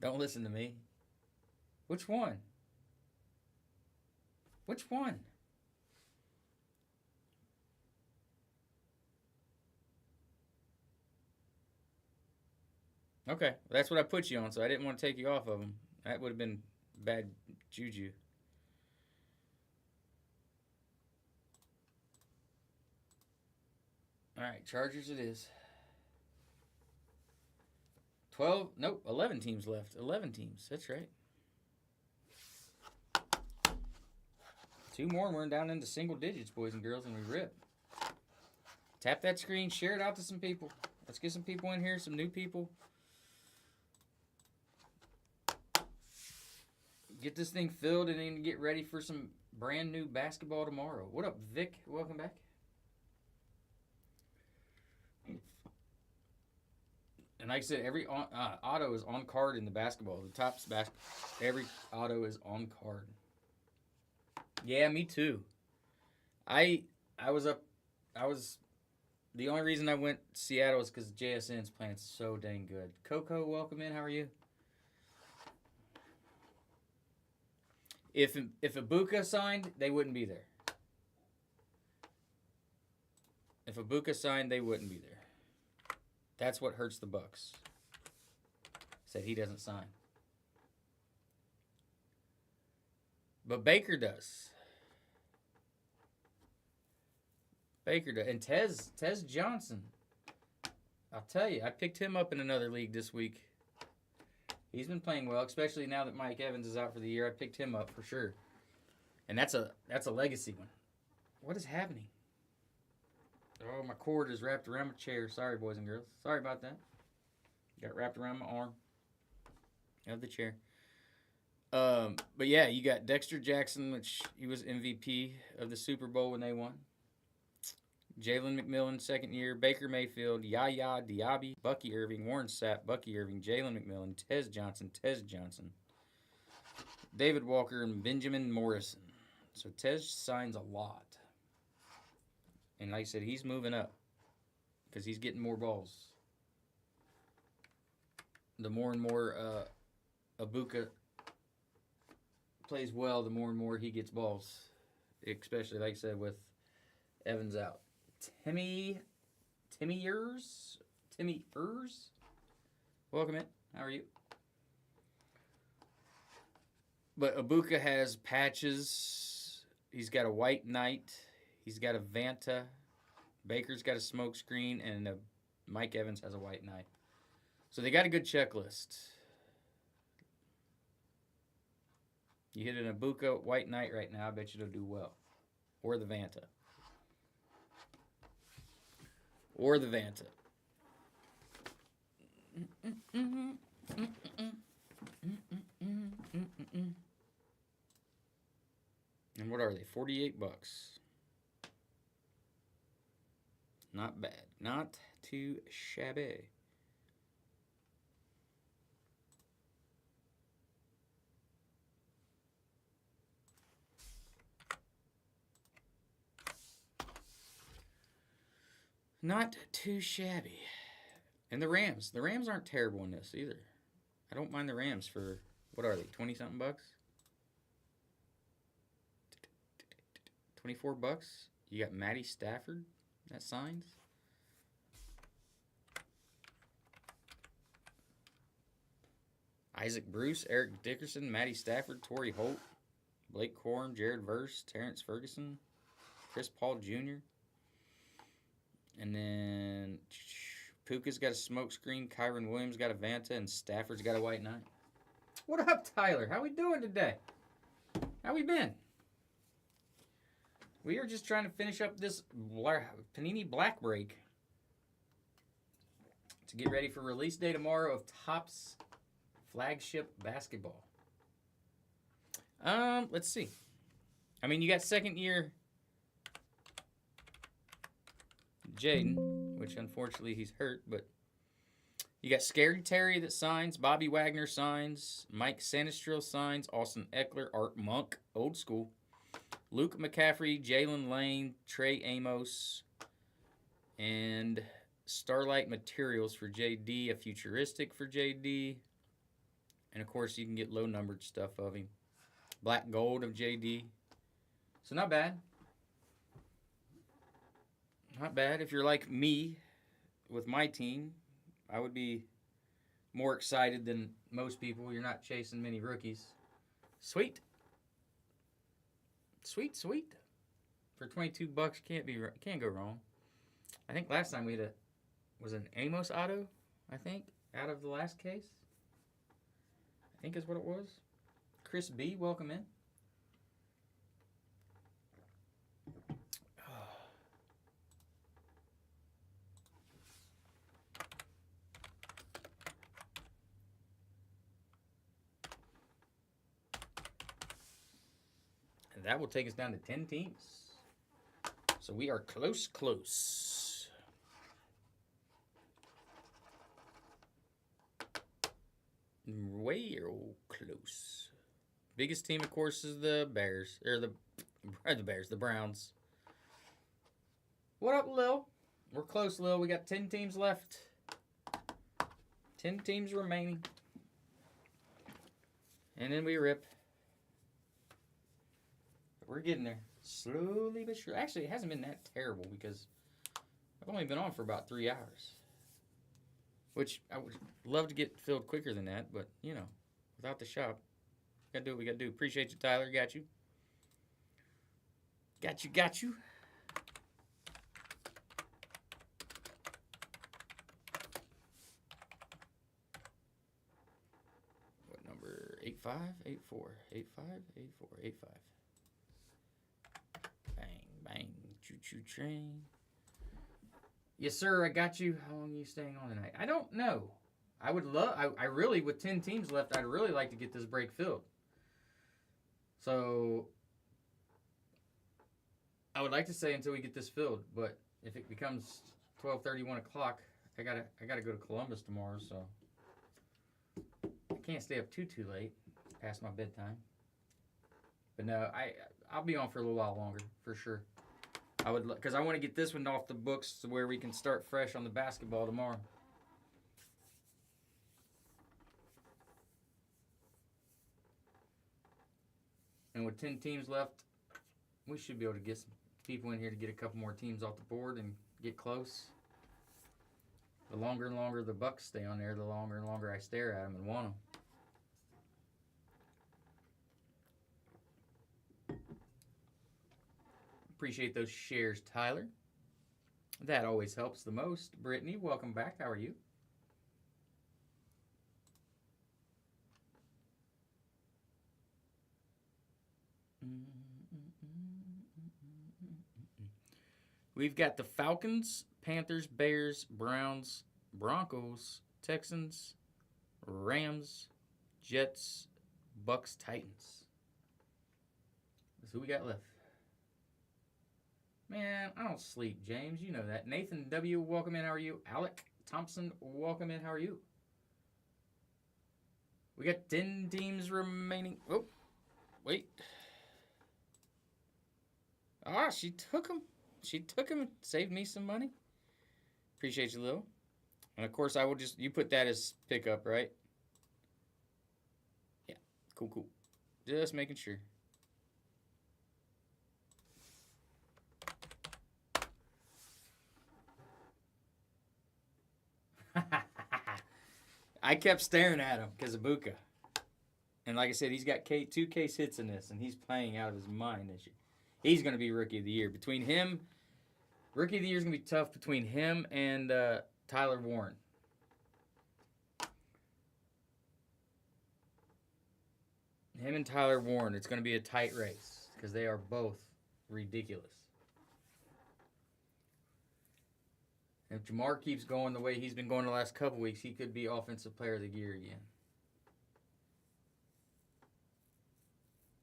Don't listen to me. Which one? Which one? Okay. That's what I put you on, so I didn't want to take you off of them. That would have been bad juju. All right, Chargers it is. 11 teams left. 11 teams, that's right. 2 more and we're down into single digits, boys and girls, and we rip. Tap that screen, share it out to some people. Let's get some people in here, some new people. Get this thing filled and then get ready for some brand new basketball tomorrow. What up, Vic? Welcome back. And like I said, every auto is on card in the basketball. The Topps every auto is on card. Yeah, me too. I was up. I was the only reason I went to Seattle is because JSN's playing so dang good. Coco, welcome in. How are you? If Ibuka signed, they wouldn't be there. If Ibuka signed, they wouldn't be there. That's what hurts the Bucks. Said he doesn't sign. But Baker does. Baker does. And Tez Johnson. I'll tell you, I picked him up in another league this week. He's been playing well, especially now that Mike Evans is out for the year. I picked him up for sure. And that's a legacy one. What is happening? Oh, my cord is wrapped around my chair. Sorry, boys and girls. Sorry about that. Got wrapped around my arm of the chair. But yeah, you got Dexter Jackson, which he was MVP of the Super Bowl when they won. Jalen McMillan, second year. Baker Mayfield, Yaya Diaby, Bucky Irving, Warren Sapp, Bucky Irving, Jalen McMillan, Tez Johnson. David Walker, and Benjamin Morrison. So Tez signs a lot. And like I said, he's moving up because he's getting more balls. The more and more Ibuka plays well, the more and more he gets balls. Especially, like I said, with Evans out. Timmy Ers? Welcome in. How are you? But Ibuka has patches. He's got a White Knight. He's got a Vanta. Baker's got a smoke screen. And Mike Evans has a White Knight. So they got a good checklist. You hit an Ibuka White Knight right now, I bet you it'll do well. Or the Vanta. And what are they? $48. Not bad. Not too shabby. Not too shabby. And the Rams. The Rams aren't terrible in this either. I don't mind the Rams for, what are they, 20-something bucks? $24. You got Matty Stafford. That signs. Isaac Bruce, Eric Dickerson, Matty Stafford, Torrey Holt, Blake Corum, Jared Verse, Terrence Ferguson, Chris Paul Jr. And then Puka's got a smoke screen, Kyron Williams got a Vanta, and Stafford's got a White Knight. What up, Tyler? How we doing today? How we been? We are just trying to finish up this Panini Black Break to get ready for release day tomorrow of Topps Flagship Basketball. Let's see. I mean, you got second year Jaden, which unfortunately he's hurt, but you got Scary Terry that signs, Bobby Wagner signs, Mike Sanistril signs, Austin Eckler, Art Monk, old school, Luke McCaffrey, Jalen Lane, Trey Amos, and Starlight Materials for JD, a futuristic for JD, and of course you can get low-numbered stuff of him. Black Gold of JD. So not bad. Not bad. If you're like me with my team, I would be more excited than most people. You're not chasing many rookies. Sweet. Sweet. For $22, can't go wrong. I think last time we had was an Amos auto, I think, out of the last case. I think is what it was. Chris B, welcome in. And that will take us down to 10 teams. So we are close. Way close. Biggest team, of course, is the Bears. Or the Browns. What up, Lil? We're close, Lil. We got 10 teams left. 10 teams remaining. And then we rip. We're getting there. Slowly but surely. Actually, it hasn't been that terrible because I've only been on for about 3 hours. Which I would love to get filled quicker than that, but, you know, without the shop, gotta do what we gotta do. Appreciate you, Tyler. Got you. Got you. What number? 85, 84, 85, 84, 85. Bang, bang, choo-choo train. Yes, sir, I got you. How long are you staying on tonight? I don't know. I would love, I really, with 10 teams left, I'd really like to get this break filled. So, I would like to say until we get this filled, but if it becomes 12:30, 1 o'clock, I gotta go to Columbus tomorrow, so I can't stay up too late past my bedtime. But no, I'll be on for a little while longer, for sure. I would, because I want to get this one off the books to where we can start fresh on the basketball tomorrow. And with 10 teams left, we should be able to get some people in here to get a couple more teams off the board and get close. The longer and longer the Bucks stay on there, the longer and longer I stare at them and want them. Appreciate those shares, Tyler. That always helps the most. Brittany, welcome back. How are you? We've got the Falcons, Panthers, Bears, Browns, Broncos, Texans, Rams, Jets, Bucks, Titans. That's who we got left. Man, I don't sleep, James. You know that. Nathan W., welcome in. How are you? Alec Thompson, welcome in. How are you? We got 10 teams remaining. Oh, wait. Ah, she took him. She took him. Saved me some money. Appreciate you, Lil. And of course, I will just, you put that as pickup, right? Yeah, cool. Just making sure. I kept staring at him because of Buka. And like I said, he's got 2 case hits in this, and he's playing out of his mind this year. He's going to be Rookie of the Year. Between him, Rookie of the Year is going to be tough between him and Tyler Warren. Him and Tyler Warren, it's going to be a tight race because they are both ridiculous. If Jamar keeps going the way he's been going the last couple weeks, he could be Offensive Player of the Year again.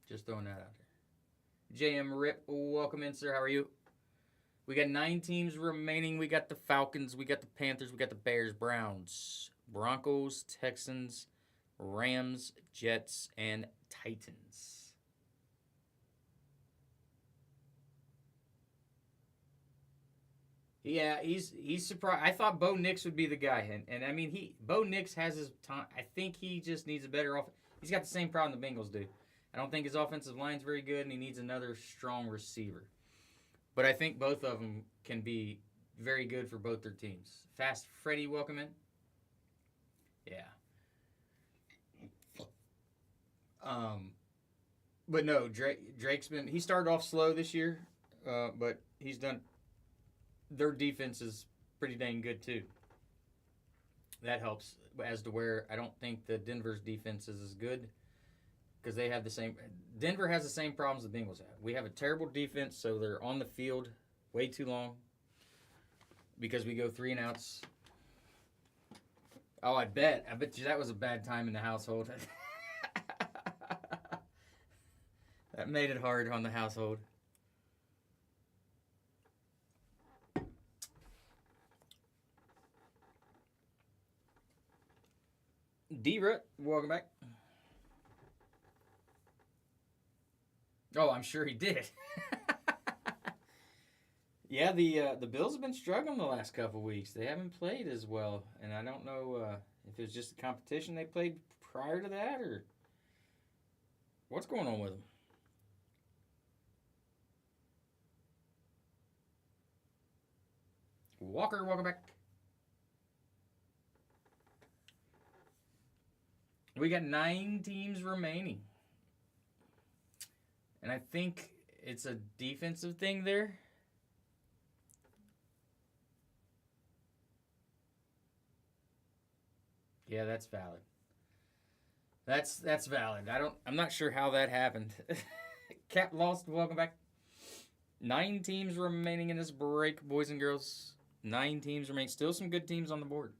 Just throwing that out there. JM Rip, welcome in, sir. How are you? We got 9 teams remaining. We got the Falcons, we got the Panthers, we got the Bears, Browns, Broncos, Texans, Rams, Jets, and Titans. Yeah, he's surprised. I thought Bo Nix would be the guy, and I mean Bo Nix has his time. I think he just needs a better off. He's got the same problem the Bengals do. I don't think his offensive line's very good, and he needs another strong receiver. But I think both of them can be very good for both their teams. Fast Freddy, welcome in. Yeah. But no, Drake's been. He started off slow this year, but he's done. Their defense is pretty dang good too. That helps as to where I don't think the Denver's defense is as good because they have the same. Denver has the same problems the Bengals have. We have a terrible defense, so they're on the field way too long because we go 3 and outs. Oh, I bet you that was a bad time in the household. That made it hard on the household. D-Rut, welcome back. Oh, I'm sure he did. Yeah, the Bills have been struggling the last couple weeks. They haven't played as well, and I don't know if it was just the competition they played prior to that or what's going on with them. Walker, welcome back. We got 9 teams remaining. And I think it's a defensive thing there. Yeah, that's valid. That's valid. I'm not sure how that happened. Cap lost, welcome back. 9 teams remaining in this break, boys and girls. 9 teams remain. Still some good teams on the board.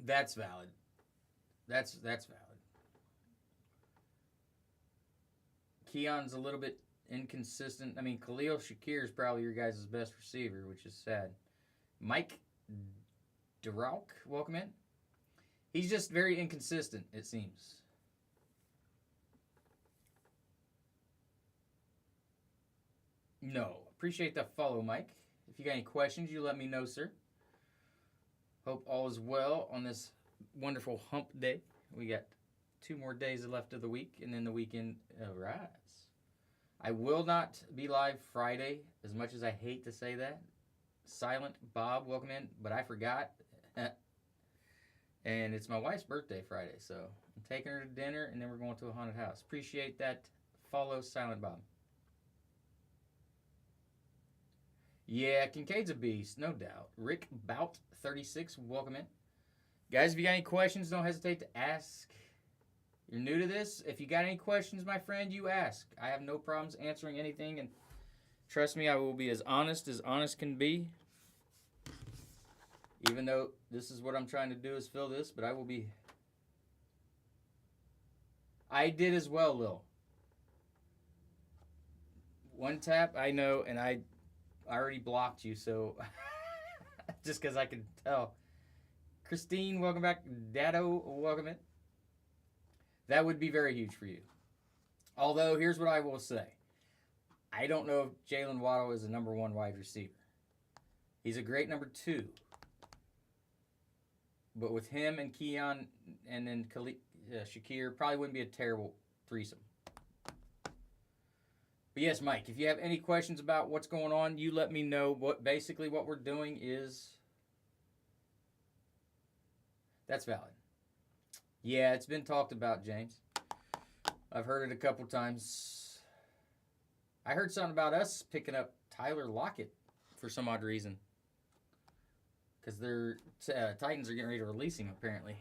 That's valid. That's valid. Keon's a little bit inconsistent. I mean, Khalil Shakir is probably your guys' best receiver, which is sad. Mike Durauk, welcome in. He's just very inconsistent, it seems. No. Appreciate the follow, Mike. If you got any questions, you let me know, sir. Hope all is well on this wonderful hump day. We got 2 more days left of the week, and then the weekend arrives. I will not be live Friday, as much as I hate to say that. Silent Bob, welcome in, but I forgot. And it's my wife's birthday Friday, so I'm taking her to dinner, and then we're going to a haunted house. Appreciate that. Follow Silent Bob. Yeah, Kincaid's a beast, no doubt. Rick Bout 36, welcome in. Guys, if you got any questions, don't hesitate to ask. You're new to this. If you got any questions, my friend, you ask. I have no problems answering anything, and trust me, I will be as honest can be. Even though this is what I'm trying to do is fill this, but I will be. I did as well, Lil. One tap, I know, and I already blocked you, so just because I could tell. Christine, welcome back. Dado, welcome in. That would be very huge for you. Although, here's what I will say. I don't know if Jalen Waddle is a number 1 wide receiver. He's a great number 2. But with him and Keon and then Shakir, probably wouldn't be a terrible threesome. But yes, Mike, if you have any questions about what's going on, you let me know. Basically what we're doing is... That's valid. Yeah, it's been talked about, James. I've heard it a couple times. I heard something about us picking up Tyler Lockett for some odd reason. Because their Titans are getting ready to release him, apparently.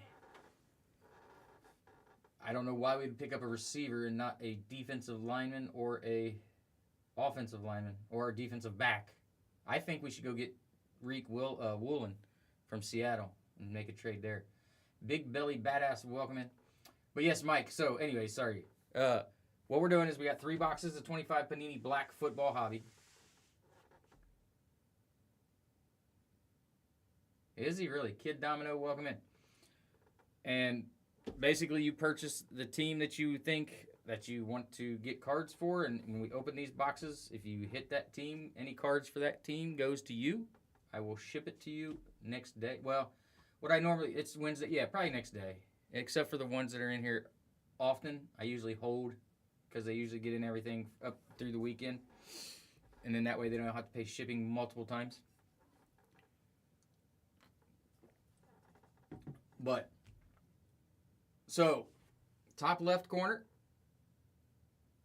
I don't know why we'd pick up a receiver and not a defensive lineman or a offensive lineman or a defensive back. I think we should go get Reek Woolen from Seattle and make a trade there. Big Belly Badass, welcome in. But yes, Mike, so anyway, sorry. What we're doing is we got 3 boxes of 25 Panini Black Football Hobby. Is he really? Kid Domino, welcome in. And basically you purchase the team that you think that you want to get cards for, and when we open these boxes, if you hit that team, any cards for that team goes to you. I will ship it to you next day. Well, it's Wednesday, yeah, probably next day. Except for the ones that are in here often, I usually hold because they usually get in everything up through the weekend. And then that way they don't have to pay shipping multiple times. But, so, top left corner,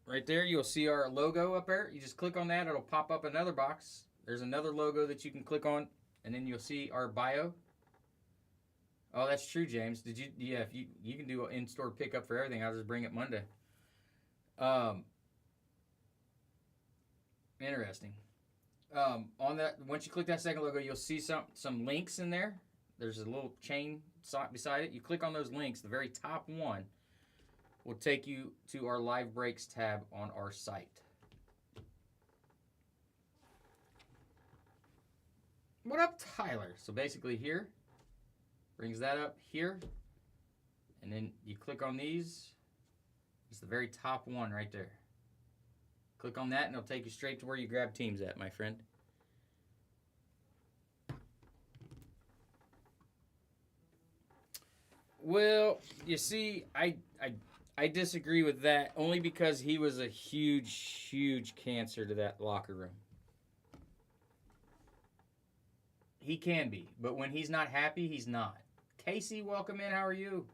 right there, you'll see our logo up there. You just click on that, it'll pop up another box. There's another logo that you can click on, and then you'll see our bio. Oh, that's true, James. Yeah, if you can do an in-store pickup for everything. I'll just bring it Monday. Interesting. On that, once you click that second logo, you'll see some links in there. There's a little chain beside it. You click on those links. The very top one will take you to our live breaks tab on our site. What up, Tyler? So basically here, brings that up here, and then you click on these. It's the very top one right there. Click on that and it'll take you straight to where you grab teams at, my friend. Well, you see, I disagree with that only because he was a huge cancer to that locker room. He can be, but when he's not happy, he's not. Casey, welcome in. How are you?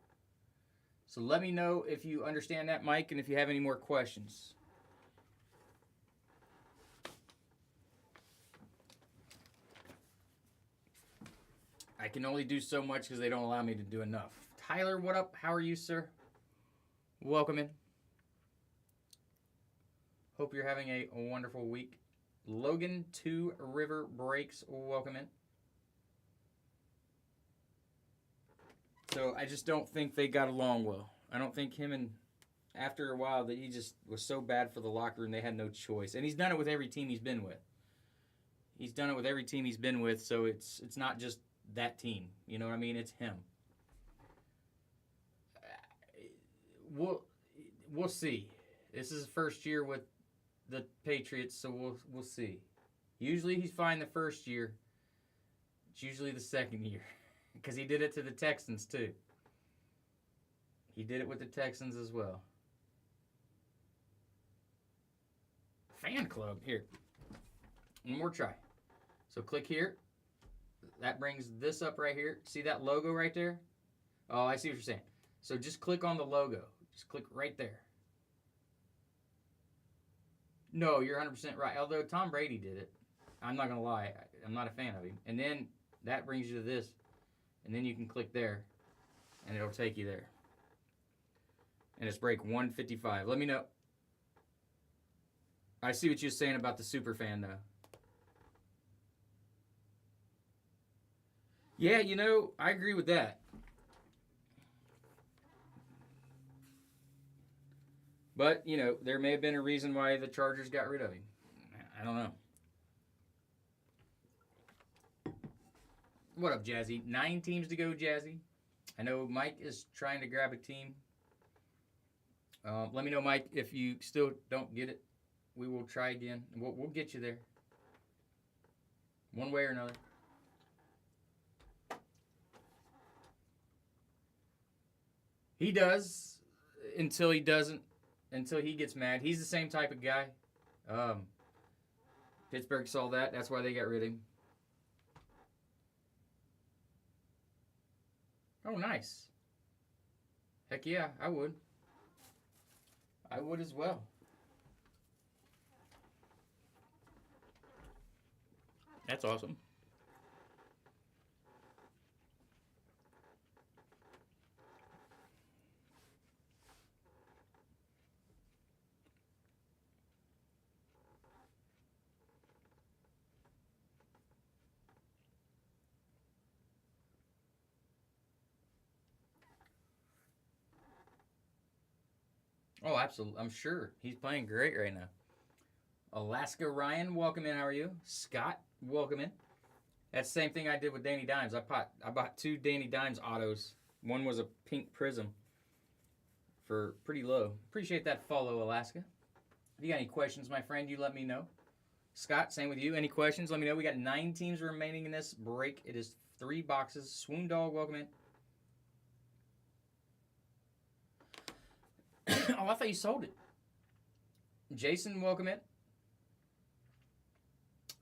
So let me know if you understand that, Mike, and if you have any more questions. I can only do so much because they don't allow me to do enough. Tyler, what up? How are you, sir? Welcome in. Hope you're having a wonderful week. Logan 2 River Breaks, welcome in. So I just don't think they got along well. I don't think him and after a while that he just was so bad for the locker room they had no choice. And he's done it with every team he's been with. He's done it with every team he's been with, so it's not just that team. You know what I mean? It's him. We'll see. This is his first year with the Patriots, so we'll see. Usually he's fine the first year. It's usually the second year. Because he did it to the Texans, too. He did it with the Texans as well. Fan club. Here. One more try. So click here. That brings this up right here. See that logo right there? Oh, I see what you're saying. So just click on the logo. Just click right there. No, you're 100% right. Although Tom Brady did it. I'm not going to lie. I'm not a fan of him. And then that brings you to this. And then you can click there. And it'll take you there. And it's break 155. Let me know. I see what you're saying about the super fan, though. Yeah, you know, I agree with that. But, you know, there may have been a reason why the Chargers got rid of him. I don't know. What up, Jazzy? 9 teams to go, Jazzy. I know Mike is trying to grab a team. Let me know, Mike, if you still don't get it. We will try again. We'll get you there. One way or another. He does until he doesn't. Until he gets mad. He's the same type of guy. Pittsburgh saw that. That's why they got rid of him. Oh, nice. Heck yeah, I would. I would as well. That's awesome. Oh, absolutely. I'm sure. He's playing great right now. Alaska Ryan, welcome in. How are you? Scott, welcome in. That's the same thing I did with Danny Dimes. I bought 2 Danny Dimes autos. One was a pink prism for pretty low. Appreciate that follow, Alaska. If you got any questions, my friend, you let me know. Scott, same with you. Any questions, let me know. We got 9 teams remaining in this break. It is 3 boxes. Swoon Dog, welcome in. Oh, I thought you sold it. Jason, welcome in.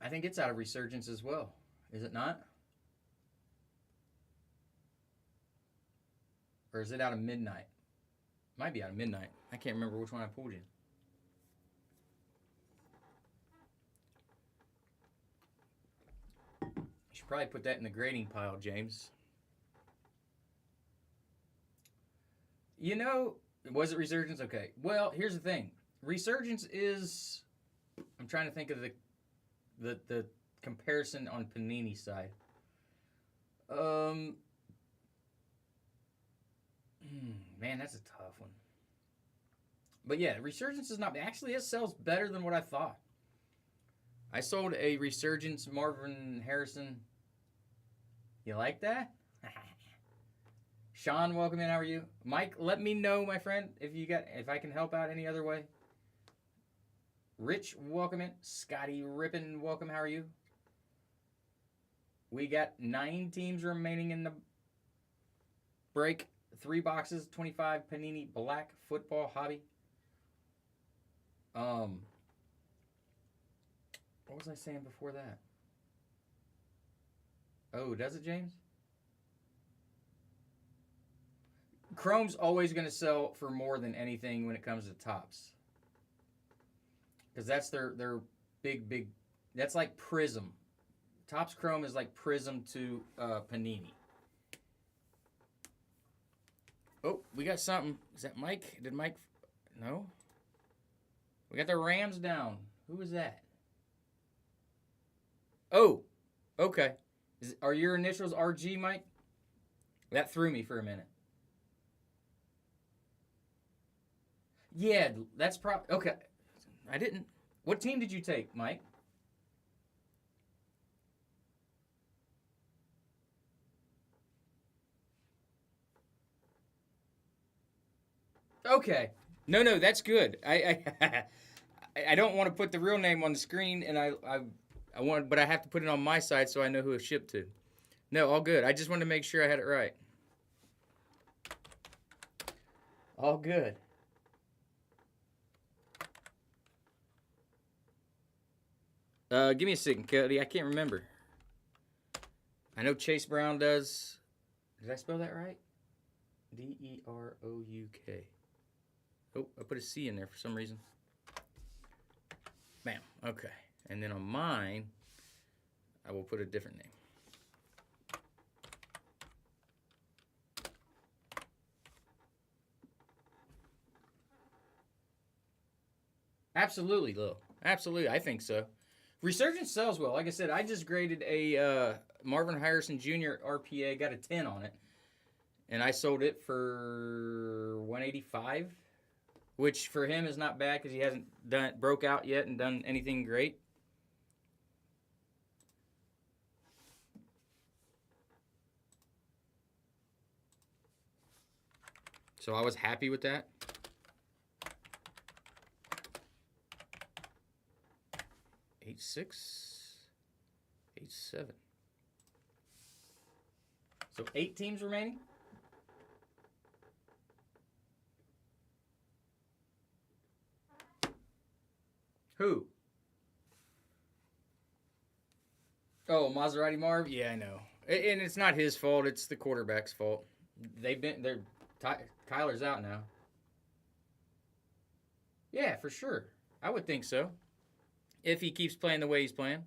I think it's out of Resurgence as well. Is it not? Or is it out of Midnight? Might be out of Midnight. I can't remember which one I pulled in. You should probably put that in the grading pile, James. You know, was it Resurgence? Okay. Well, here's the thing. Resurgence is... I'm trying to think of the comparison on Panini side. Man, that's a tough one. But yeah, Resurgence is not... Actually, it sells better than what I thought. I sold a Resurgence Marvin Harrison You like that? Sean, welcome in. How are you? Mike, let me know, my friend, if I can help out any other way. Rich, welcome in. Scotty Rippin, welcome. How are you? We got 9 teams remaining in the break. 3 boxes, 25 Panini Black Football Hobby. What was I saying before that? Oh, does it, James? Chrome's always going to sell for more than anything when it comes to tops. Because that's their big... That's like Prism. Topps Chrome is like Prism to Panini. Oh, we got something. Is that Mike? Did Mike... No? We got the Rams down. Who is that? Oh, okay. Are your initials RG, Mike? That threw me for a minute. Yeah, that's probably... Okay. I didn't... What team did you take, Mike? Okay. No, that's good. I don't want to put the real name on the screen, and I want, but I have to put it on my side so I know who it's shipped to. No, all good. I just wanted to make sure I had it right. All good. Give me a second, Cody. I can't remember. I know Chase Brown does. Did I spell that right? D-E-R-O-U-K. Oh, I put a C in there for some reason. Bam. Okay. And then on mine, I will put a different name. Absolutely, Lil. Absolutely. I think so. Resurgence sells well. Like I said, I just graded a Marvin Harrison Jr. RPA, got a 10 on it. And I sold it for $185, which for him is not bad because he hasn't broke out yet and done anything great. So I was happy with that. $8.6, $8.7. So 8 teams remaining. Who? Oh, Maserati Marv? Yeah, I know. And it's not his fault. It's the quarterback's fault. Kyler's out now. Yeah, for sure. I would think so. If he keeps playing the way he's playing.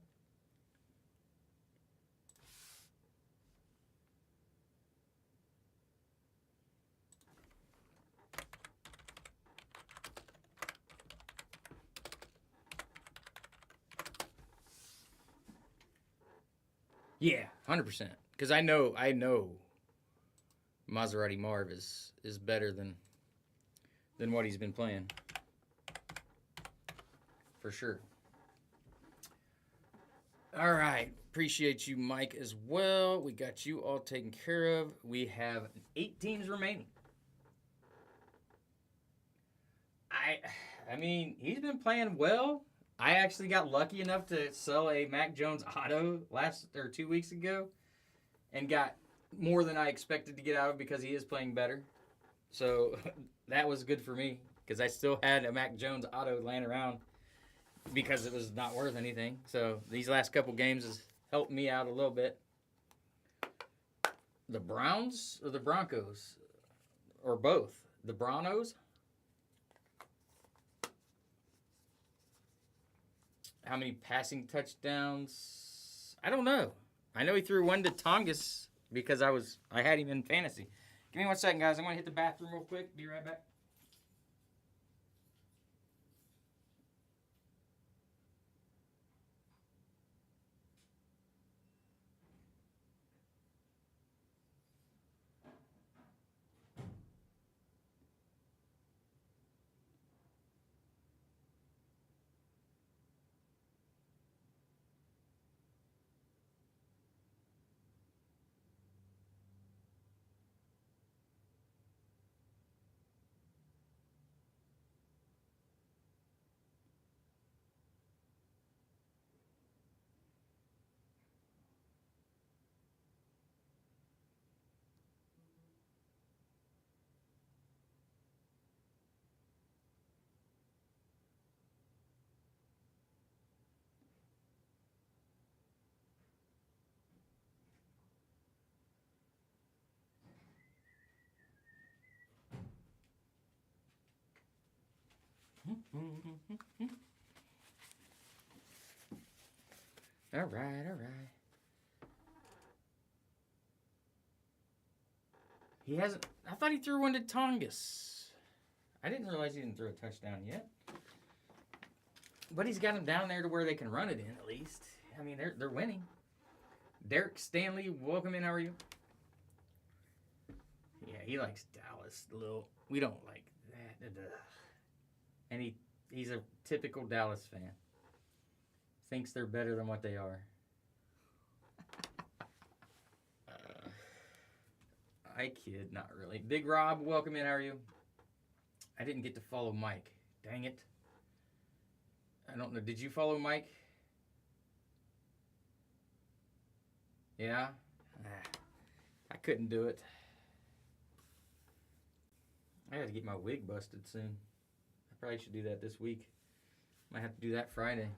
Yeah, 100%. Because I know Maserati Marv is better than what he's been playing. For sure. All right. Appreciate you, Mike, as well. We got you all taken care of. We have 8 teams remaining. I mean, he's been playing well. I actually got lucky enough to sell a Mac Jones auto 2 weeks ago and got more than I expected to get out of because he is playing better. So that was good for me because I still had a Mac Jones auto laying around because it was not worth anything. So these last couple games has helped me out a little bit. The Browns or the Broncos? Or both? The Broncos? How many passing touchdowns? I don't know. I know he threw one to Tongas because I had him in fantasy. Give me 1 second, guys. I'm going to hit the bathroom real quick. Be right back. All right, all right. He hasn't. I thought he threw one to Tongas. I didn't realize he didn't throw a touchdown yet. But he's got them down there to where they can run it in at least. I mean, they're winning. Derek Stanley, welcome in. How are you? Yeah, he likes Dallas a little. We don't like that. And he's a typical Dallas fan. Thinks they're better than what they are. I kid, not really. Big Rob, welcome in. How are you? I didn't get to follow Mike. Dang it. I don't know. Did you follow Mike? Yeah? I couldn't do it. I got to get my wig busted soon. I probably should do that this week. Might have to do that Friday.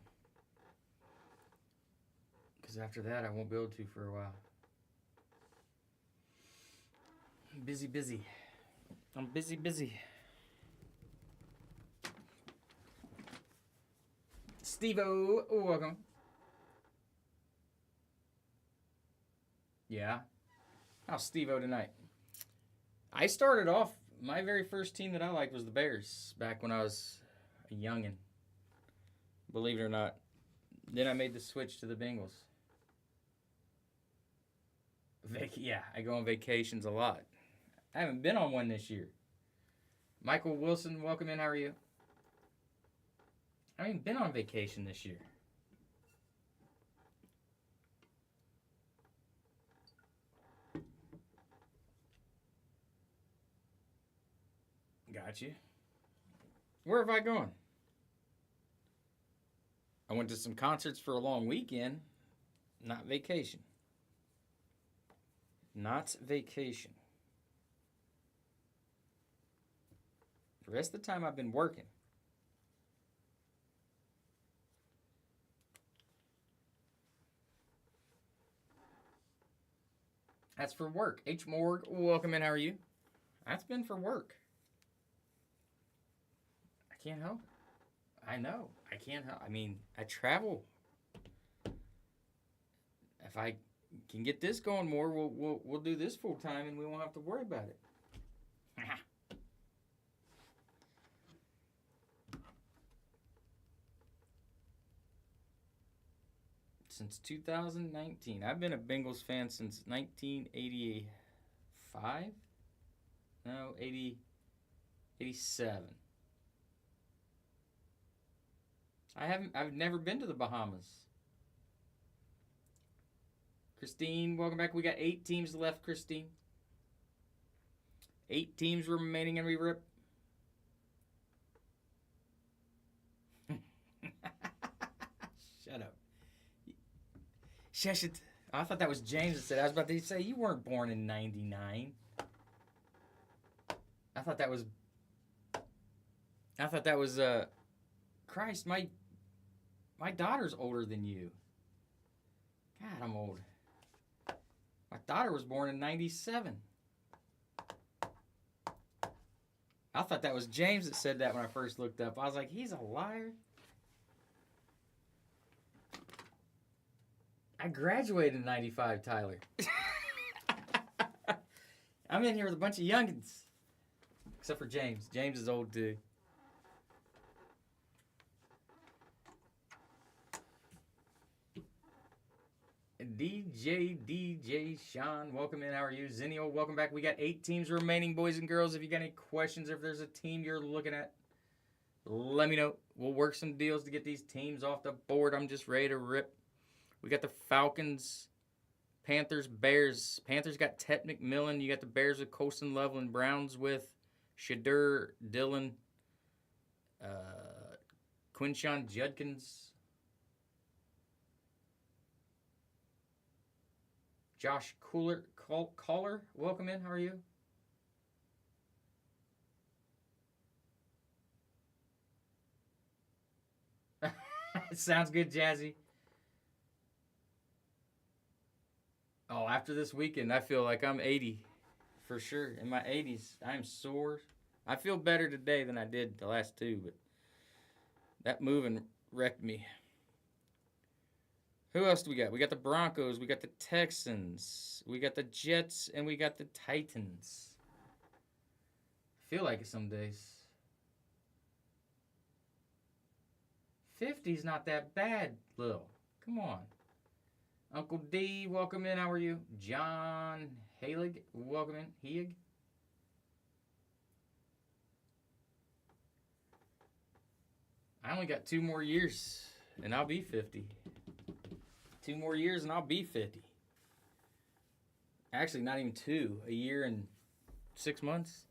Because after that, I won't be able to for a while. I'm busy. I'm busy. Steve-O, welcome. Yeah. How's Steve-O tonight? I started off, my very first team that I liked was the Bears back when I was a youngin'. Believe it or not. Then I made the switch to the Bengals. Yeah, I go on vacations a lot. I haven't been on one this year. Michael Wilson, welcome in. How are you? I haven't been on vacation this year. Got you. Where have I gone? I went to some concerts for a long weekend. Not vacation. Not vacation. The rest of the time I've been working. That's for work. H. Morg, welcome in. How are you? That's been for work. I can't help it. I know. I can't help. I mean, I travel. If I can get this going more, we'll do this full time and we won't have to worry about it. Since 2019. I've been a Bengals fan since 1985? No, 87. I've never been to the Bahamas. Christine, welcome back. We got 8 teams left, Christine. 8 teams remaining and we rip. Shut up. Shush it. Oh, I thought that was James that said. I was about to say you weren't born in '99. I thought that was. Christ, my daughter's older than you. God, I'm old. My daughter was born in '97. I thought that was James that said that when I first looked up. I was like, he's a liar. I graduated in '95, Tyler. I'm in here with a bunch of youngins. Except for James. James is old too. DJ Sean, welcome in. How are you? Zenio, welcome back. We got 8 teams remaining, boys and girls. If you got any questions, if there's a team you're looking at, let me know. We'll work some deals to get these teams off the board. I'm just ready to rip. We got the Falcons, Panthers, Bears. Panthers got Ted McMillan. You got the Bears with Colston Loveland. Browns with Shadur Dillon, Quinshawn Judkins, Josh Caller. Welcome in. How are you? Sounds good, Jazzy. Oh, after this weekend, I feel like I'm 80 for sure. In my 80s, I'm sore. I feel better today than I did the last 2, but That moving wrecked me. Who else do we got? We got the Broncos, we got the Texans, we got the Jets, and we got the Titans. Feel like it some days. 50's not that bad, Lil. Come on. Uncle D, welcome in. How are you? John Halig, welcome in. Heig. I only got 2 more years, and I'll be 50. 2 more years, and I'll be 50. Actually, not even 2. A year and 6 months.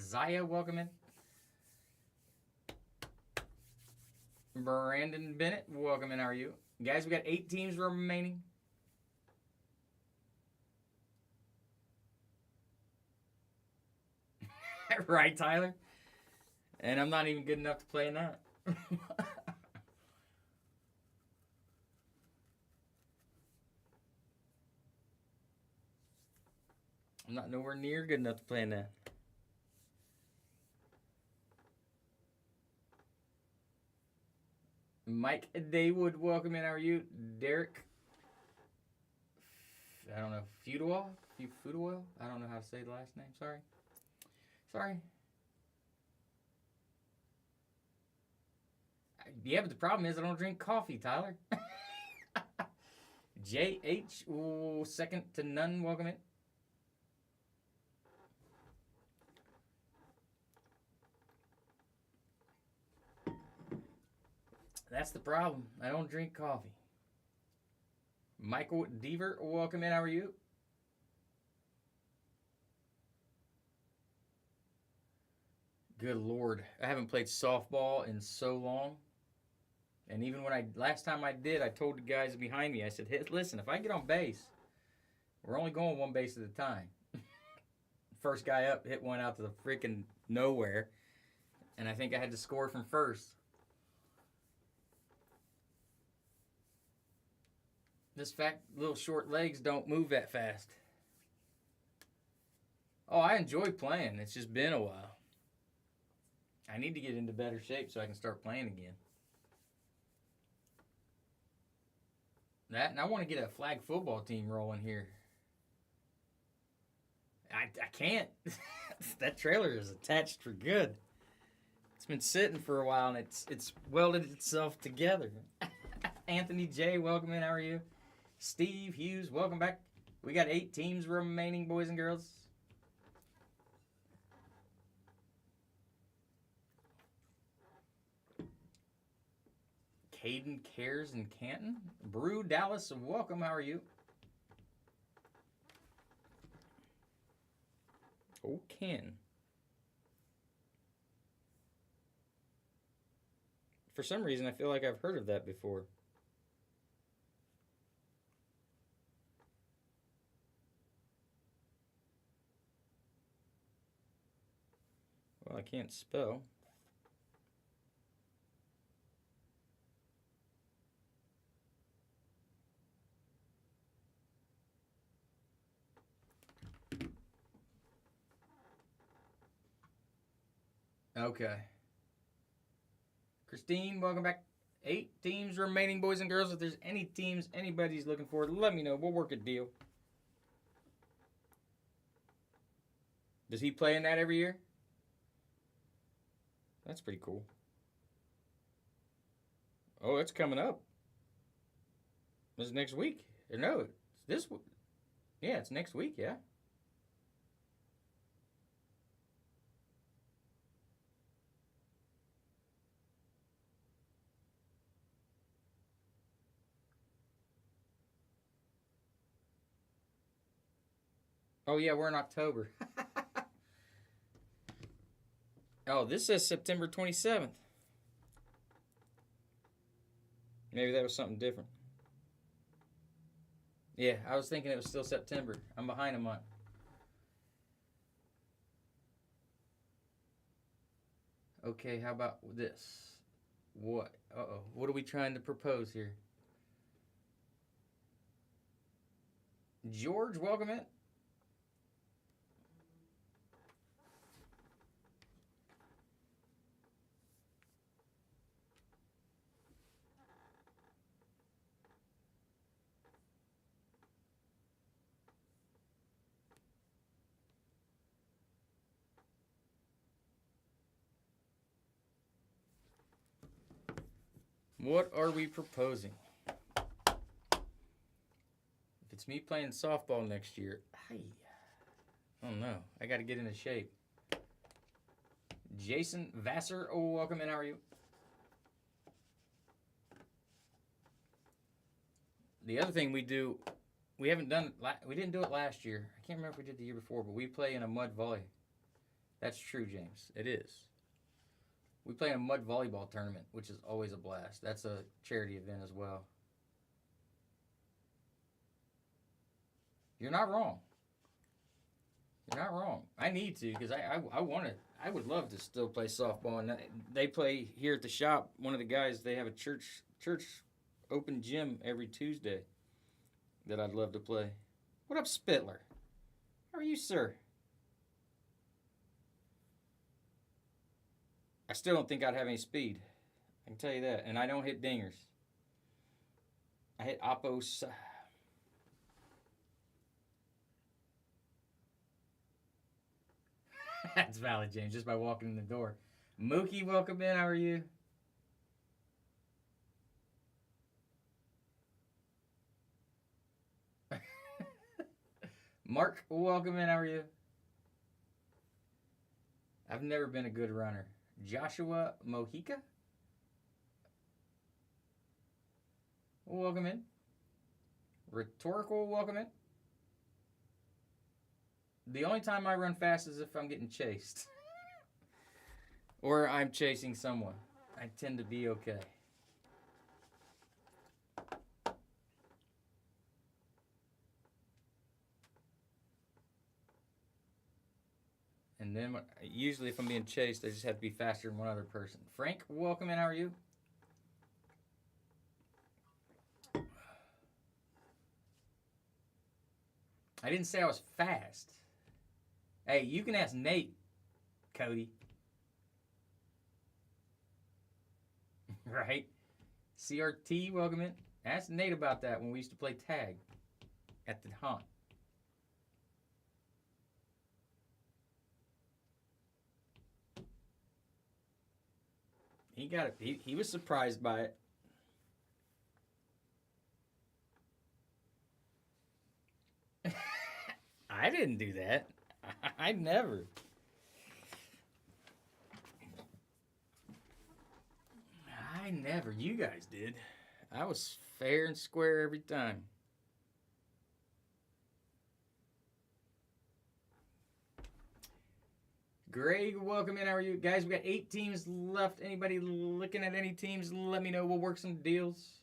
Zaya, welcome in. Brandon Bennett, welcome in. How are you? Guys, we got 8 teams remaining. Right, Tyler? And I'm not even good enough to play in that. I'm not nowhere near good enough to play in that. Mike Daywood, welcome in. How are you? Derek, I don't know, Feudal? I don't know how to say the last name. Sorry. Yeah, but the problem is I don't drink coffee, Tyler. JH, second to none, welcome in. That's the problem. I don't drink coffee. Michael Deaver, welcome in. How are you? Good Lord. I haven't played softball in so long. And even when last time I did, I told the guys behind me, I said, hey, listen, if I get on base, we're only going 1 base at a time. First guy up hit one out to the freaking nowhere. And I think I had to score from first. This fat little short legs don't move that fast. Oh, I enjoy playing. It's just been a while. I need to get into better shape so I can start playing again. That, and I want to get a flag football team rolling here. I can't. That trailer is attached for good. It's been sitting for a while, and it's welded itself together. Anthony J, welcome in. How are you? Steve Hughes, welcome back. We got 8 teams remaining, boys and girls. Caden Cares in Canton. Brew Dallas, welcome. How are you? Oh, Ken. For some reason, I feel like I've heard of that before. Well, I can't spell. Okay. Christine, welcome back. 8 teams remaining, boys and girls. If there's any teams anybody's looking for, let me know. We'll work a deal. Does he play in that every year? That's pretty cool. Oh, it's coming up. It's next week. Or no, it's this week. Yeah, it's next week, yeah. Oh, yeah, we're in October. Oh, this says September 27th. Maybe that was something different. Yeah, I was thinking it was still September. I'm behind a month. Okay, how about this? What? Uh-oh. What are we trying to propose here? George, welcome in. What are we proposing? If it's me playing softball next year, I don't know. I got to get into shape. Jason Vassar, welcome in. How are you? The other thing we do, we haven't done, we didn't do it last year. I can't remember if we did the year before, but we play in a mud volley. That's true, James. It is. We play in a mud volleyball tournament, which is always a blast. That's a charity event as well. You're not wrong. You're not wrong. I need to because I want to. I would love to still play softball. And they play here at the shop. One of the guys, they have a church open gym every Tuesday that I'd love to play. What up, Spitler? How are you, sir? I still don't think I'd have any speed. I can tell you that. And I don't hit dingers. I hit oppos. That's valid, James, just by walking in the door. Mookie, welcome in. How are you? Mark, welcome in. How are you? I've never been a good runner. Joshua Mojica, welcome in. Rhetorical, welcome in. The only time I run fast is if I'm getting chased. Or I'm chasing someone. I tend to be okay. And then, usually if I'm being chased, I just have to be faster than one other person. Frank, welcome in. How are you? I didn't say I was fast. Hey, you can ask Nate, Cody. Right? CRT, welcome in. Ask Nate about that when we used to play tag at the haunt. He got it. He was surprised by it. I didn't do that. I never. I never. You guys did. I was fair and square every time. Greg, welcome in. How are you? Guys, we got 8 teams left. Anybody looking at any teams, let me know. We'll work some deals.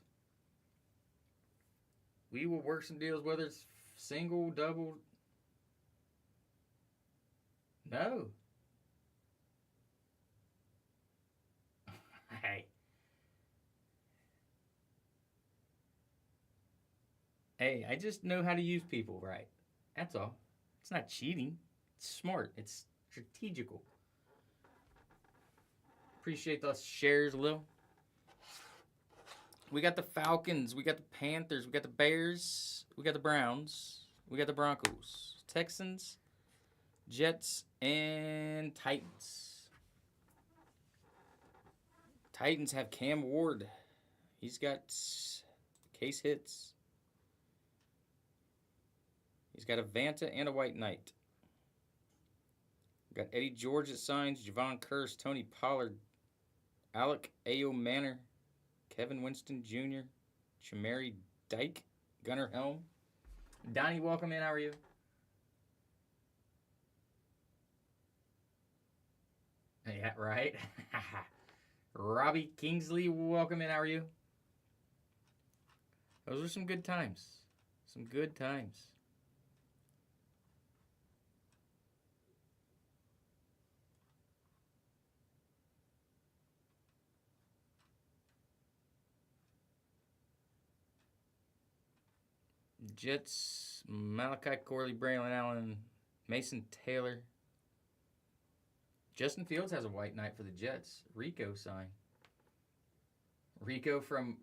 We will work some deals, whether it's single, double. No. Hey. Hey, I just know how to use people right. That's all. It's not cheating. It's smart. It's strategical. Appreciate those shares, Lil. We got the Falcons. We got the Panthers. We got the Bears. We got the Browns. We got the Broncos. Texans. Jets. And Titans. Titans have Cam Ward. He's got case hits. He's got a Vanta and a White Knight. Got Eddie George that signs, Javon Curse, Tony Pollard, Alec Ayo Manor, Kevin Winston Jr., Chamari Dyke, Gunnar Helm. Donnie, welcome in. How are you? Yeah, right. Robbie Kingsley, welcome in. How are you? Those are some good times. Some good times. Jets, Malachi Corley, Braylon Allen, Mason Taylor. Justin Fields has a White Knight for the Jets. Rico sign. Rico from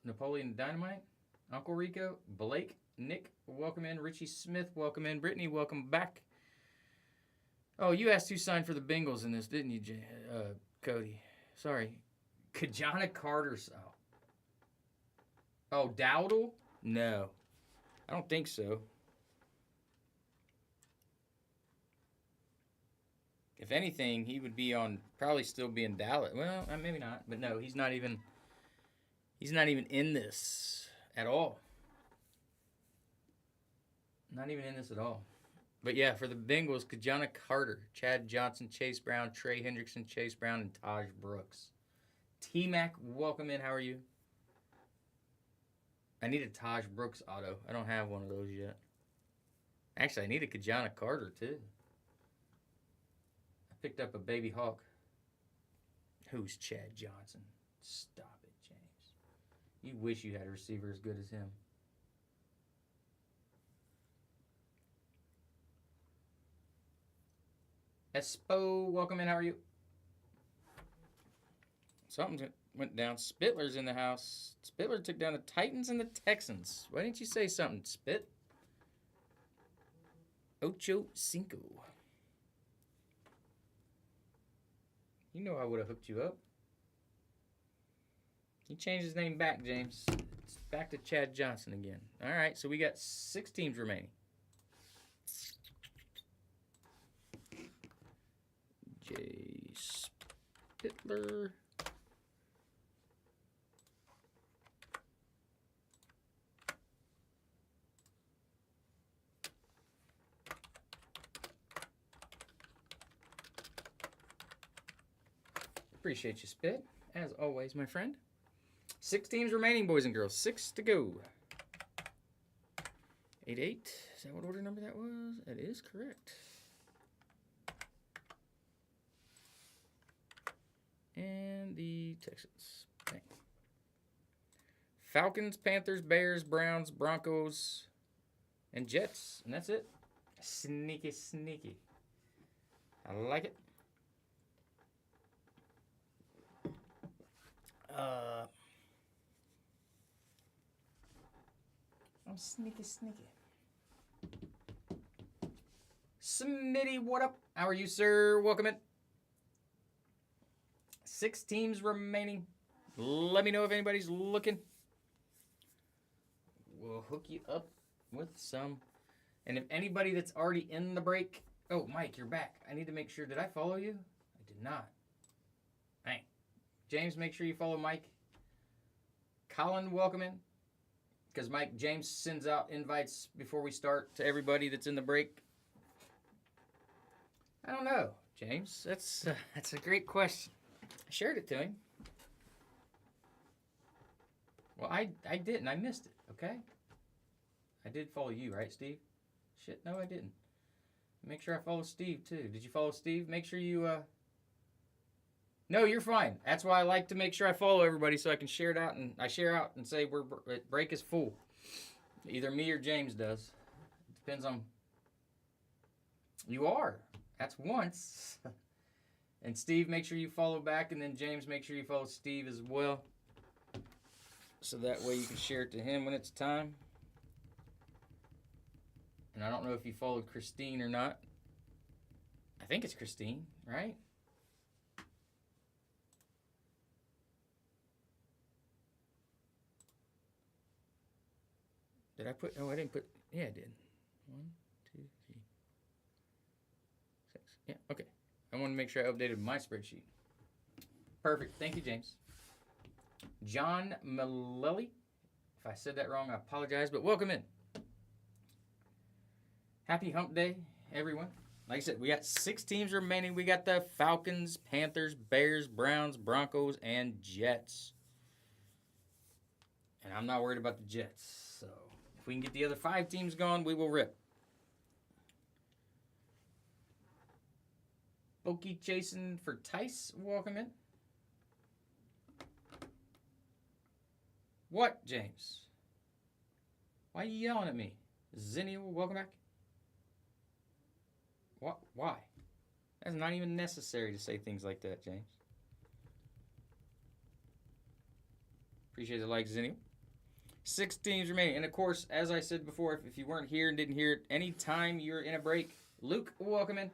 Napoleon Dynamite. Uncle Rico. Blake, Nick, welcome in. Richie Smith, welcome in. Brittany, welcome back. Oh, you asked who signed for the Bengals in this, didn't you, Cody? Sorry. Kajana Carter. Oh, Oh, Dowdle? No. I don't think so. If anything, he would be on, probably still be in Dallas. Well, maybe not. But no, he's not even in this at all. Not even in this at all. But yeah, for the Bengals, Kajana Carter, Chad Johnson, Chase Brown, Trey Hendrickson, Chase Brown, and Taj Brooks. T-Mac, welcome in. How are you? I need a Taj Brooks auto. I don't have one of those yet. Actually, I need a Kajana Carter, too. I picked up a Baby Hawk. Who's Chad Johnson? Stop it, James. You wish you had a receiver as good as him. Espo, welcome in. How are you? Something went down. Spitler's in the house. Spitler took down the Titans and the Texans. Why didn't you say something, Spit? Ocho Cinco. You know I would have hooked you up. He changed his name back, James. It's back to Chad Johnson again. All right, so we got 6 teams remaining. J. Spitler. Appreciate you, Spit. As always, my friend. 6 teams remaining, boys and girls. 6 to go. 8-8. Is that what order number that was? That is correct. And the Texans. Bang. Falcons, Panthers, Bears, Browns, Broncos, and Jets. And that's it. Sneaky, sneaky. I like it. I'm sneaky, sneaky. Smitty, what up? How are you, sir? Welcome in. 6 teams remaining. Let me know if anybody's looking. We'll hook you up with some. And if anybody that's already in the break... Oh, Mike, you're back. I need to make sure... Did I follow you? I did not. Dang. James, make sure you follow Mike. Colin, welcome in. Because James sends out invites before we start to everybody that's in the break. I don't know, James. That's a great question. I shared it to him. Well, I didn't. I missed it, okay? I did follow you, right, Steve? Shit, no, I didn't. Make sure I follow Steve, too. Did you follow Steve? Make sure you... No, you're fine. That's why I like to make sure I follow everybody so I can share it out. And I share out and say break is full. Either me or James does. It depends on... You are. That's once. And Steve, make sure you follow back. And then James, make sure you follow Steve as well. So that way you can share it to him when it's time. And I don't know if you followed Christine or not. I think it's Christine, right? Did I put... Oh, I didn't put... Yeah, I did. 1, 2, 3, 6. Yeah, okay. I want to make sure I updated my spreadsheet. Perfect. Thank you, James. John Malelli. If I said that wrong, I apologize, but welcome in. Happy hump day, everyone. Like I said, we got 6 teams remaining. We got the Falcons, Panthers, Bears, Browns, Broncos, and Jets. And I'm not worried about the Jets. So if we can get the other 5 teams going, we will rip. Okie chasing for Tice. Welcome in. What, James? Why are you yelling at me? Zennial, welcome back. What? Why? That's not even necessary to say things like that, James. Appreciate the like, Zennial. 6 teams remaining. And, of course, as I said before, if you weren't here and didn't hear it, anytime you're in a break, Luke, welcome in.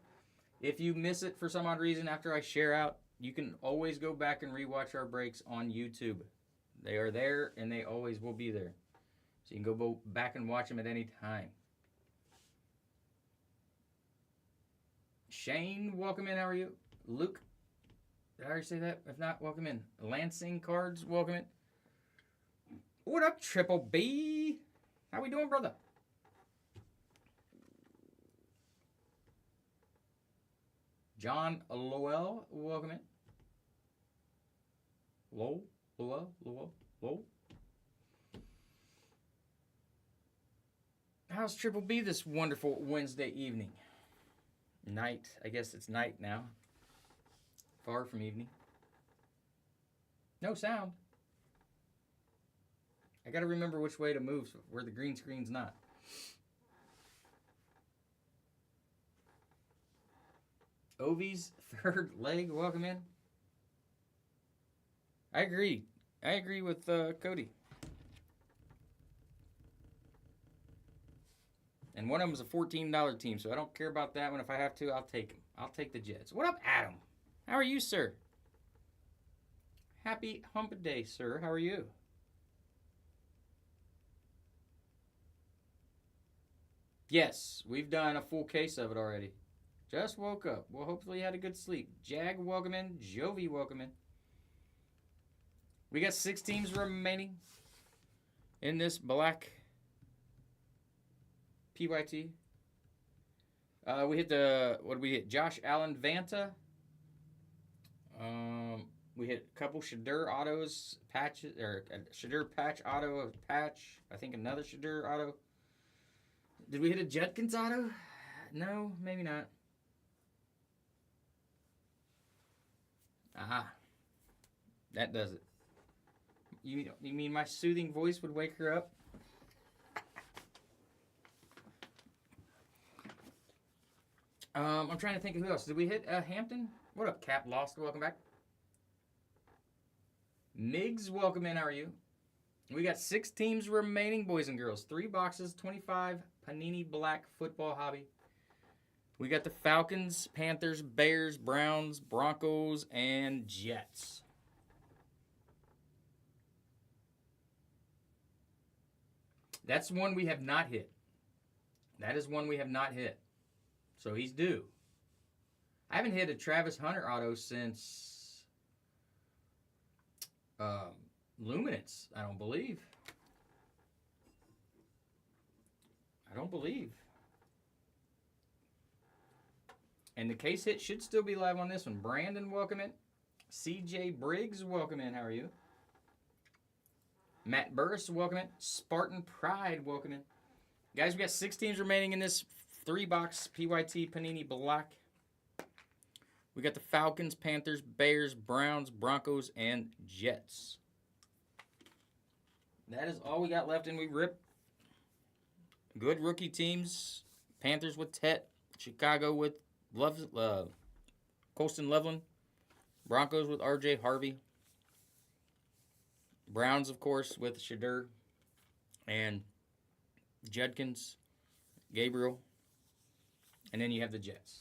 If you miss it for some odd reason after I share out, you can always go back and rewatch our breaks on YouTube. They are there, and they always will be there. So you can go back and watch them at any time. Shane, welcome in. How are you? Luke, did I already say that? If not, welcome in. Lansing Cards, welcome in. What up, Triple B? How we doing, brother? John Lowell, welcome in. Lowell. How's Triple B this wonderful Wednesday evening? Night. I guess it's night now. Far from evening. No sound. I gotta remember which way to move where the green screen's not. Ovi's third leg, welcome in. I agree with Cody. And one of them is a $14 team, so I don't care about that one. If I have to, I'll take him. I'll take the Jets. What up, Adam? How are you, sir? Happy hump day, sir. How are you? Yes, we've done a full case of it already. Just woke up. Well, hopefully you had a good sleep. Jag, welcome in. Jovi, welcome in. We got 6 teams remaining in this black PYT. We hit what did we hit? Josh Allen Vanta. We hit a couple Shadur autos, patches, or Shadur patch auto, patch. I think another Shadur auto. Did we hit a Judkins auto? No, maybe not. Aha. That does it. You mean my soothing voice would wake her up? I'm trying to think of who else. Did we hit Hampton? What up, Cap Lost? Welcome back. Miggs, welcome in. How are you? We got 6 teams remaining, boys and girls. 3 boxes, 25 Panini Black Football Hobby. We got the Falcons, Panthers, Bears, Browns, Broncos, and Jets. That's one we have not hit. That is one we have not hit. So he's due. I haven't hit a Travis Hunter auto since Luminance, I don't believe. And the case hit should still be live on this one. Brandon, welcome in. CJ Briggs, welcome in. How are you? Matt Burris, welcome in. Spartan Pride, welcome in. Guys, we got 6 teams remaining in this 3-box PYT Panini Black. We got the Falcons, Panthers, Bears, Browns, Broncos, and Jets. That is all we got left, and we rip. Good rookie teams. Panthers with Tet. Chicago with Colston Loveland. Broncos with RJ Harvey. Browns, of course, with Shadur. And Judkins, Gabriel. And then you have the Jets.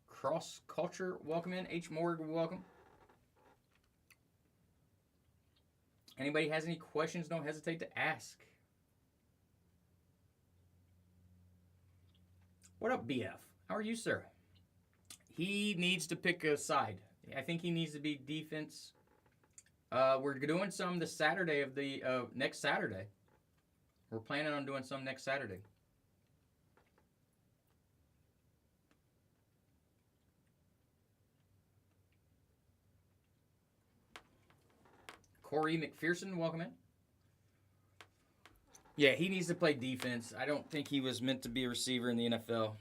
Cross Culture, welcome in. H. Morgan, welcome. Anybody has any questions, don't hesitate to ask. What up, BF? How are you, sir? He needs to pick a side. I think he needs to be defense. We're doing some this Saturday of the next Saturday. We're planning on doing some next Saturday. Corey McPherson, welcome in. Yeah, he needs to play defense. I don't think he was meant to be a receiver in the NFL.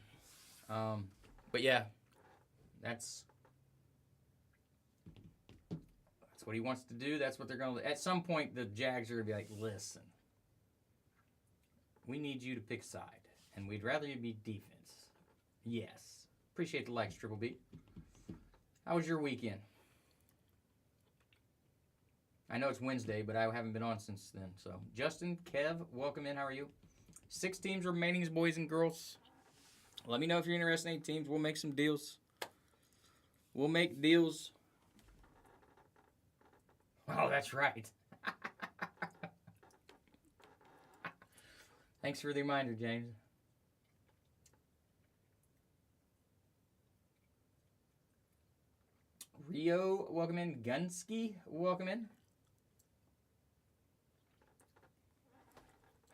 But yeah, that's what he wants to do. That's what they're going to. At some point, the Jags are going to be like, listen, we need you to pick a side, and we'd rather you be defense. Yes. Appreciate the likes, Triple B. How was your weekend? I know it's Wednesday, but I haven't been on since then. So, Justin, Kev, welcome in. How are you? 6 teams remaining, boys and girls. Let me know if you're interested in any teams. We'll make some deals. We'll make deals. Oh, that's right. Thanks for the reminder, James. Rio, welcome in. Gunsky, welcome in.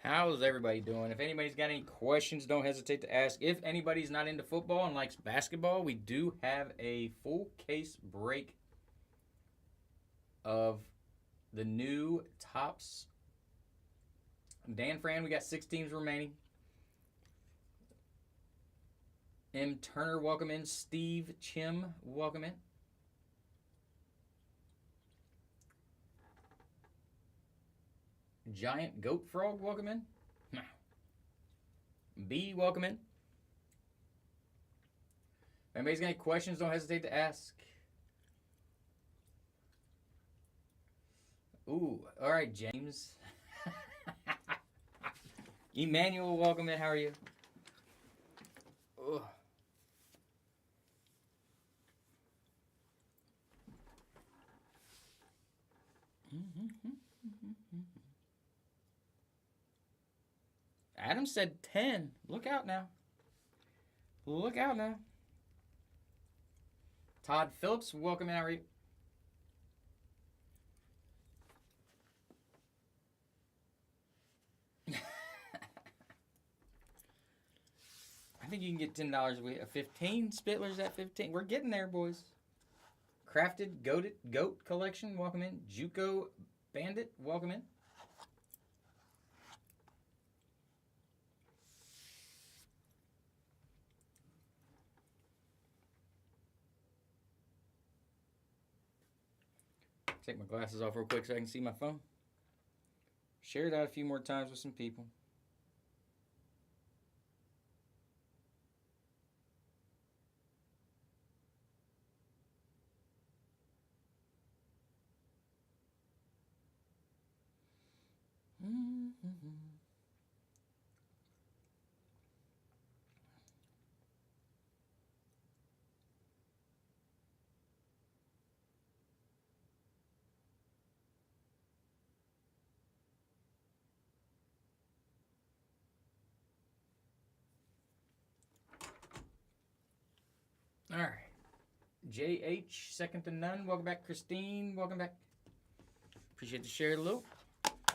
How's everybody doing? If anybody's got any questions, don't hesitate to ask. If anybody's not into football and likes basketball, we do have a full case break of the new Topps. Dan Fran, we got 6 teams remaining. M. Turner, welcome in. Steve Chim, welcome in. Giant Goat Frog, welcome in. B, welcome in. If anybody's got any questions, don't hesitate to ask. Ooh, all right, James. Emmanuel, welcome in. How are you? Ugh. Adam said 10. Look out now. Look out now. Todd Phillips, welcome in. How are you? I think you can get $10 a 15. Spittlers at 15. We're getting there, boys. Crafted Goat Collection, welcome in. Juco Bandit, welcome in. Take my glasses off real quick so I can see my phone. Share it out a few more times with some people. All right. JH, second to none. Welcome back, Christine. Welcome back. Appreciate the share, Lou.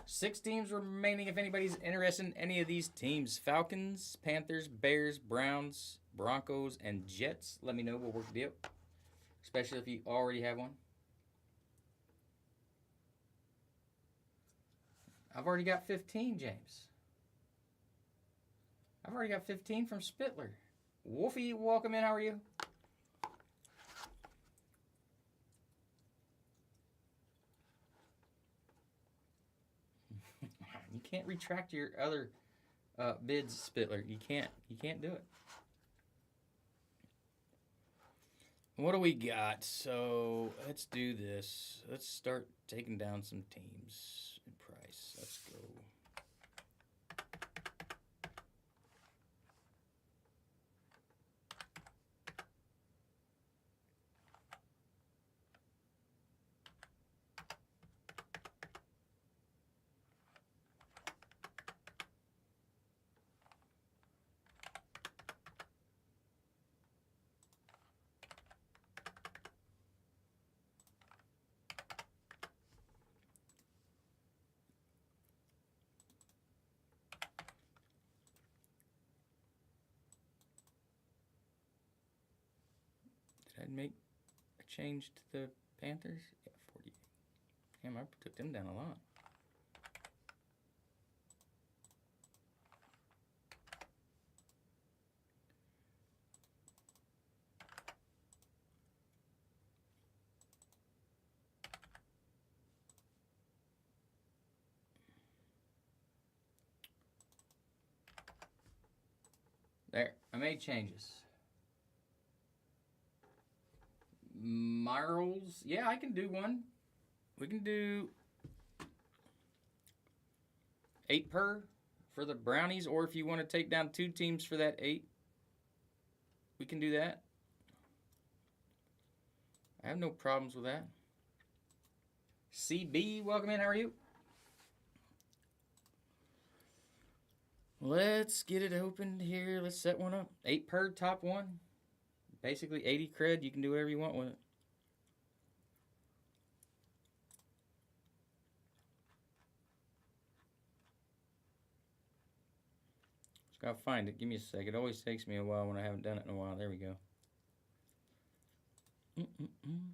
6 teams remaining if anybody's interested in any of these teams. Falcons, Panthers, Bears, Browns, Broncos, and Jets. Let me know. We'll work the deal. Especially if you already have one. I've already got 15, James. I've already got 15 from Spittler. Wolfie, welcome in. How are you? You can't retract your other bids, Spittler. You can't do it. What do we got? So let's do this. Let's start taking down some teams in price. Let's go. Did I make a change to the Panthers? Yeah, 40. Damn, I took them down a lot. There, I made changes. Miles, yeah, I can do one. We can do 8 per for the Brownies, or if you want to take down 2 teams for that 8, we can do that. I have no problems with that. CB, welcome in. How are you? Let's get it opened here. Let's set one up. 8 per top one. Basically 80 cred. You can do whatever you want with it. Just gotta find it. Give me a sec. It always takes me a while when I haven't done it in a while. There we go. Mm-mm-mm.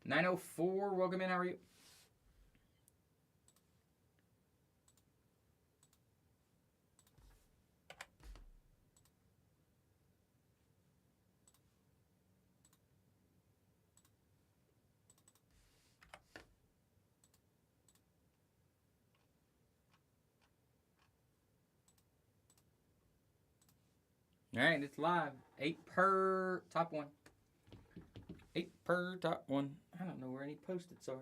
$904. Welcome in. How are you? All right, it's live. 8 per top one. 8 per top one. I don't know where any post-its are.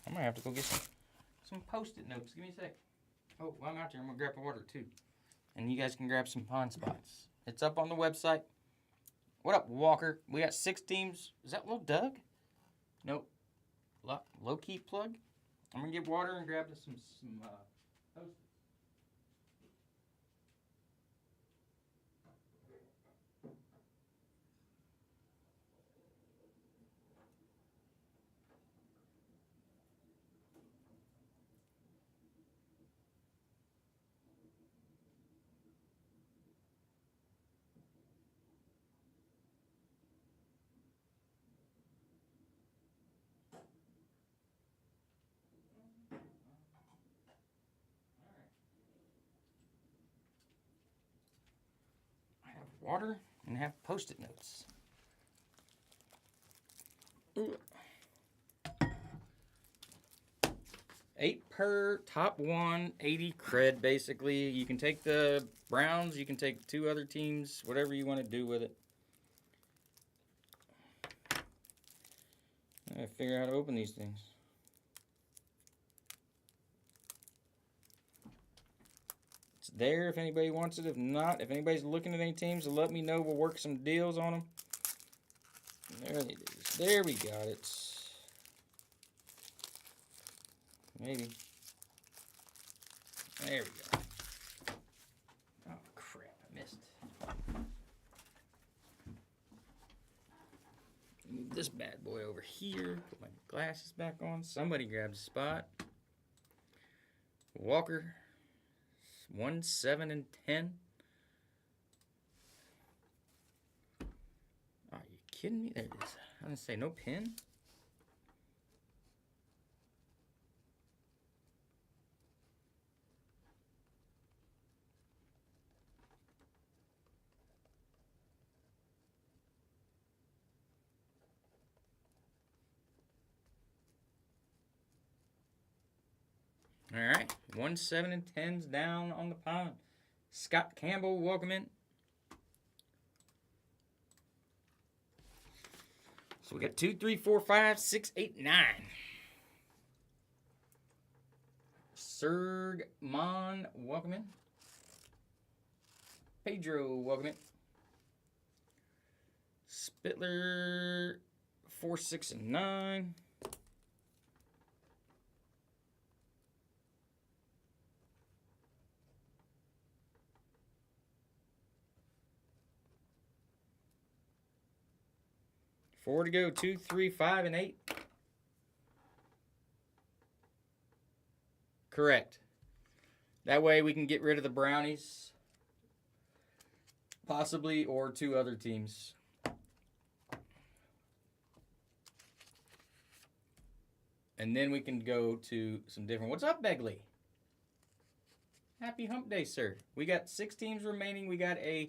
I might have to go get some post-it notes. Give me a sec. Oh, while I'm out there, I'm going to grab water too. And you guys can grab some pawn spots. It's up on the website. What up, Walker? We got 6 teams. Is that little Doug? Nope. Low-key plug? I'm going to get water and grab some post-its. Water and have post-it notes. Ooh. 8 per top one, 80 cred basically. You can take the Browns, you can take 2 other teams, whatever you want to do with it. I gotta figure out how to open these things. It's there if anybody wants it. If not, if anybody's looking at any teams, let me know. We'll work some deals on them. There it is. There we got it. Maybe. There we go. Oh, crap. I missed. Move this bad boy over here. Put my glasses back on. Somebody grabs a spot. Walker. 1, 7, and 10. Are you kidding me? There it is. I didn't say no pin. All right, 1, 7, and 10's down on the pond. Scott Campbell, welcome in. So we got 2, 3, 4, 5, 6, 8, 9. Serg Mon, welcome in. Pedro, welcome in. Spittler, 4, 6, and 9. Four to go. 2, 3, 5, and 8. Correct. That way we can get rid of the Brownies. Possibly, or 2 other teams. And then we can go to some different... What's up, Begley? Happy hump day, sir. We got 6 teams remaining. We got a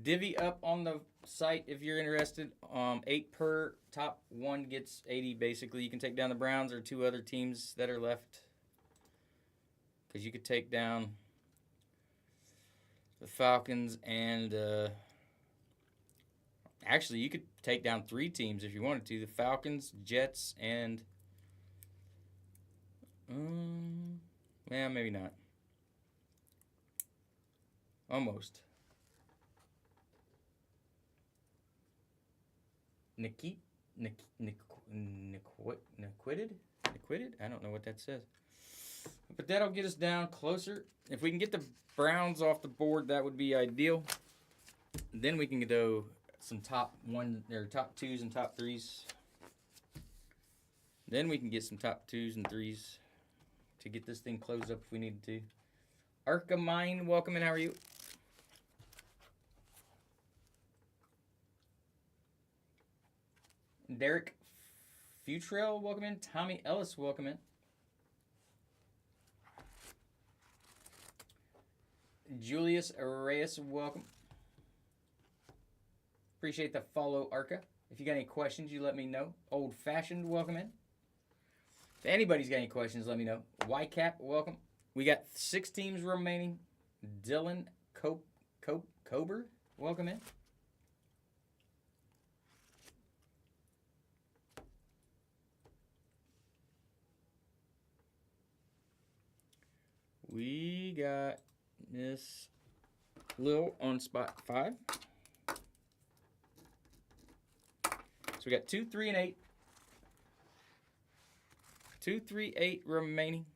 Divvy up on the site if you're interested. 8 per. Top one gets 80 basically. You can take down the Browns or 2 other teams that are left. Because you could take down the Falcons and actually you could take down 3 teams if you wanted to. The Falcons, Jets, and yeah, maybe not. Almost. Niquitted? I don't know what that says. But that'll get us down closer. If we can get the Browns off the board, that would be ideal. Then we can go some top 2s and top 3s. Then we can get some top 2s and 3s to get this thing closed up if we needed to. Arca Mine, welcome in. How are you? Derek Futrell, welcome in. Tommy Ellis, welcome in. Julius Reyes, welcome. Appreciate the follow, Arca. If you got any questions, you let me know. Old Fashioned, welcome in. If anybody's got any questions, let me know. YCap, welcome. We got 6 teams remaining. Dylan Cober, welcome in. We got Miss Lil on spot 5. So we got 2, 3, and 8. 2, 3, 8 remaining.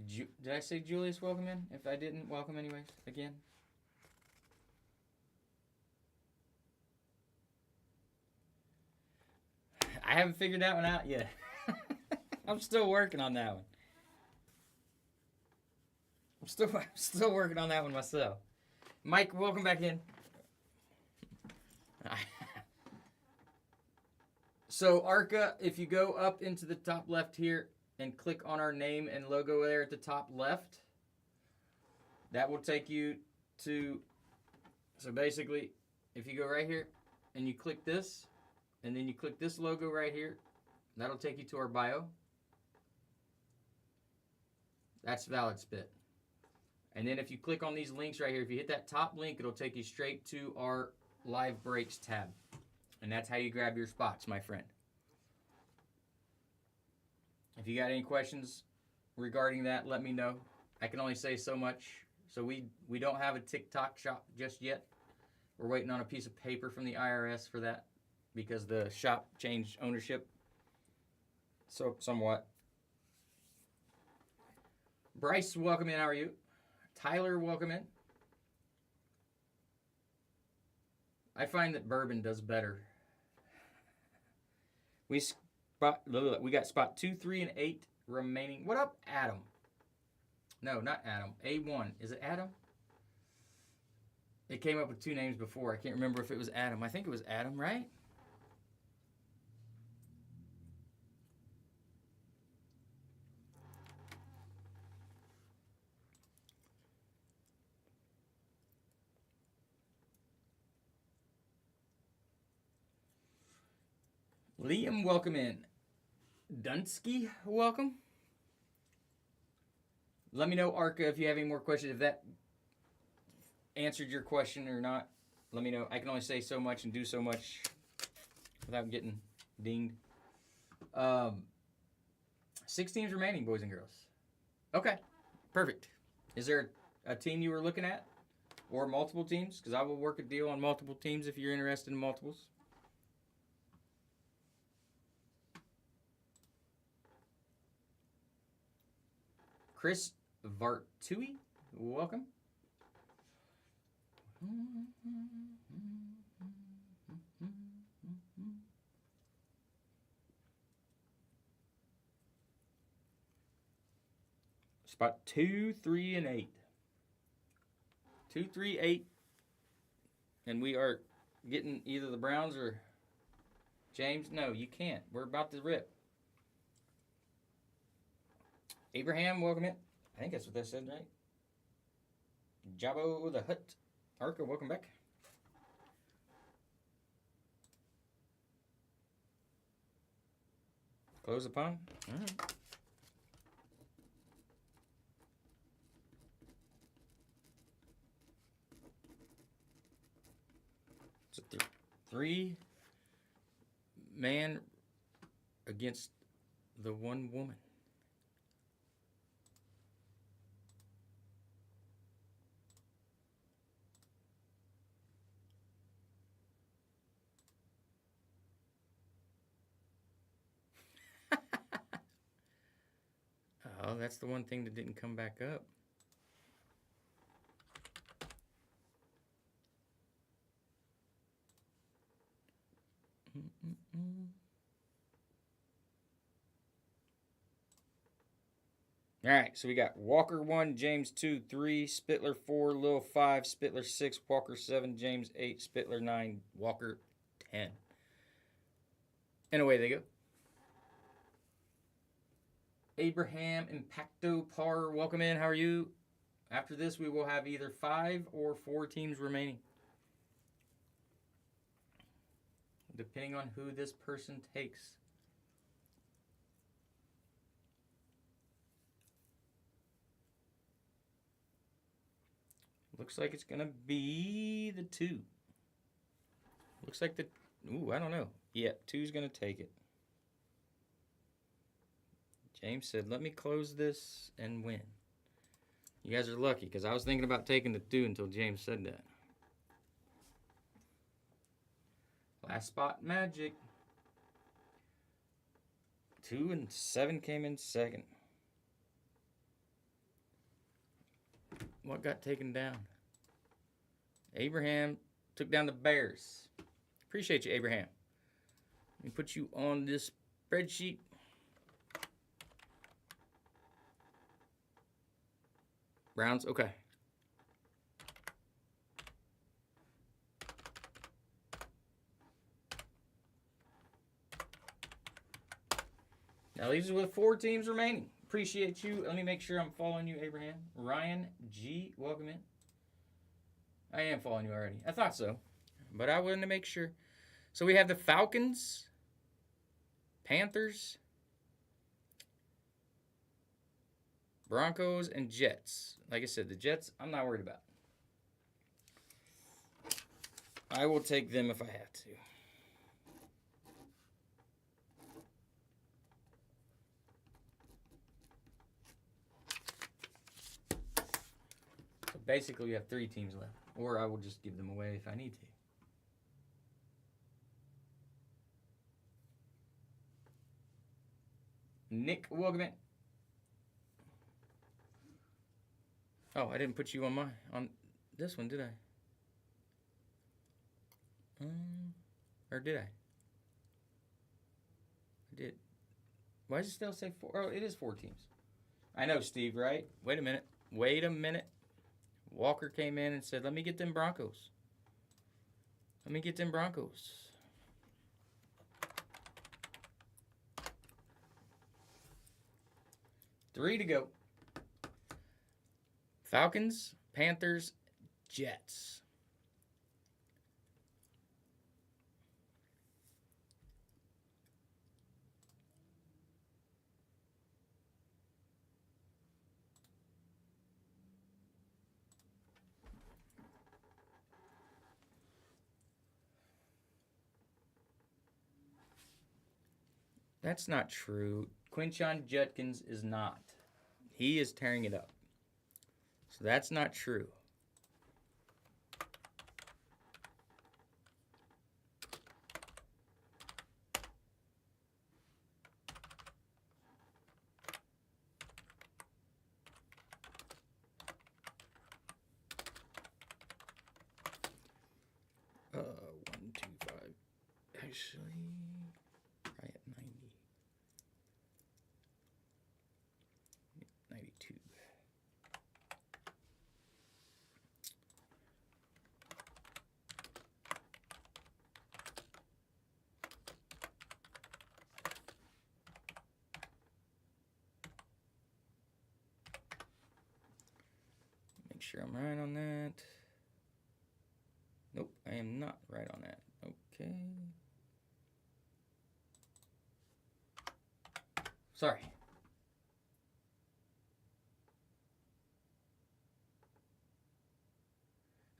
Did I say Julius welcome in? If I didn't, welcome anyways, again. I haven't figured that one out yet. I'm still working on that one. I'm still working on that one myself. Mike, welcome back in. So Arca, if you go up into the top left here and click on our name and logo there at the top left, that will take you to, so basically, if you go right here and you click this, and then you click this logo right here, that'll take you to our bio. That's Valid Spit. And then if you click on these links right here, if you hit that top link, it'll take you straight to our Live Breaks tab. And that's how you grab your spots, my friend. If you got any questions regarding that, let me know. I can only say so much. So we don't have a TikTok shop just yet. We're waiting on a piece of paper from the IRS for that because the shop changed ownership. So somewhat. Bryce, welcome in. How are you? Tyler, welcome in. I find that bourbon does better. We got spot 2, 3, and 8 remaining. What up, Adam? No, not Adam. A1. Is it Adam? It came up with 2 names before. I can't remember if it was Adam. I think it was Adam, right? Liam, welcome in. Dunsky, welcome. Let me know, Arca, if you have any more questions. If that answered your question or not, let me know. I can only say so much and do so much without getting dinged. 6 teams remaining, boys and girls. Okay, perfect. Is there a team you were looking at? Or multiple teams? Because I will work a deal on multiple teams if you're interested in multiples. Chris Vartui, welcome. Spot 2, 3, and 8. 2, 3, 8. And we are getting either the Browns or James. No, you can't. We're about to rip. Abraham, welcome in. I think that's what that said, right? Jabbo the Hutt. Arca, welcome back. Close upon. All right. It's a 3-man against the 1 woman. Oh, that's the one thing that didn't come back up. All right, so we got Walker 1, James 2, 3, Spittler 4, Lil 5, Spittler 6, Walker 7, James 8, Spittler 9, Walker 10. And away they go. Abraham Impacto Par, welcome in. How are you? After this, we will have either 5 or 4 teams remaining, depending on who this person takes. Looks like it's going to be the 2. Looks like the... Ooh, I don't know. Yeah, 2's going to take it. James said, let me close this and win. You guys are lucky, because I was thinking about taking the 2 until James said that. Last spot magic. 2 and 7 came in second. What got taken down? Abraham took down the Bears. Appreciate you, Abraham. Let me put you on this spreadsheet. Browns, okay. Now these are with 4 teams remaining. Appreciate you. Let me make sure I'm following you, Abraham. Ryan G, welcome in. I am following you already. I thought so, but I wanted to make sure. So we have the Falcons, Panthers, Broncos, and Jets. Like I said, the Jets, I'm not worried about. I will take them if I have to. So basically, we have 3 teams left. Or I will just give them away if I need to. Nick, welcome in. Oh, I didn't put you on this one, did I? Or did I? I did. Why does it still say 4? Oh, it is 4 teams. I know, Steve, right? Wait a minute. Wait a minute. Walker came in and said, let me get them Broncos. Let me get them Broncos. Three to go. Falcons, Panthers, Jets. That's not true. Quinshon Judkins is not. He is tearing it up. So that's not true. Uh, 1, 2, 5. Actually, right at 90. 92. sure I'm right on that. Nope, I am not right on that. Okay. Sorry.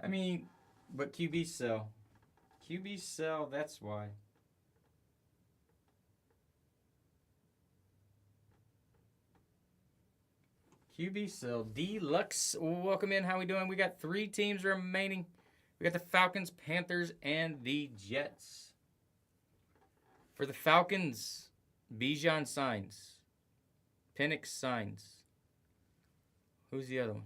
I mean, but QB sell. QB sell, that's why. QB sell. Deluxe, welcome in. How we doing? We got 3 teams remaining. We got the Falcons, Panthers, and the Jets. For the Falcons, Bijan signs. Penix signs. Who's the other one?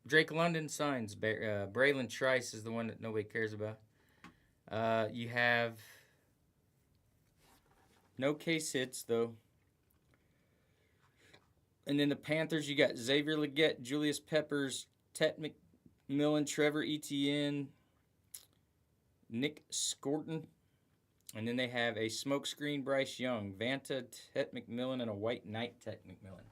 Drake London signs. Braylon Trice is the one that nobody cares about. You have no case hits, though. And then the Panthers, you got Xavier Legette, Julius Peppers, Tet McMillan, Trevor Etienne, Nick Scorton. And then they have a smokescreen Bryce Young, Vanta, Tet McMillan, and a White Knight Tet McMillan.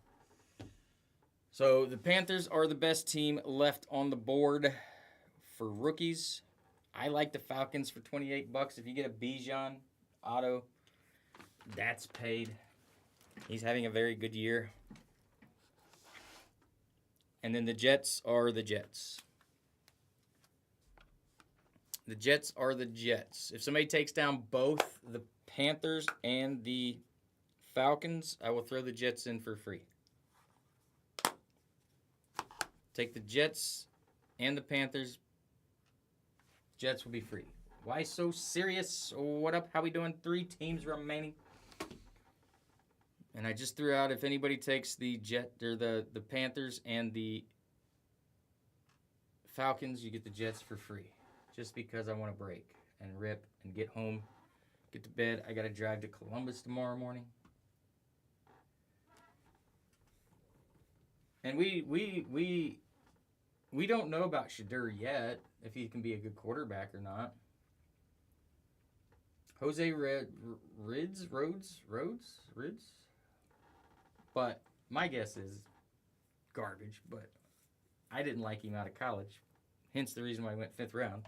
So the Panthers are the best team left on the board for rookies. I like the Falcons for $28. If you get a Bijan auto, that's paid. He's having a very good year. And then the Jets are the Jets. The Jets are the Jets. If somebody takes down both the Panthers and the Falcons, I will throw the Jets in for free. Take the Jets and the Panthers. Jets will be free. Why so serious? What up? How we doing? 3 teams remaining. And I just threw out if anybody takes the the Panthers and the Falcons, you get the Jets for free. Just because I want to break and rip and get home, get to bed. I got to drive to Columbus tomorrow morning. And we don't know about Shadur yet, if he can be a good quarterback or not. Jose Rhodes? But my guess is garbage, but I didn't like him out of college. Hence the reason why I went 5th round.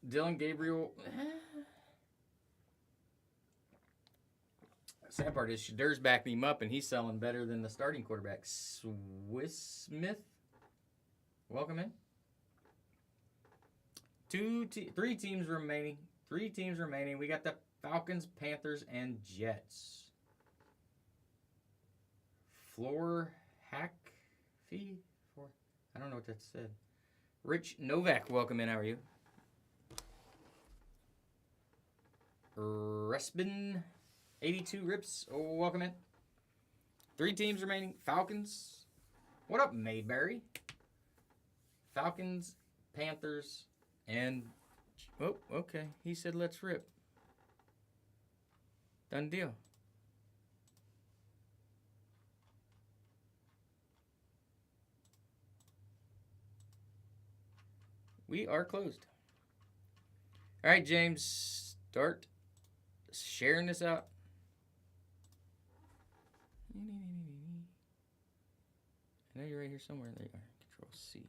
Dylan Gabriel. Sad part is Shadur's backing him up, and he's selling better than the starting quarterback. Swiss Smith. Welcome in. 3 teams remaining. 3 teams remaining. We got the Falcons, Panthers, and Jets. Floor hack fee for I don't know what that said. Rich Novak, welcome in. How are you? Respin 82 Rips, welcome in. 3 teams remaining. Falcons. What up, Mayberry? Falcons, Panthers, and oh, okay. He said let's rip. Done deal. We are closed. All right, James, start sharing this out. I know you're right here somewhere. There you are. Control C.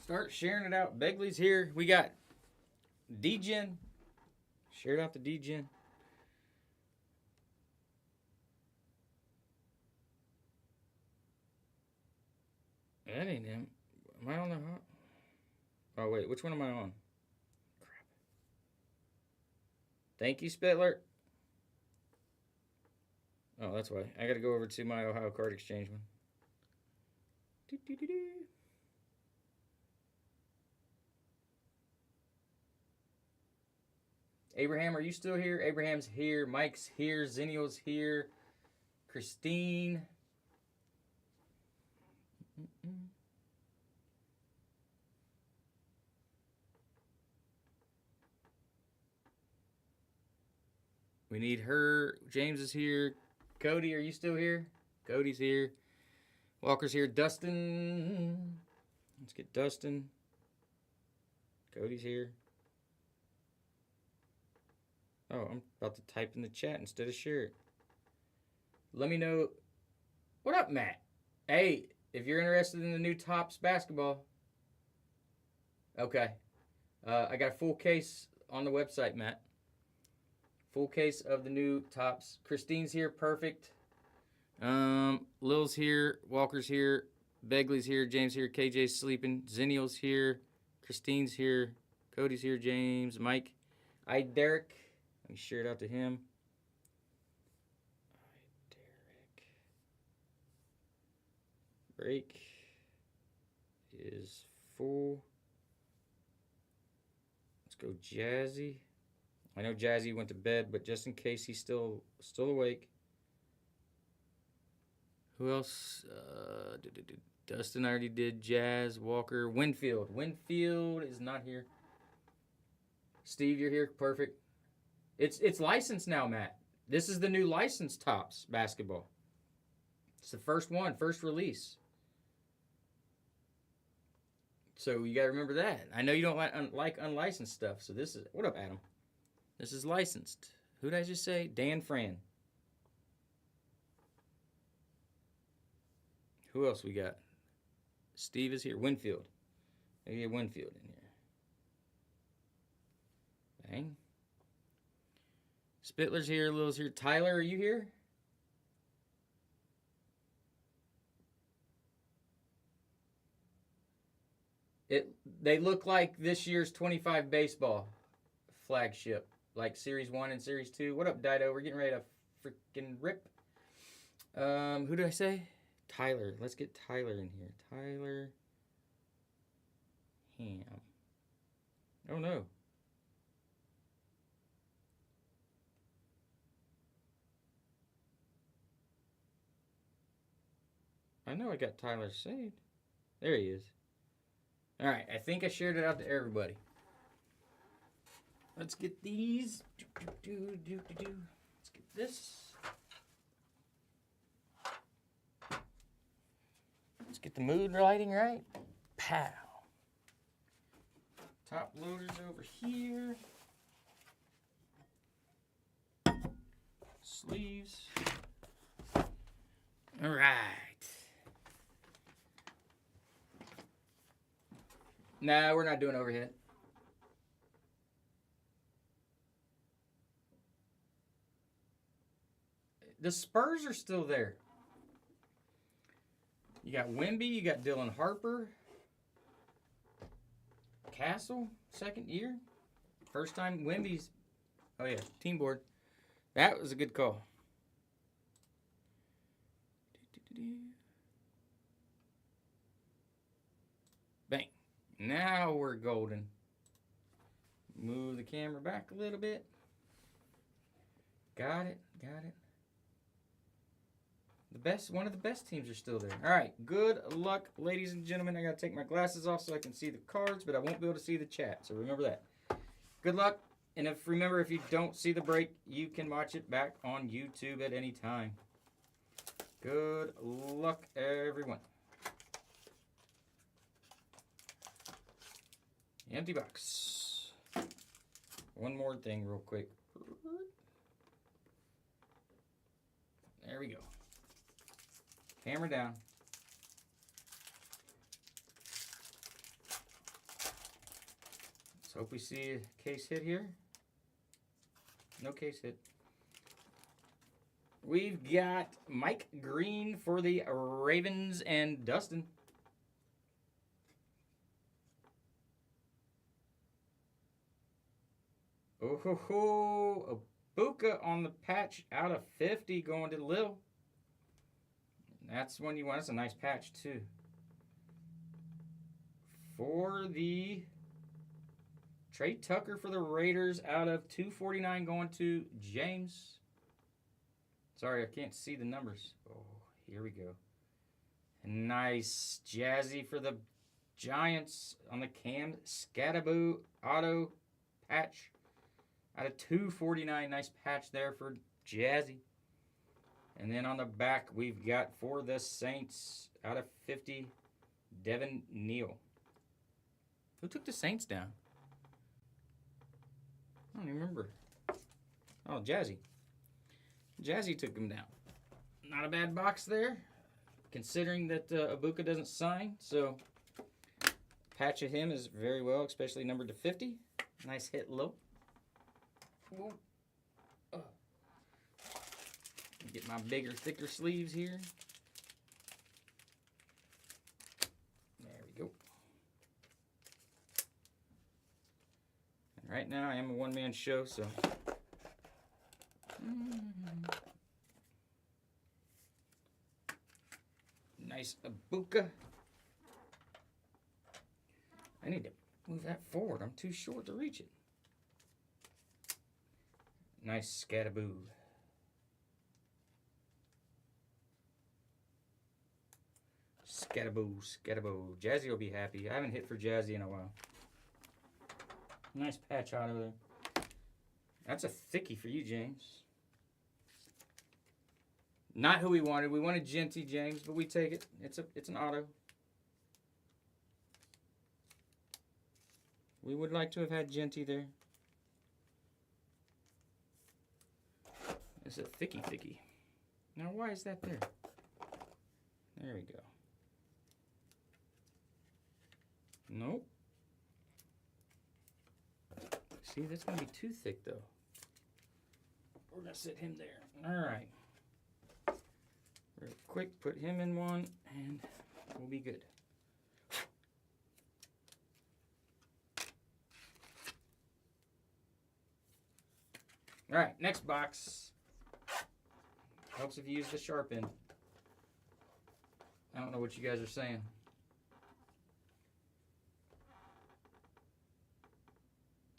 Start sharing it out. Begley's here. We got D-Gen. Share it out to D-Gen. That ain't him. Am I on the hot? Oh, wait. Which one am I on? Crap. Thank you, Spitler. Oh, that's why. I got to go over to my Ohio Card Exchange one. Abraham, are you still here? Abraham's here. Mike's here. Zenio's here. Christine. We need her. James is here. Cody, are you still here? Cody's here. Walker's here. Dustin. Let's get Dustin. Cody's here. Oh, I'm about to type in the chat instead of share it. Let me know. What up, Matt? Hey, if you're interested in the new Topps basketball. Okay. I got a full case on the website, Matt. Full case of the new Topps. Christine's here, perfect. Lil's here, Walker's here, Begley's here, James here, KJ's sleeping, Zennial's here, Christine's here, Cody's here, James, Mike, Derek. Let me share it out to him. Derek. Break is full. Let's go Jazzy. I know Jazzy went to bed, but just in case he's still awake. Who else? Dustin already did. Jazz, Walker, Winfield. Winfield is not here. Steve, you're here. Perfect. It's licensed now, Matt. This is the new licensed Topps basketball. It's the first one, first release. So you got to remember that. I know you don't like unlicensed stuff. So this is... What up, Adam? This is licensed. Who did I just say? Dan Fran. Who else we got? Steve is here. Winfield. Maybe get Winfield in here. Bang. Spittler's here. Lil's here. Tyler, are you here? They look like this year's 25 baseball flagship. Like Series 1 and Series 2. What up, Dido? We're getting ready to freaking rip. Who did I say? Tyler. Let's get Tyler in here. Tyler Ham. Oh, no. I know I got Tyler saved. There he is. All right. I think I shared it out to everybody. Let's get these. Let's get this. Let's get the mood lighting right. Pow. Top loaders over here. Sleeves. All right. Nah, we're not doing overhead. The Spurs are still there. You got Wemby, you got Dylan Harper. Castle, second year. First time Wemby's. Oh, yeah, team board. That was a good call. Bang. Now we're golden. Move the camera back a little bit. Got it. One of the best teams are still there. All right, good luck, ladies and gentlemen. I got to take my glasses off so I can see the cards, but I won't be able to see the chat, so remember that. Good luck, and remember, if you don't see the break, you can watch it back on YouTube at any time. Good luck, everyone. Empty box. One more thing real quick. There we go. Camera down. Let's hope we see a case hit here. No case hit. We've got Mike Green for the Ravens and Dustin. Oh ho ho! Abuka on the patch out of 50 going to Lil. That's one you want. That's a nice patch too. For the Trey Tucker for the Raiders out of 249 going to James. Sorry, I can't see the numbers. Oh, here we go. Nice Jazzy for the Giants on the Cam Scattaboo auto patch out of 249. Nice patch there for Jazzy. And then on the back, we've got for the Saints out of 50, Devin Neal. Who took the Saints down? I don't even remember. Oh, Jazzy. Jazzy took them down. Not a bad box there, considering that Ibuka doesn't sign. So, patch of him is very well, especially numbered to 50. Nice hit low. Get my bigger, thicker sleeves here. There we go. And right now, I am a one-man show, so... Nice Ibuka. I need to move that forward. I'm too short to reach it. Nice Scataboo. Scataboo, Scataboo. Jazzy will be happy. I haven't hit for Jazzy in a while. Nice patch out of there. That's a thickie for you, James. Not who we wanted. We wanted Genty, James, but we take it. It's an auto. We would like to have had Genty there. It's a thicky. Now, why is that there? There we go. Nope. See, that's going to be too thick, though. We're going to sit him there. All right. Real quick, put him in one, and we'll be good. All right, next box. Helps if you use the sharp end. I don't know what you guys are saying.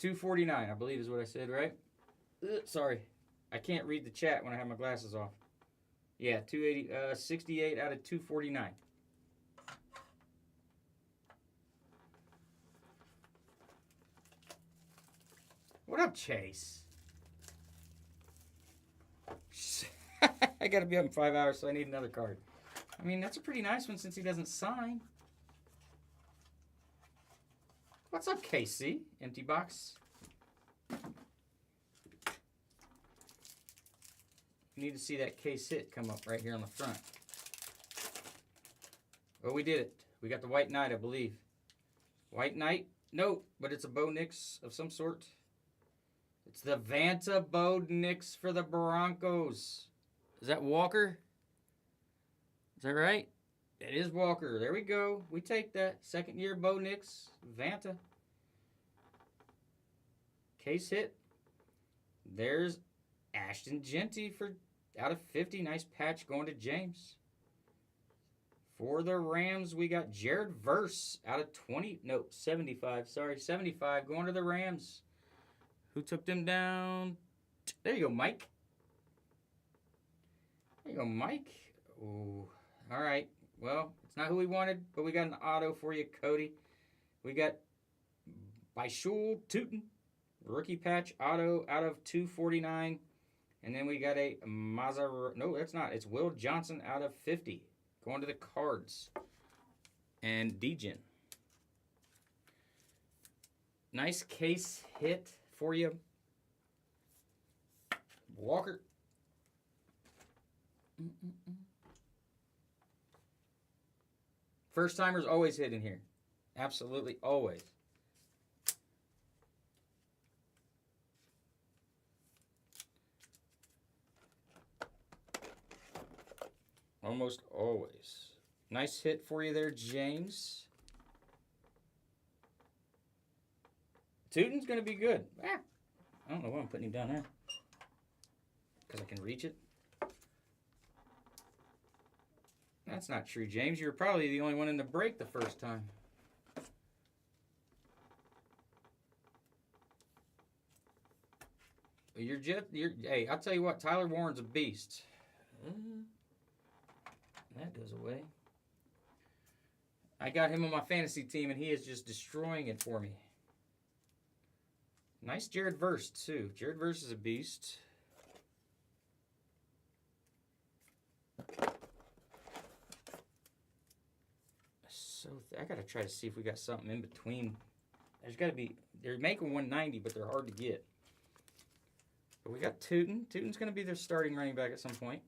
$2.49, I believe is what I said, right? Sorry, I can't read the chat when I have my glasses off. Yeah, 68 out of 249. What up, Chase? I gotta be up in 5 hours, so I need another card. I mean, that's a pretty nice one since he doesn't sign. What's up, KC? Empty box. You need to see that case hit come up right here on the front. Oh, we did it. We got the White Knight, I believe. White Knight? No, but it's a Bo Nix of some sort. It's the Vanta Bo Nix for the Broncos. Is that Walker? Is that right? It is Walker. There we go. We take that. Second year Bo Nix. Vanta. Case hit. There's Ashton Genty for out of 50. Nice patch going to James. For the Rams, we got Jared Verse out of 20. No, 75. Sorry, 75 going to the Rams. Who took them down? There you go, Mike. There you go, Mike. Oh, all right. Well, it's not who we wanted, but we got an auto for you, Cody. We got Byshul Tootin. Rookie patch auto out of 249. And then we got a Mazar. No, that's not. It's Will Johnson out of 50. Going to the Cards. And Degen. Nice case hit for you. Walker. First timers always hit in here. Absolutely always. Almost always. Nice hit for you there, James. Tootin's going to be good. Ah, I don't know why I'm putting him down there. Because I can reach it. That's not true, James. You were probably the only one in the break the first time. Hey, I'll tell you what, Tyler Warren's a beast. That goes away. I got him on my fantasy team, and he is just destroying it for me. Nice Jared Verse, too. Jared Verse is a beast. So I got to try to see if we got something in between There's got to be, they're making 190, but they're hard to get. But we got Tootin. Tootin's going to be their starting running back at some point.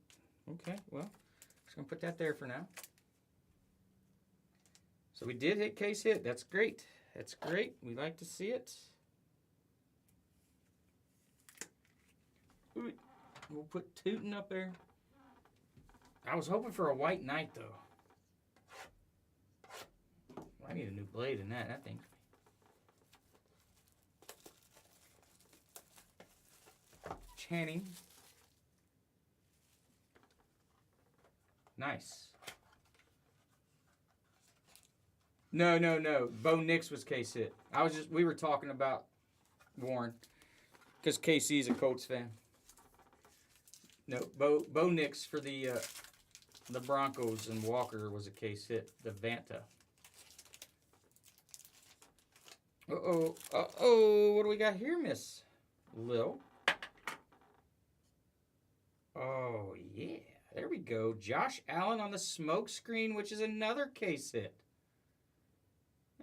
Okay, well, just going to put that there for now. So we did hit case hit. That's great. That's great. We like to see it. Ooh, we'll put Tootin up there. I was hoping for a white knight, though. I need a new blade in that. That thing. Channing. Nice. No. Bo Nix was case hit. We were talking about Warren. Because KC's a Colts fan. No, Bo Nix for the Broncos, and Walker was a case hit. The Vanta. What do we got here, Miss Lil? Oh, yeah. There we go. Josh Allen on the smoke screen, which is another case hit.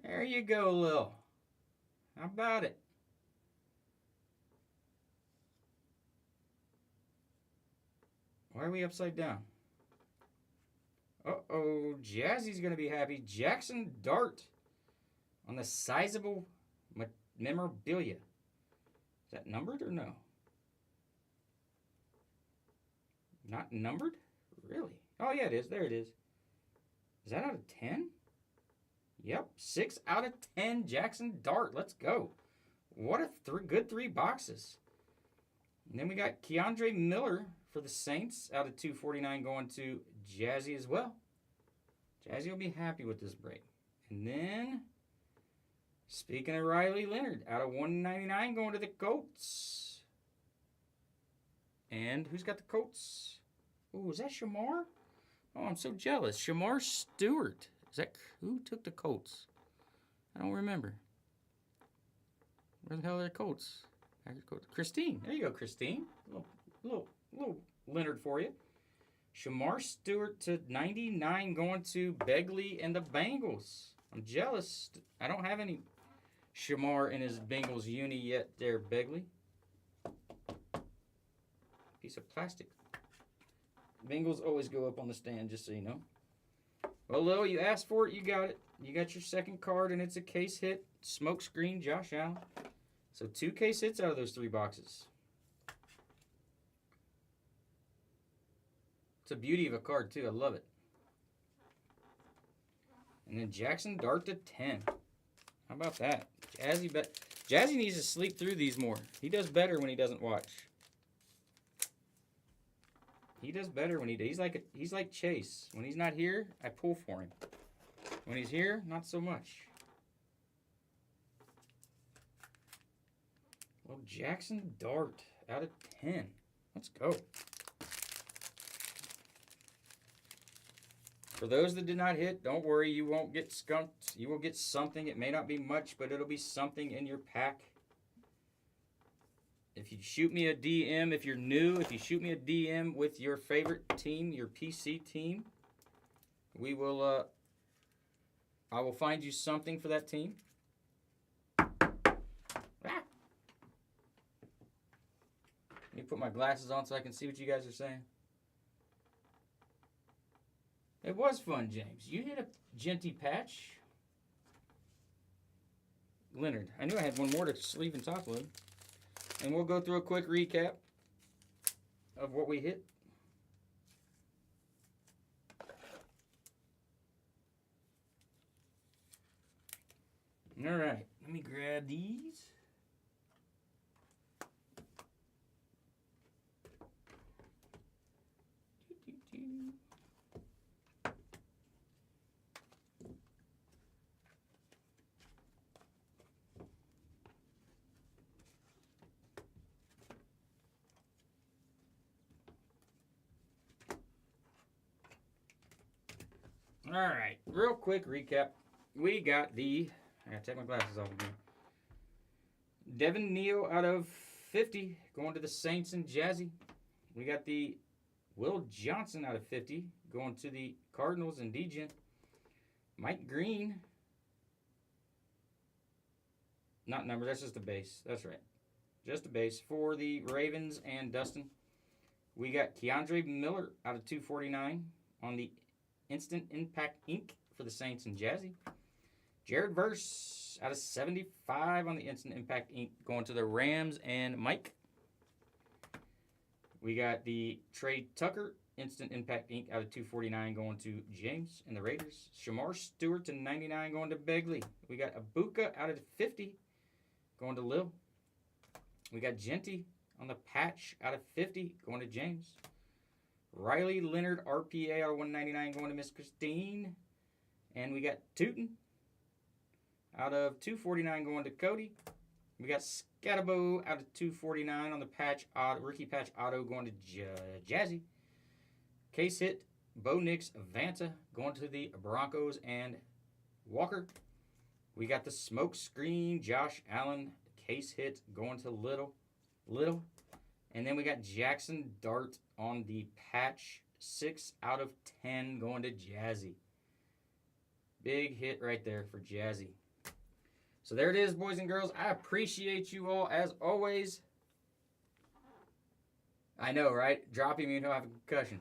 There you go, Lil. How about it? Why are we upside down? Jazzy's going to be happy. Jackson Dart on the sizable memorabilia. Is that numbered or no? Not numbered? Really? Oh, yeah, it is. There it is. Is that out of 10? Yep. 6 out of 10 Jackson Dart. Let's go. What a good 3 boxes. And then we got Keandre Miller for the Saints out of 249 going to Jazzy as well. Jazzy will be happy with this break. And then, speaking of Riley Leonard, out of 199 going to the Colts. And who's got the Colts? Oh, is that Shamar? Oh, I'm so jealous. Shamar Stewart. Is that who took the Colts? I don't remember. Where the hell are the Colts? Christine. There you go, Christine. Little Leonard for you. Shamar Stewart to 99 going to Begley and the Bengals. I'm jealous. I don't have any Shamar in his Bengals uni yet there, Begley. Piece of plastic. Bengals always go up on the stand, just so you know. Well, Lil, you asked for it, you got it. You got your second card, and it's a case hit. Smoke screen, Josh Allen. So 2 case hits out of those 3 boxes. It's a beauty of a card, too. I love it. And then Jackson Dart to 10. How about that? Jazzy needs to sleep through these more. He does better when he doesn't watch. He does better when he's like Chase. When he's not here, I pull for him. When he's here, not so much. Well, Jackson Dart out of 10. Let's go. For those that did not hit, don't worry. You won't get skunked. You will get something. It may not be much, but it'll be something in your pack. If you shoot me a DM, if you're new, if you shoot me a DM with your favorite team, your PC team, we will, I will find you something for that team. Let me put my glasses on so I can see what you guys are saying. It was fun, James. You hit a Genty patch. Leonard. I knew I had one more to sleeve and top load. And we'll go through a quick recap of what we hit. All right, let me grab these. All right, real quick recap. We got I gotta take my glasses off again. Devin Neal out of 50 going to the Saints and Jazzy. We got the Will Johnson out of 50 going to the Cardinals and Degen. Mike Green not number. That's just a base. That's right. Just a base for the Ravens and Dustin. We got Keandre Miller out of 249 on the Instant Impact Ink for the Saints and Jazzy. Jared Verse out of 75 on the Instant Impact Ink going to the Rams and Mike. We got the Trey Tucker Instant Impact Ink out of 249 going to James and the Raiders. Shamar Stewart to 99 going to Begley. We got Abuka out of 50 going to Lil. We got Genty on the patch out of 50 going to James. Riley Leonard RPA out of 199 going to Miss Christine. And we got Tootin out of 249 going to Cody. We got Scatabo out of 249 on the patch rookie patch auto going to Jazzy. Case hit Bo Nix Vanta going to the Broncos and Walker. We got the smoke screen Josh Allen case hit going to Little. And then we got Jackson Dart on the patch 6 out of 10 going to Jazzy. Big hit right there for Jazzy. So there it is, boys and girls. I appreciate you all as always. I know, right? Dropping me and he'll have a concussion.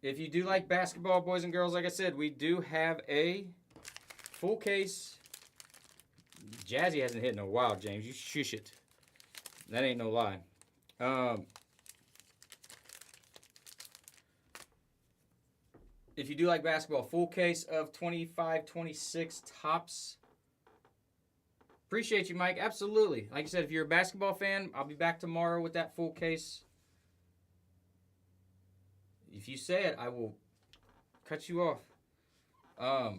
If you do like basketball, boys and girls, like I said, we do have a full case. Jazzy hasn't hit in a while, James. You shush it. That ain't no lie. If you do like basketball, full case of 25-26 Topps. Appreciate you, Mike. Absolutely. Like I said, if you're a basketball fan, I'll be back tomorrow with that full case. If you say it, I will cut you off.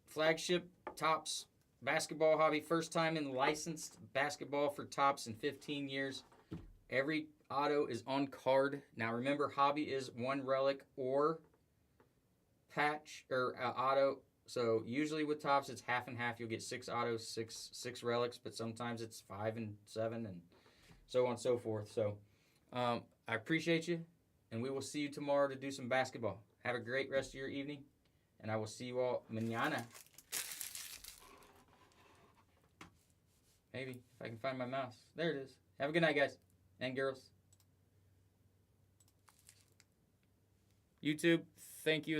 Flagship Topps basketball hobby. First time in licensed basketball for Topps in 15 years. Every auto is on card. Now remember, hobby is one relic or patch or auto. So usually with Topps it's half and half. You'll get 6 autos, six relics, but sometimes it's 5 and 7 and so on and so forth. So I appreciate you, and we will see you tomorrow to do some basketball. Have a great rest of your evening, and I will see you all mañana. Maybe if I can find my mouse. There it is. Have a good night, guys and girls. YouTube, thank you.